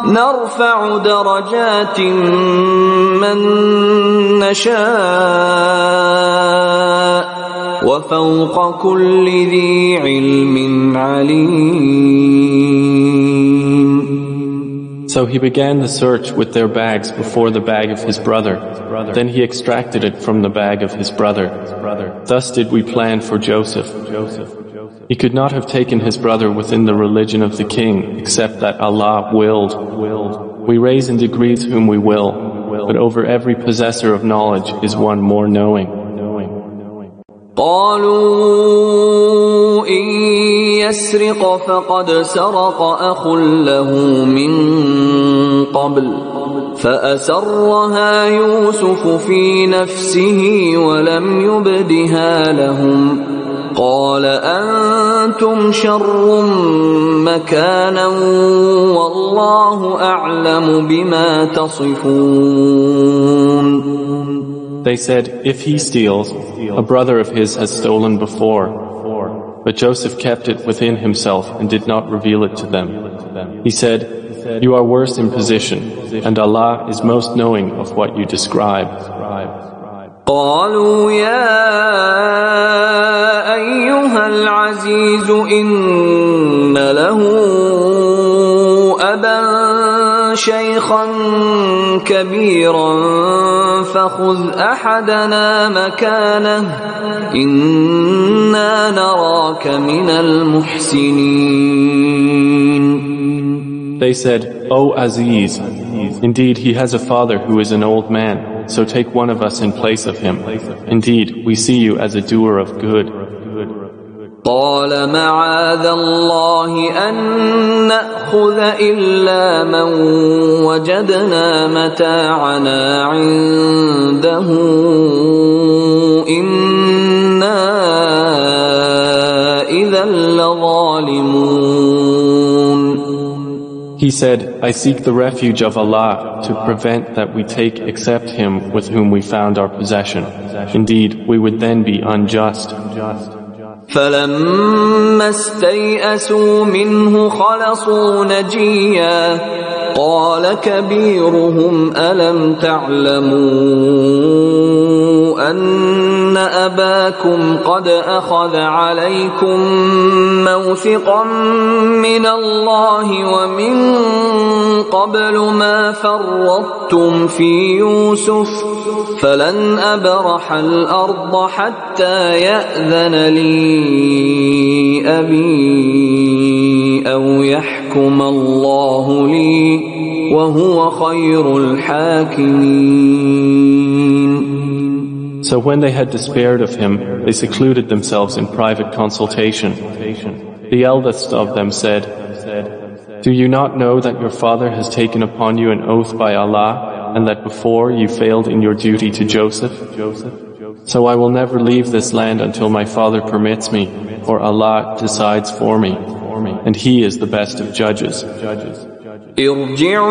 نرفع درجات من نشاء وفوق كل ذي علم عليم. So he began the search with their bags before the bag of his brother. Then he extracted it from the bag of his brother. Thus did we plan for Joseph. He could not have taken his brother within the religion of the king except that Allah willed. We raise in degrees whom we will, but over every possessor of knowledge is one more knowing. قالوا إن يسرق فقد سرق أخ له من قبل فأسرها يوسف في نفسه ولم يبدها لهم قال أنتم شر مكانا والله أعلم بما تصفون. They said, "If he steals, a brother of his has stolen before." But Joseph kept it within himself and did not reveal it to them. He said, "You are worse in position, and Allah is most knowing of what you describe." قالوا يا أيها العزيز إن له أبا شيخا كبيرا فخذ أحدنا مكانه إنا نراك من المحسنين. They said, "O Aziz, indeed he has a father who is an old man. so take one of us in place of him. Indeed, we see you as a doer of good. قال معاذ الله أن نأخذ إلا من وجدنا متاعنا عنده إنا إذا لظالمون. He said, I seek the refuge of Allah to prevent that we take except him with whom we found our possession. Indeed, we would then be unjust. فلما استيئسوا منه خلصوا نجيا قال كبيرهم ألم تعلموا أن أباكم قد أخذ عليكم موثقا من الله ومن قبل ما فرطتم في يوسف فلن أبرح الأرض حتى يأذن لي أبي أو يحكم الله لي وهو خير الحاكمين. So when they had despaired of him, they secluded themselves in private consultation. The eldest of them said, Do you not know that your father has taken upon you an oath by Allah, and that before you failed in your duty to Joseph? So I will never leave this land until my father permits me, or Allah decides for me, and He is the best of judges.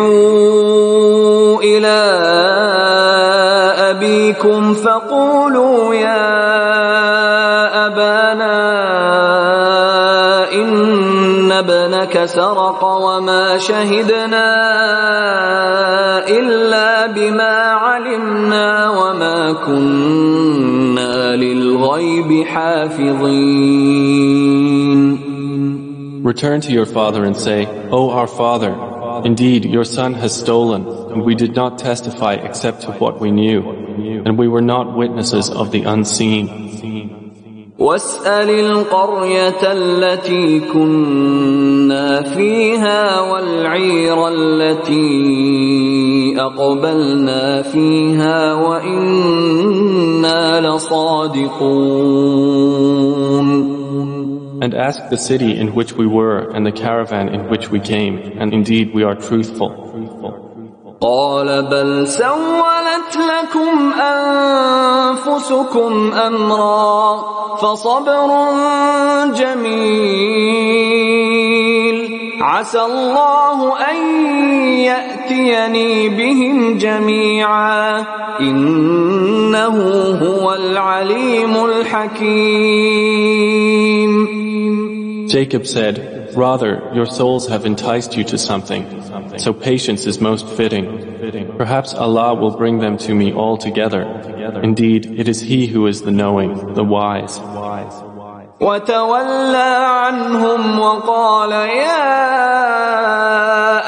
ارجعوا إلى أبيكم فقولوا يا أبانا إن ابنك سرق وما شهدنا إلا بما علمنا وما كنا للغيب حافظين. Return to your father and say, O our father, indeed your son has stolen, and we did not testify except to what we knew, and we were not witnesses of the unseen. واسأل القرية التي كنا فيها والعير التي أقبلنا فيها وإنا لصادقون. And ask the city in which we were and the caravan in which we came, and indeed we are truthful. قال بل سولت لكم أنفسكم أمرا فصبر جميل عسى الله أن يأتيني بهم جميعا إنه هو العليم الحكيم. Jacob said, Rather, your souls have enticed you to something, so patience is most fitting. Perhaps Allah will bring them to me all together. Indeed, it is He who is the knowing, the wise. وتولى عنهم وقال يا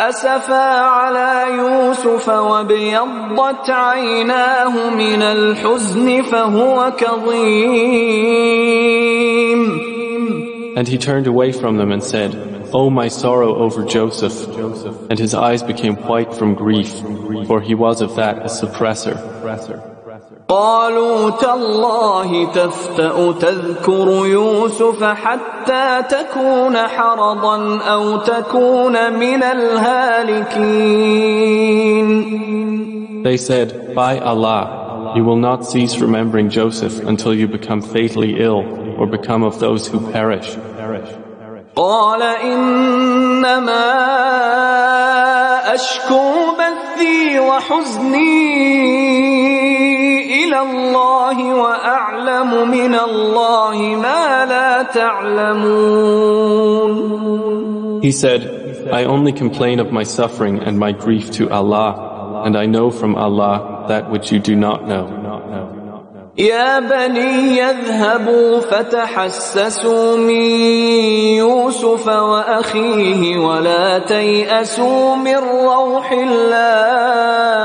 أسفا على يوسف وابيضت عيناه من الحزن فهو كظيم. And he turned away from them and said, Oh, my sorrow over Joseph. And his eyes became white from grief, for he was of that a suppressor. قالوا تالله تفتأ تذكر يوسف حتى تكون حرضا أو تكون من الهالكين. They said, By Allah, you will not cease remembering Joseph until you become fatally ill or become of those who perish. قال إنما أشكو بثي وحزني إلى الله وأعلم من الله ما لا تعلمون. He said, I only complain of my suffering and my grief to Allah, and I know from Allah that which you do not know. يا بني يذهبوا فتحسسوا من يوسف وأخيه ولا تيأسوا من روح الله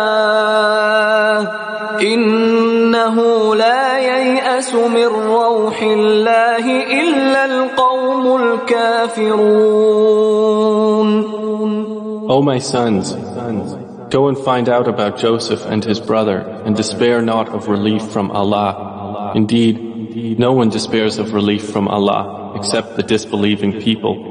إنه لا ييأس من روح الله إلا القوم الكافرون. O my sons, Go and find out about Joseph and his brother, and despair not of relief from Allah. Indeed, no one despairs of relief from Allah except the disbelieving people.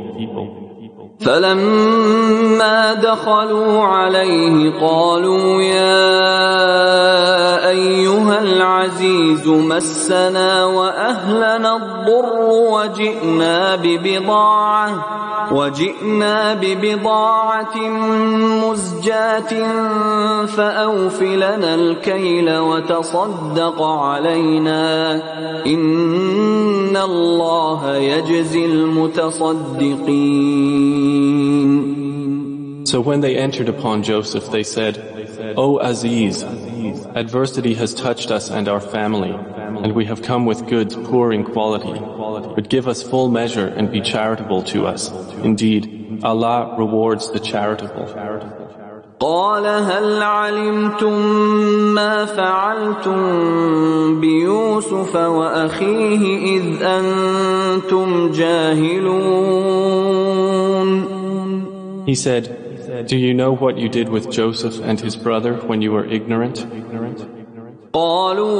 فلما دخلوا عليه قالوا يا أيها العزيز مسنا وأهلنا الضر وجئنا ببضاعة مزجاة فأوف لنا الكيل وتصدق علينا إن الله يجزي المتصدقين. So when they entered upon Joseph, they said, O Aziz, adversity has touched us and our family, and we have come with goods poor in quality, but give us full measure and be charitable to us. Indeed, Allah rewards the charitable. قال هل علمتم ما فعلتم بيوسف وأخيه إذ أنتم جاهلون. He said, do you know what you did with Joseph and his brother when you were ignorant? قالوا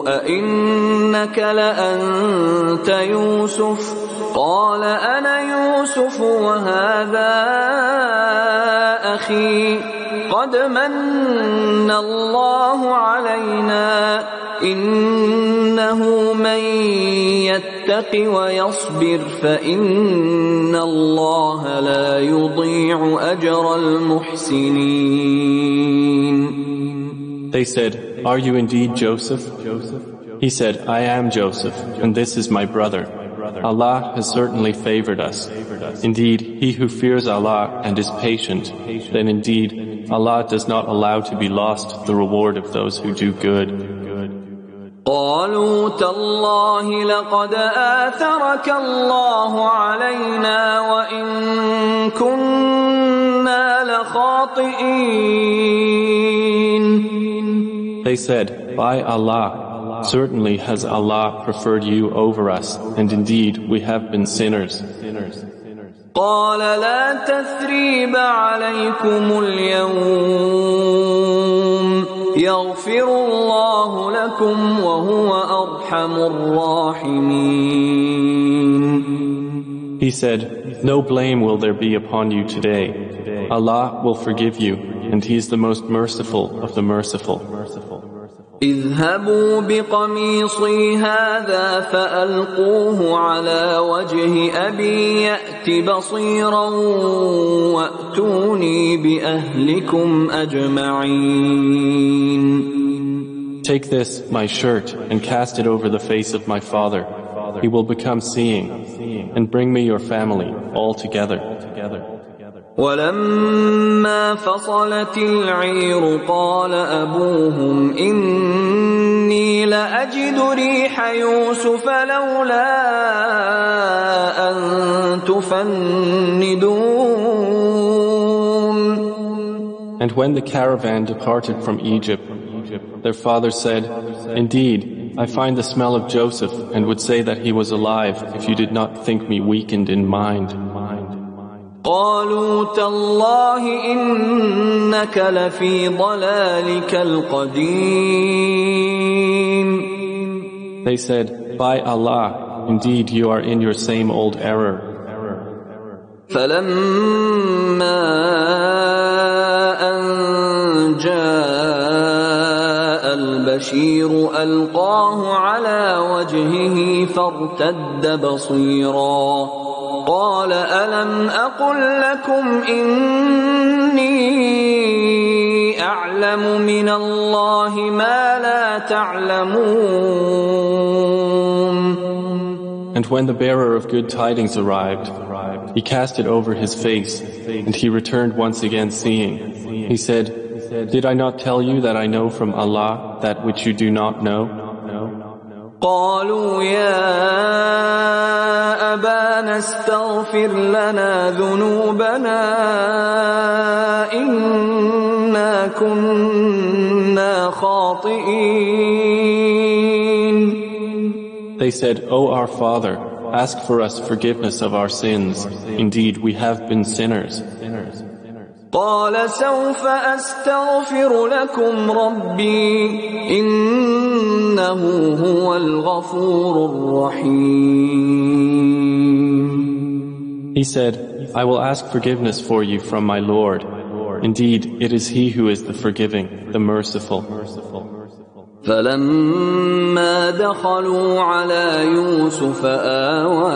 أئنك لأنت يوسف قال أنا يوسف وهذا أخي قد من الله علينا إنه من يتق ويصبر فإن الله لا يضيع أجر المحسنين. They said, are you indeed Joseph? He said, I am Joseph, and this is my brother. Allah has certainly favored us. Indeed, he who fears Allah and is patient, then indeed Allah does not allow to be lost the reward of those who do good. قالوا تالله لقد آثرك الله علينا وإن كنا لخاطئين. They said, by Allah, certainly has Allah preferred you over us, and indeed we have been sinners. قال لا تثريب عليكم اليوم يغفر الله لكم وهو أرحم الراحمين. He said, no blame will there be upon you today. Allah will forgive you, and He is the most merciful of the merciful. اذهبوا بقميصي هذا فألقوه على وجه أبي يأت بصيرا وأتوني بأهلكم أجمعين. Take this, my shirt, and cast it over the face of my father. He will become seeing, and bring me your family all together. ولما فصلت العير قال أبوهم إني لأجد ريح يوسف لولا أن تفندون. And when the caravan departed from Egypt, their father said, indeed, I find the smell of Joseph and would say that he was alive if you did not think me weakened in mind. قالوا تالله إنك لفي ضلالك القديم. They said, by Allah, indeed you are in your same old error. فلما أن جاء البشير ألقاه على وجهه فارتد بصيرا قال ألم أقل لكم إني أعلم من الله ما لا تعلمون. And when the bearer of good tidings arrived, he cast it over his face, and he returned once again seeing. He said, did I not tell you that I know from Allah that which you do not know? قالوا يا أبانا استغفر لنا ذنوبنا إنا كنا خاطئين. They said, O our Father, ask for us forgiveness of our sins. Indeed, we have been sinners. قال سوف أستغفر لكم ربي إنه هو الغفور الرحيم. He said, I will ask forgiveness for you from my Lord. Indeed, it is He who is the forgiving, the merciful. فلما دخلوا على يوسف آوى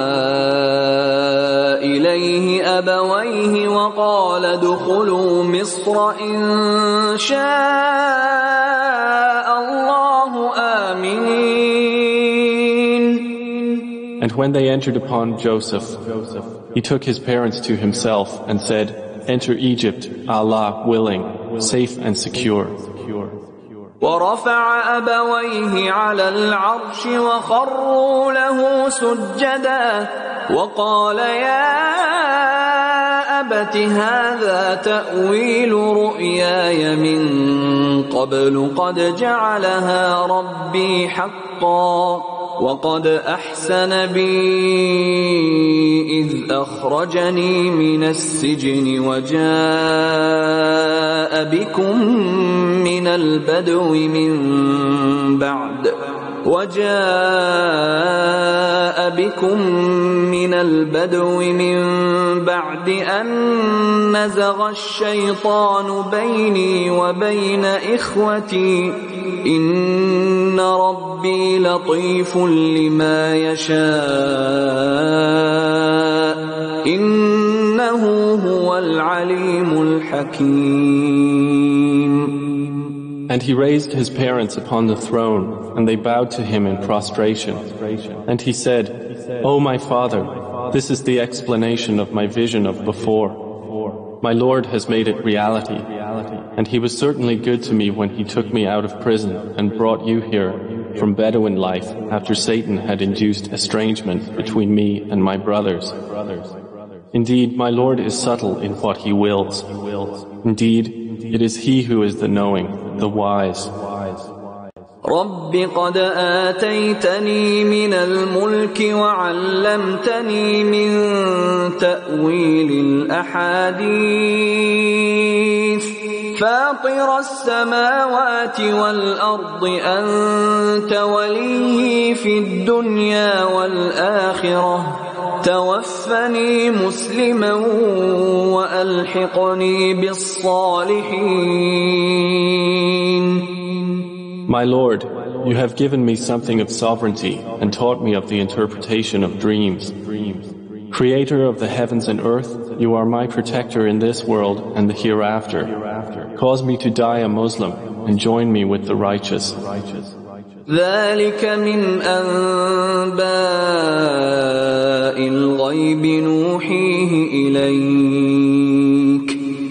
إليه أبويه وقال ادخلوا مصر إن شاء الله آمنين. And when they entered upon Joseph, he took his parents to himself and said, enter Egypt, Allah willing, safe and secure. ورفع أبويه على العرش وخروا له سجدا وقال يا أبت هذا تأويل رؤياي من قبل قد جعلها ربي حقا وقد أحسن بي إذ أخرجني من السجن وجاء بكم من البدو من بعد أن نزغ الشيطان بيني وبين إخوتي إن ربي لطيف لما يشاء إنه هو العليم الحكيم. And he raised his parents upon the throne, and they bowed to him in prostration. And he said, O my father, this is the explanation of my vision of before. My Lord has made it reality, and He was certainly good to me when He took me out of prison and brought you here from Bedouin life after Satan had induced estrangement between me and my brothers. Indeed, my Lord is subtle in what He wills. Indeed, it is He who is the knowing, the wise. رب قد آتيتني من الملك وعلمتني من تأويل الأحاديث فاطر السماوات والأرض أنت ولي في الدنيا والآخرة توفني مسلما وألحقني بالصالحين. My Lord, you have given me something of sovereignty and taught me of the interpretation of dreams. Creator of the heavens and earth, you are my protector in this world and the hereafter. Cause me to die a Muslim and join me with the righteous. ذلك من أنباء الغيب نوحيه إليك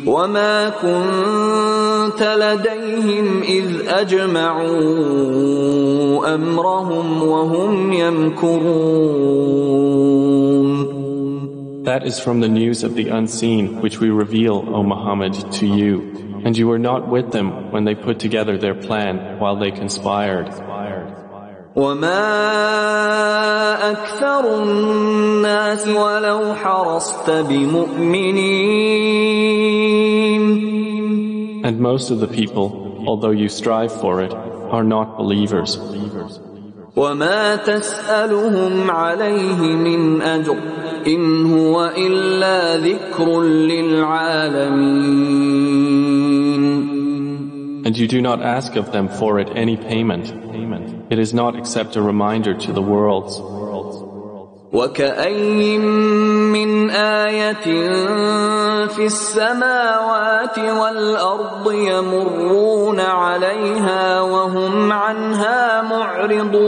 وما كنت لديهم إذ أجمعوا أمرهم وهم يمكرون. That is from the news of the unseen which we reveal, O Muhammad, to you, and you were not with them when they put together their plan while they conspired. وما أكثر الناس ولو حرصت بمؤمنين. And most of the people, although you strive for it, are not believers. وما تسألهم عليه من أجر إن هو إلا ذكر للعالمين. And you do not ask of them for it any payment. It is not except a reminder to the worlds. وكأي من آية في السماوات والأرض يمرون عليها وهم عنها معرضون.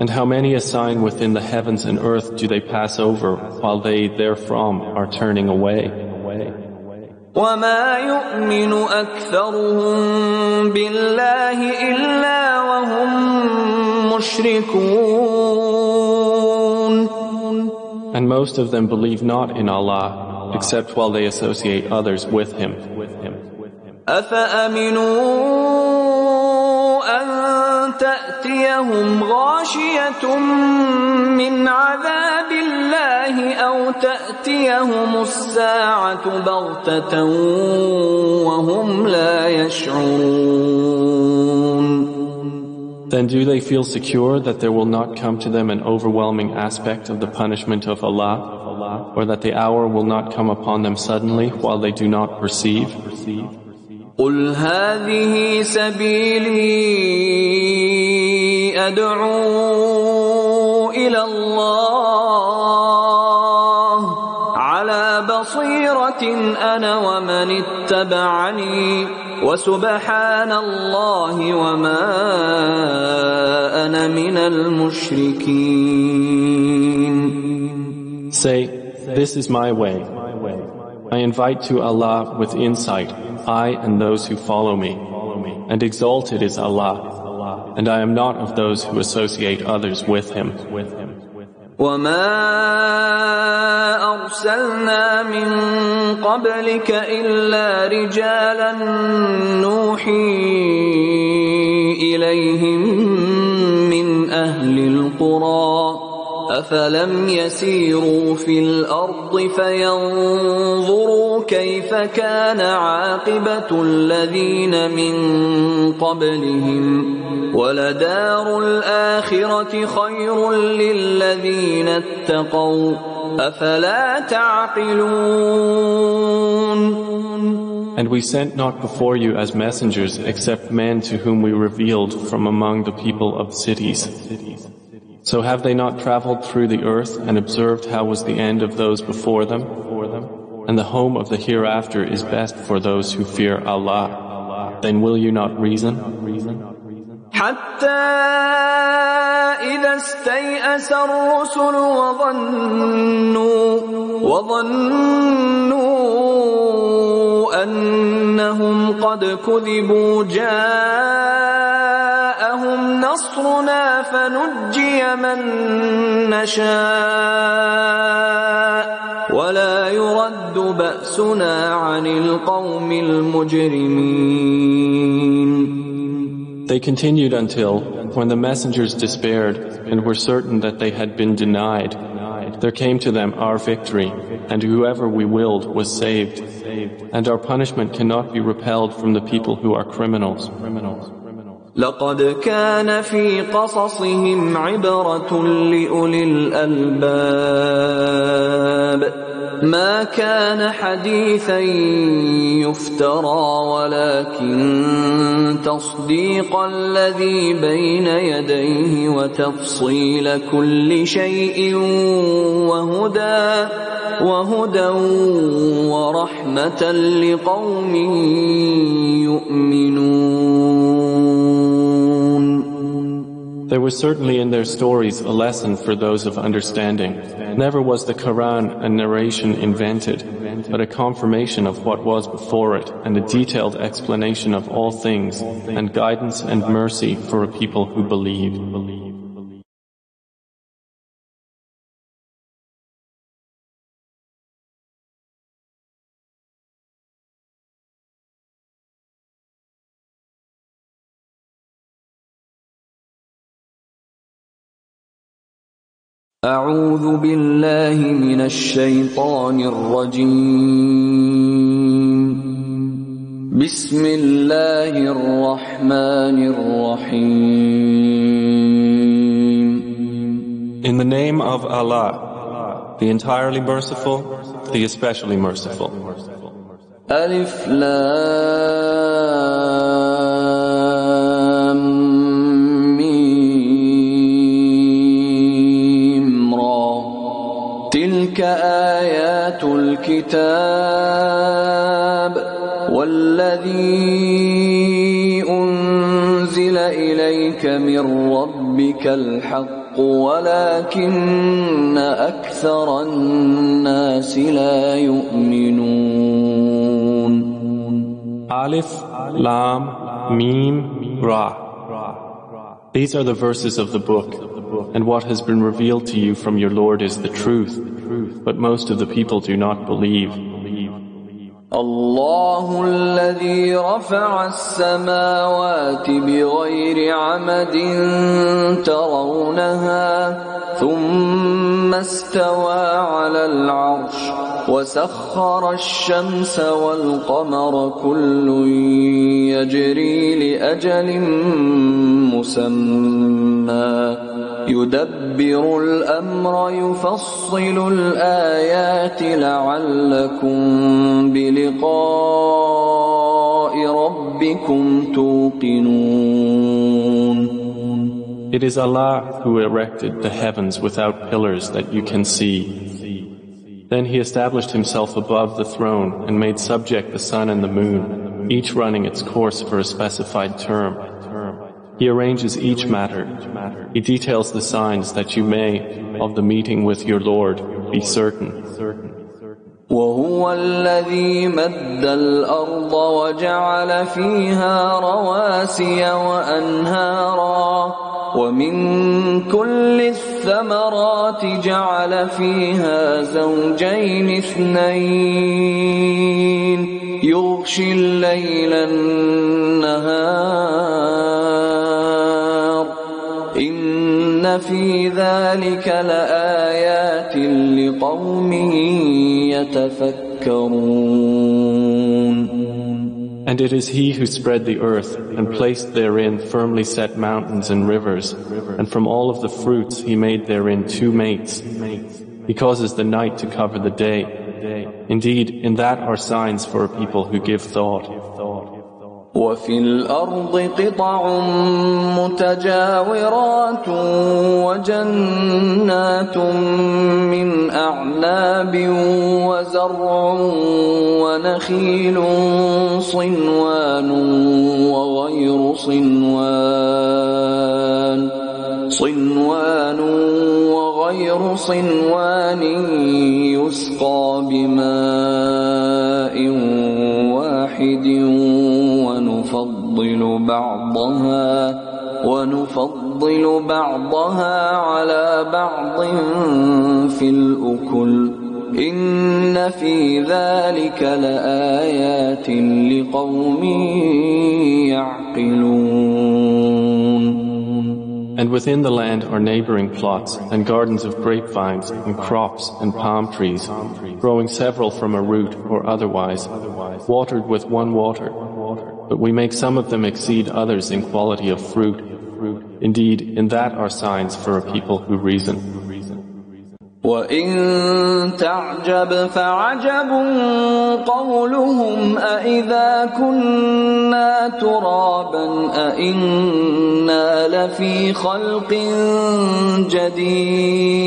And how many a sign within the heavens and earth do they pass over while they therefrom are turning away? وما يؤمن أكثرهم بالله إلا وهم مشركون. And most of them believe not in Allah except while they associate others with Him. أفأمنوا أن تأتيهم غاشية من عذاب الله أو تأتيهم الساعة بغتة وهم لا يشعرون. Then do they feel secure that there will not come to them an overwhelming aspect of the punishment of Allah, or that the hour will not come upon them suddenly while they do not perceive? قل هذه سبيلي أدعو إلى الله على بصيرة أنا ومن اتبعني وسبحان الله وما أنا من المشركين. Say, this is my way. I invite to Allah with insight, I and those who follow me, and exalted is Allah, and I am not of those who associate others with Him. وما أرسلنا من قبلك إلا رجالا نوحي إليهم من أهل القرى أفلم يسيروا في الأرض فينظروا كيف كان عاقبة الذين من قبلهم ولدار الآخرة خير للذين اتقوا أفلا تعقلون. And we sent not before you as messengers except men to whom we revealed from among the people of cities. So have they not traveled through the earth and observed how was the end of those before them? And the home of the hereafter is best for those who fear Allah. Then will you not reason? حتى إذا استيأس الرسل وظنوا أنهم قد كذبوا جاءهم نصرنا فنجي من نشاء ولا يرد بأسنا عن القوم المجرمين. They continued until, when the messengers despaired and were certain that they had been denied, there came to them our victory, and whoever we willed was saved, and our punishment cannot be repelled from the people who are criminals. لقد كان في قصصهم عبرة لأولي الألباب ما كان حديثا يفترى ولكن تصديق الذي بين يديه وتفصيل كل شيء وهدى ورحمة لقوم يؤمنون. There was certainly in their stories a lesson for those of understanding. Never was the Quran a narration invented, but a confirmation of what was before it, and a detailed explanation of all things, and guidance and mercy for a people who believe. أعوذ بالله من الشيطان الرجيم. بسم الله الرحمن الرحيم. In the name of Allah, the entirely merciful, the especially merciful. ألف لام تلك آيات الكتاب والذي أنزل إليك من ربك الحق ولكن أكثر الناس لا يؤمنون. Alif, Lam, Mim, Ra. These are the verses of the book, and what has been revealed to you from your Lord is the truth, but most of the people do not believe. الله الذي رفع السماوات بغير عمد ترونها ثم استوى على العرش وسخر الشمس والقمر كل يجري لأجل مسمى يدبر الأمر يفصل الآيات لعلكم بلقاء ربكم توقنون. It is Allah who erected the heavens without pillars that you can see. Then He established Himself above the throne and made subject the sun and the moon, each running its course for a specified term. He arranges each matter. He details the signs that you may, of the meeting with your Lord, be certain. وهو الذي مد الأرض وجعل فيها رواسي وأنهارا ومن كل الثمرات جعل فيها زوجين اثنين يغشي الليل النهار إن في ذلك لآيات لقوم يتفكرون. And it is He who spread the earth and placed therein firmly set mountains and rivers, and from all of the fruits He made therein two mates. He causes the night to cover the day. Indeed, in that are signs for a people who give thought. وفي الأرض قطع متجاورات وجنات من أعناب وزرع ونخيل صنوان وغير صنوان يسقى بماء واحد ونفضل بعضها على بعض في الأكل إن في ذلك لآيات لقوم يعقلون. And within the land are neighboring plots and gardens of grapevines and crops and palm trees, growing several from a root or otherwise, watered with one water. But we make some of them exceed others in quality of fruit. Indeed, in that are signs for a people who reason. وَإِن تَعْجَبْ فَعَجَبٌ قَوْلُهُمْ أَإِذَا كُنَّا تُرَابًا أَإِنَّا لَفِي خَلْقٍ جَدِيدٍ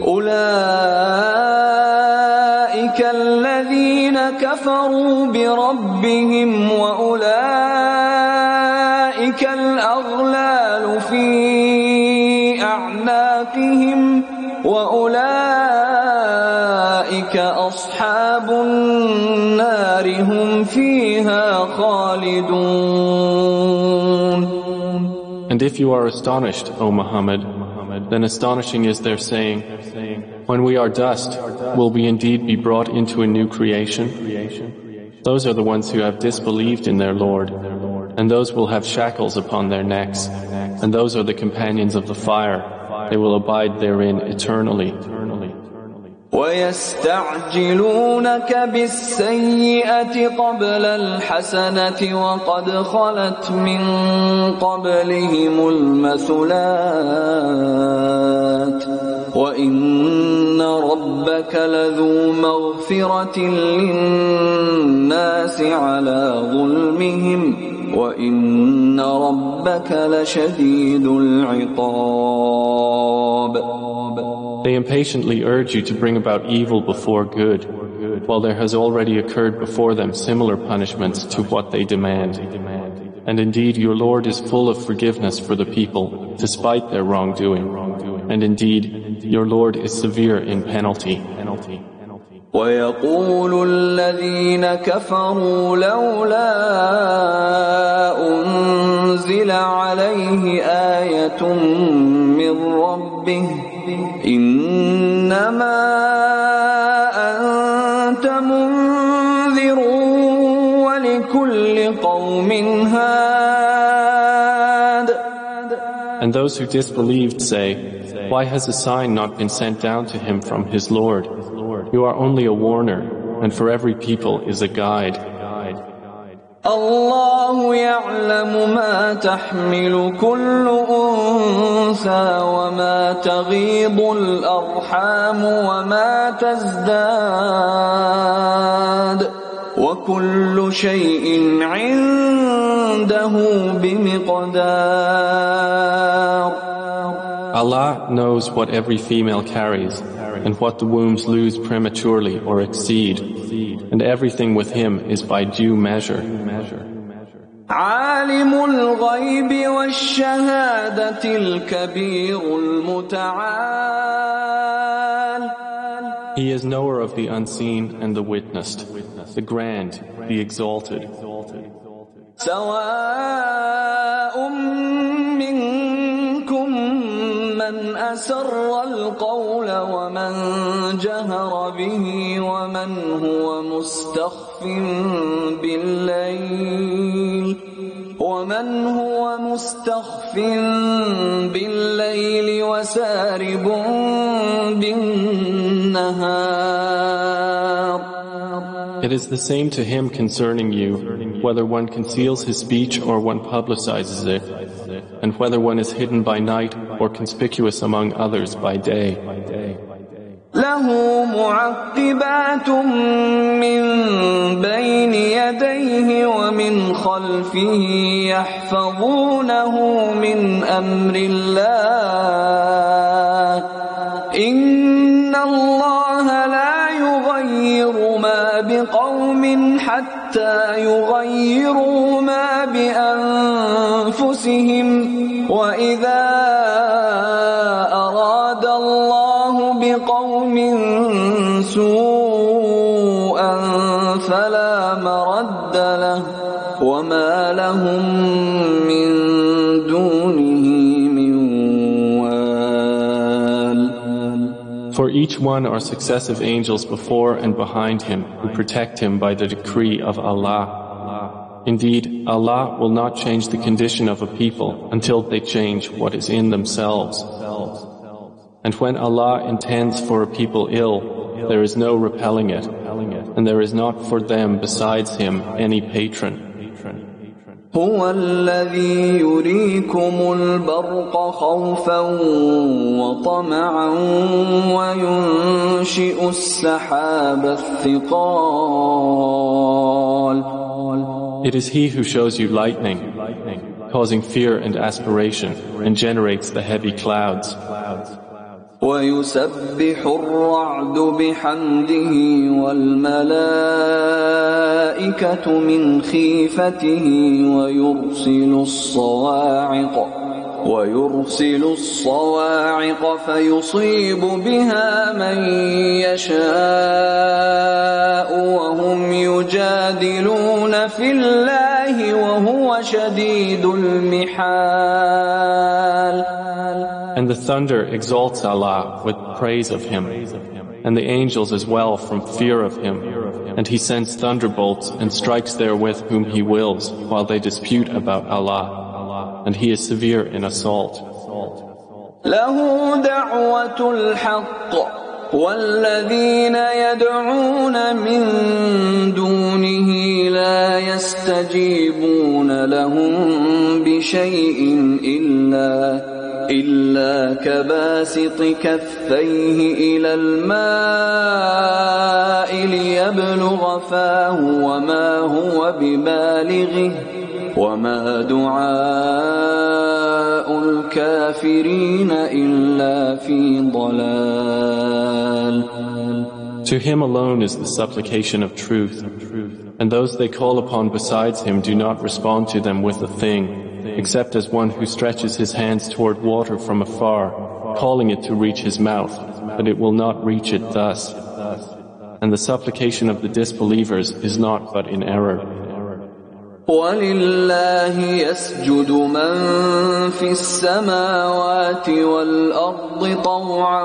أُولَئِكَ الَّذِينَ كَفَرُوا بِرَبِّهِمْ وَأُولَئِكَ الْأَغْلَالُ فِي أعناقهم وأولئك أصحاب النار هم فيها خالدون. And if you are astonished, O Muhammad, then astonishing is their saying, when we are dust, will we indeed be brought into a new creation? Those are the ones who have disbelieved in their Lord, and those will have shackles upon their necks, and those are the companions of the fire. They will abide therein eternally. وَيَسْتَعْجِلُونَكَ بِالسَّيِّئَةِ قَبْلَ الْحَسَنَةِ وَقَدْ خَلَتْ مِنْ قَبْلِهِمُ الْمَثُلَاتُ وَإِنَّ رَبَّكَ لَذُو مَغْفِرَةٍ لِلنَّاسِ عَلَى ظُلْمِهِمْ وَإِنَّ رَبَّكَ لَشَدِيدُ الْعِقَابِ. They impatiently urge you to bring about evil before good, while there has already occurred before them similar punishments to what they demand. And indeed your Lord is full of forgiveness for the people, despite their wrongdoing. And indeed your Lord is severe in penalty. وَيَقُولُ الَّذِينَ كَفَرُوا لَوْلَا أُنزِلَ عَلَيْهِ آيَةٌ مِّن رَّبِّهِ إِنَّمَا أَنتَ من هاد. And those who disbelieved say, why has a sign not been sent down to him from his Lord? You are only a warner, and for every people is a guide. الله يعلم ما تحمل كل أنثى وما تغيض الأرحام وما تزداد وكل شيء عنده بمقدار. Allah knows what every female carries and what the wombs lose prematurely or exceed, and everything with him is by due measure. عالم الغيب والشهادة الكبير المتعال. He is knower of the unseen and the witnessed, the grand, the exalted. سواء منكم من أسر القول ومن جهر به ومن هو مستخف بالليل وسارب بالنهار. It is the same to him concerning you, whether one conceals his speech or one publicizes it, and whether one is hidden by night or conspicuous among others by day. له معقبات من بين يديه ومن خلفه يحفظونه من أمر الله إن الله لا يغير ما بقوم حتى يغيروا ما بأنفسهم وإذا أراد الله بقوم سوءا فلا مرد له وما لهم من دونه من وال. For each one are successive angels before and behind him who protect him by the decree of Allah. Indeed, Allah will not change the condition of a people until they change what is in themselves. And when Allah intends for a people ill, there is no repelling it, and there is not for them besides Him any patron. هو الذي يريكم البرق خوفا وطمعا وينشئ السحاب الثقال. It is He who shows you lightning, causing fear and aspiration, and generates the heavy clouds. ويسبح الرعد بحمده والملائكة من خيفته ويرسل الصواعق فيصيب بها من يشاء وهم يجادلون في الله وهو شديد المحال. And the thunder exalts Allah with praise of Him, and the angels as well from fear of Him, and He sends thunderbolts and strikes therewith whom He wills while they dispute about Allah, and He is severe in assault. له دعوة الحق والذين يدعون من دونه لا يستجيبون لهم بشيء إلا كباسط كفيه إلى الماء ليبلغ فاه وما هو ببالغه وما دعاء الكافرين إلا في ضلال. To Him alone is the supplication of truth, and those they call upon besides Him do not respond to them with a thing, except as one who stretches his hands toward water from afar, calling it to reach his mouth, but it will not reach it thus. And the supplication of the disbelievers is not but in error. ولله يسجد من في السماوات والأرض طوعا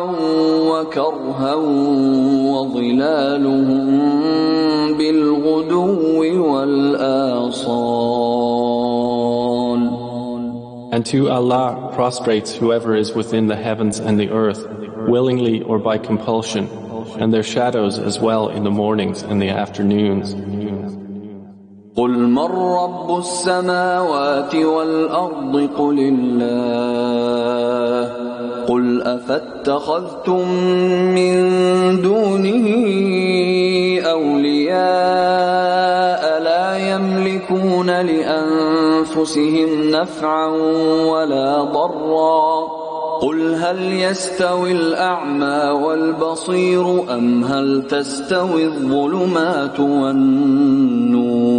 وكرها وظلالهم بالغدو والآصال. And to Allah prostrates whoever is within the heavens and the earth, willingly or by compulsion, and their shadows as well in the mornings and the afternoons. قل من رب السماوات والأرض قل الله قل أفاتخذتم من دونه أولياء لا يملكون لأنفسهم نفعا ولا ضرا قل هل يستوي الأعمى والبصير أم هل تستوي الظلمات والنور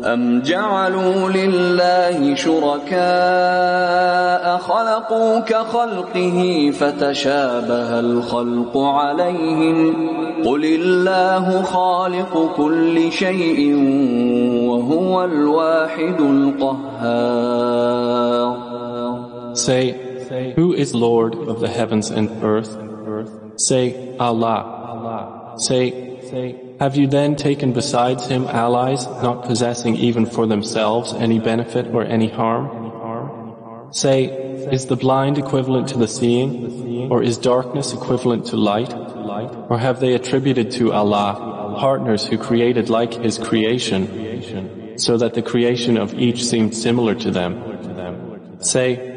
أم جعلوا لله شركاء خلقوا كخلقه فتشابه الخلق عليهم قل الله خالق كل شيء وهو الواحد القهار. Say, who is Lord of the heavens and earth? Say, Allah. Say, have you then taken besides him allies, not possessing even for themselves any benefit or any harm? Say, is the blind equivalent to the seeing? Or is darkness equivalent to light? Or have they attributed to Allah partners who created like his creation, so that the creation of each seemed similar to them? Say,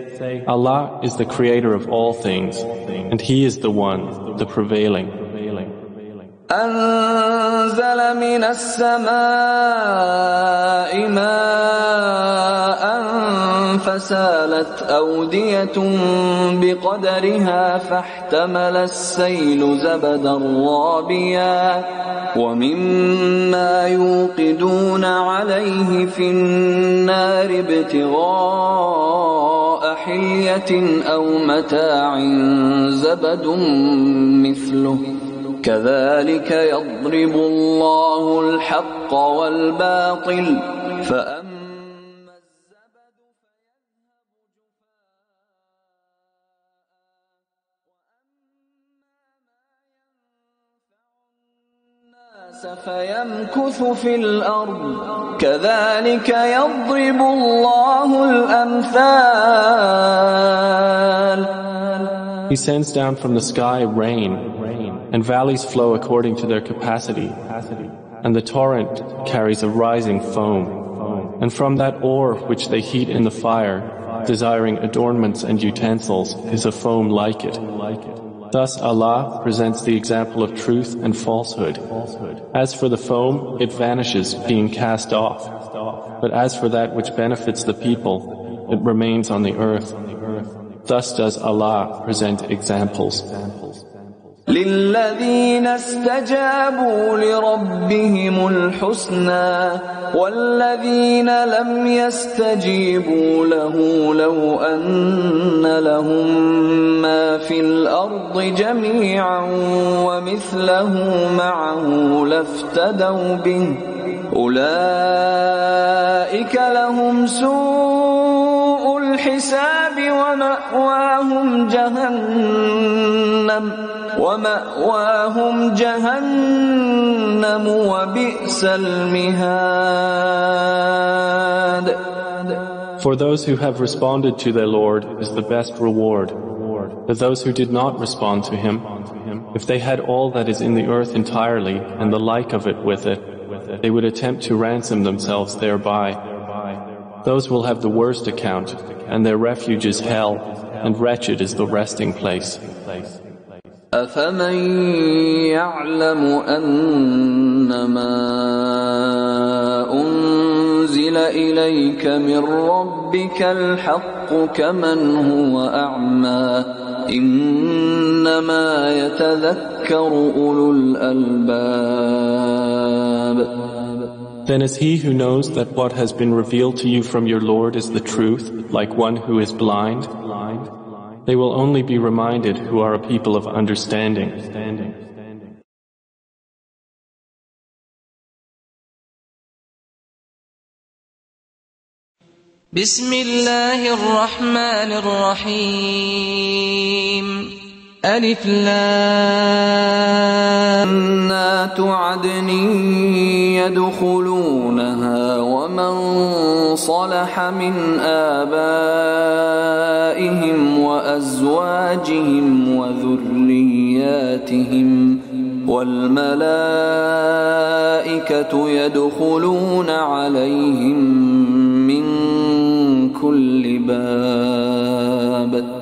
Allah is the creator of all things, and He is the one, the prevailing. أنزل من السماء ماء فسالت أودية بقدرها فاحتمل السيل زبدا رابيا ومما يوقدون عليه في النار ابتغاء حلية أو متاع زبد مثله كذلك يضرب الله الحق والباطل فأما الزبد فيمكث في الأرض كذلك يضرب الله الأمثال. He sends down from the sky rain, and valleys flow according to their capacity, and the torrent carries a rising foam, and from that ore which they heat in the fire, desiring adornments and utensils, is a foam like it. Thus Allah presents the example of truth and falsehood. As for the foam, it vanishes, being cast off. But as for that which benefits the people, it remains on the earth. Thus does Allah present examples. للذين استجابوا لربهم الحسنى والذين لم يستجيبوا له لو أن لهم ما في الأرض جميعا ومثله معه لافتدوا به أولئك لهم سوء الحساب ومأواهم جهنم وبئس المهاد. For those who have responded to their Lord is the best reward. But those who did not respond to Him, if they had all that is in the earth entirely and the like of it with it, they would attempt to ransom themselves thereby. Those will have the worst account, and their refuge is hell, and wretched is the resting place. أفمن يعلم أنما أنزل إليك من ربك الحق كمن هو أعمى إنما يتذكر أولو الألباب. Then is he who knows that what has been revealed to you from your Lord is the truth, like one who is blind? They will only be reminded who are a people of understanding. بسم الله الرحمن الرحيم ألف لام جنات عدن يدخلونها ومن صلح من آبائهم وأزواجهم وذرياتهم والملائكة يدخلون عليهم من كل باب.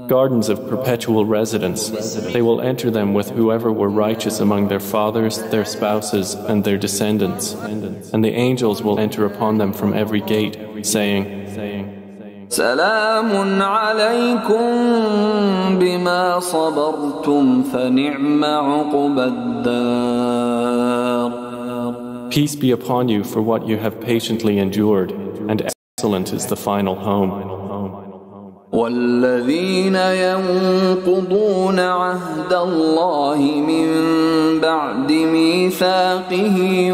Gardens of perpetual residence. They will enter them with whoever were righteous among their fathers, their spouses, and their descendants. And the angels will enter upon them from every gate, saying, سلام عليكم بما صبرتم فنعم عقبى الدار. Peace be upon you for what you have patiently endured, and excellent is the final home. والذين ينقضون عهد الله من بعد ميثاقه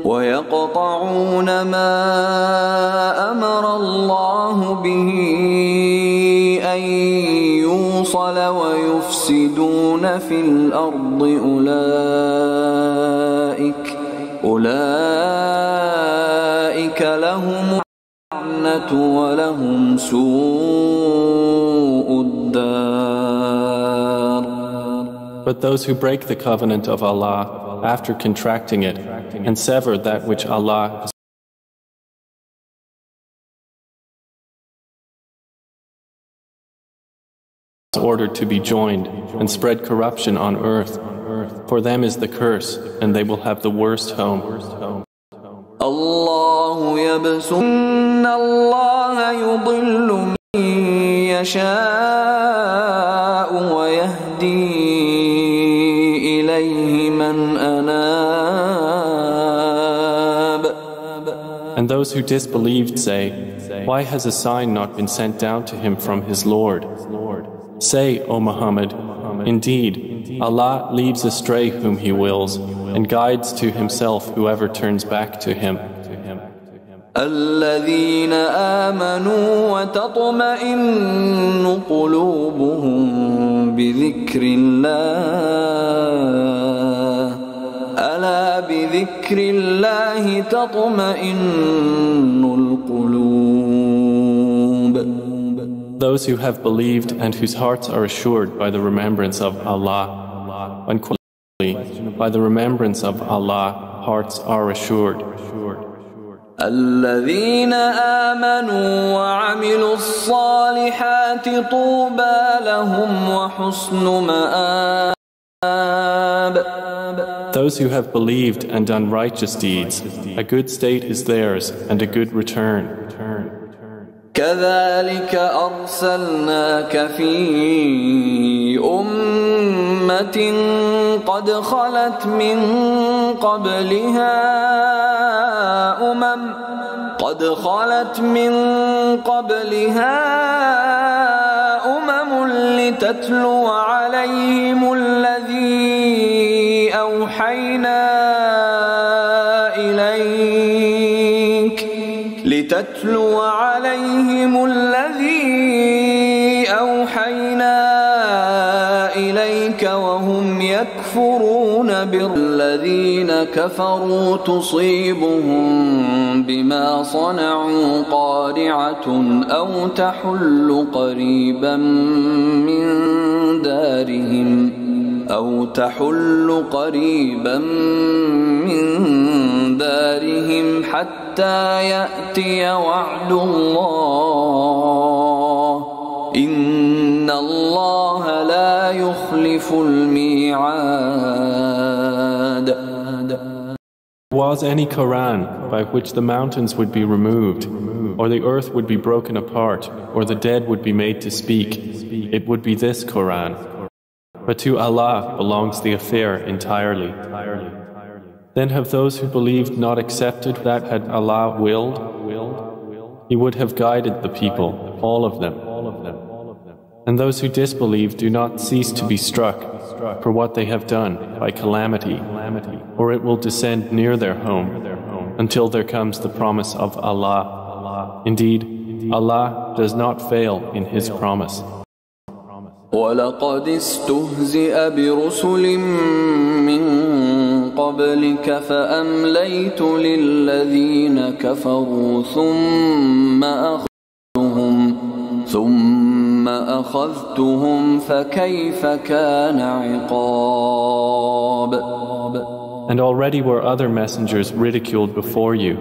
ويقطعون ما أمر الله به أن يوصل ويفسدون في الأرض أولئك لهم ولهم سوء الدار. But those who break the covenant of Allah after contracting it and sever that which Allah has ordered to be joined and spread corruption on earth, for them is the curse, and they will have the worst home. الله يبسط إن الله يضل من يشاء ويهدي إليه من أناب. And those who disbelieved say, why has a sign not been sent down to him from his Lord? Say, O Muhammad, indeed, Allah leads astray whom He wills and guides to Himself whoever turns back to Him. الذين آمنوا وتطمئن قلوبهم بذكر الله ألا بذكر الله تطمئن القلوب. Those who have believed and whose hearts are assured by the remembrance of Allah. Unquestionably, by the remembrance of Allah, hearts are assured. الذين آمنوا وعملوا الصالحات طوبى لهم وحسن مآب. Those who have believed and done righteous deeds, a good state is theirs and a good return. كذلك أرسلناك في أمة قد خلت من قبلها أمم لتتلو عليهم الذي أوحينا إليك وهم يكفرون بالذين كفروا تصيبهم بما صنعوا قارعة أو تحل قريبا من دارهم حتى يأتي وعد الله إن الله لا يخلف الميعاد. Was any Quran by which the mountains would be removed, or the earth would be broken apart, or the dead would be made to speak, it would be this Quran. But to Allah belongs the affair entirely. Then have those who believed not accepted that had Allah willed? He would have guided the people, all of them. And those who disbelieve do not cease to be struck for what they have done by calamity, or it will descend near their home. until there comes the promise of Allah. Indeed, Allah does not fail in His promise. وَلَقَدِ اسْتُهْزِئَ بِرُسُلٍ مِّن قَبْلِكَ فَأَمْلَيْتُ لِلَّذِينَ كَفَرُوا ثُمَّ أَخَذْتُهُمْ فَكَيْفَ كَانَ عِقَابِ. And already were other messengers ridiculed before you,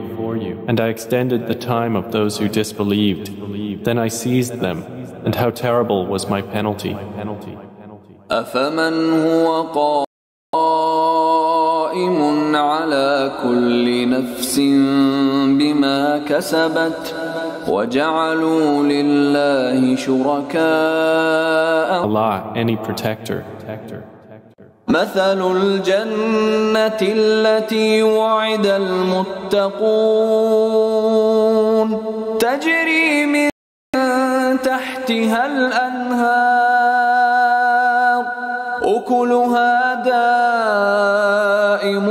and I extended the time of those who disbelieved. Then I seized them, and how terrible was my penalty. أَفَمَنْ هُوَ قَائِمٌ عَلَى كُلِّ نَفْسٍ بِمَا كَسَبَتْ وَجَعَلُوا لِلَّهِ شُرَكَاءَ Allah, any protector. مثل الجنة التي وعد المتقون تجري من تحتها الأنهار أكلها دائم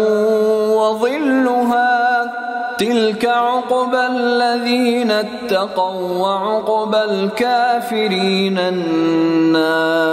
وظلها تلك عقبى الذين اتقوا وعقبى الكافرين النار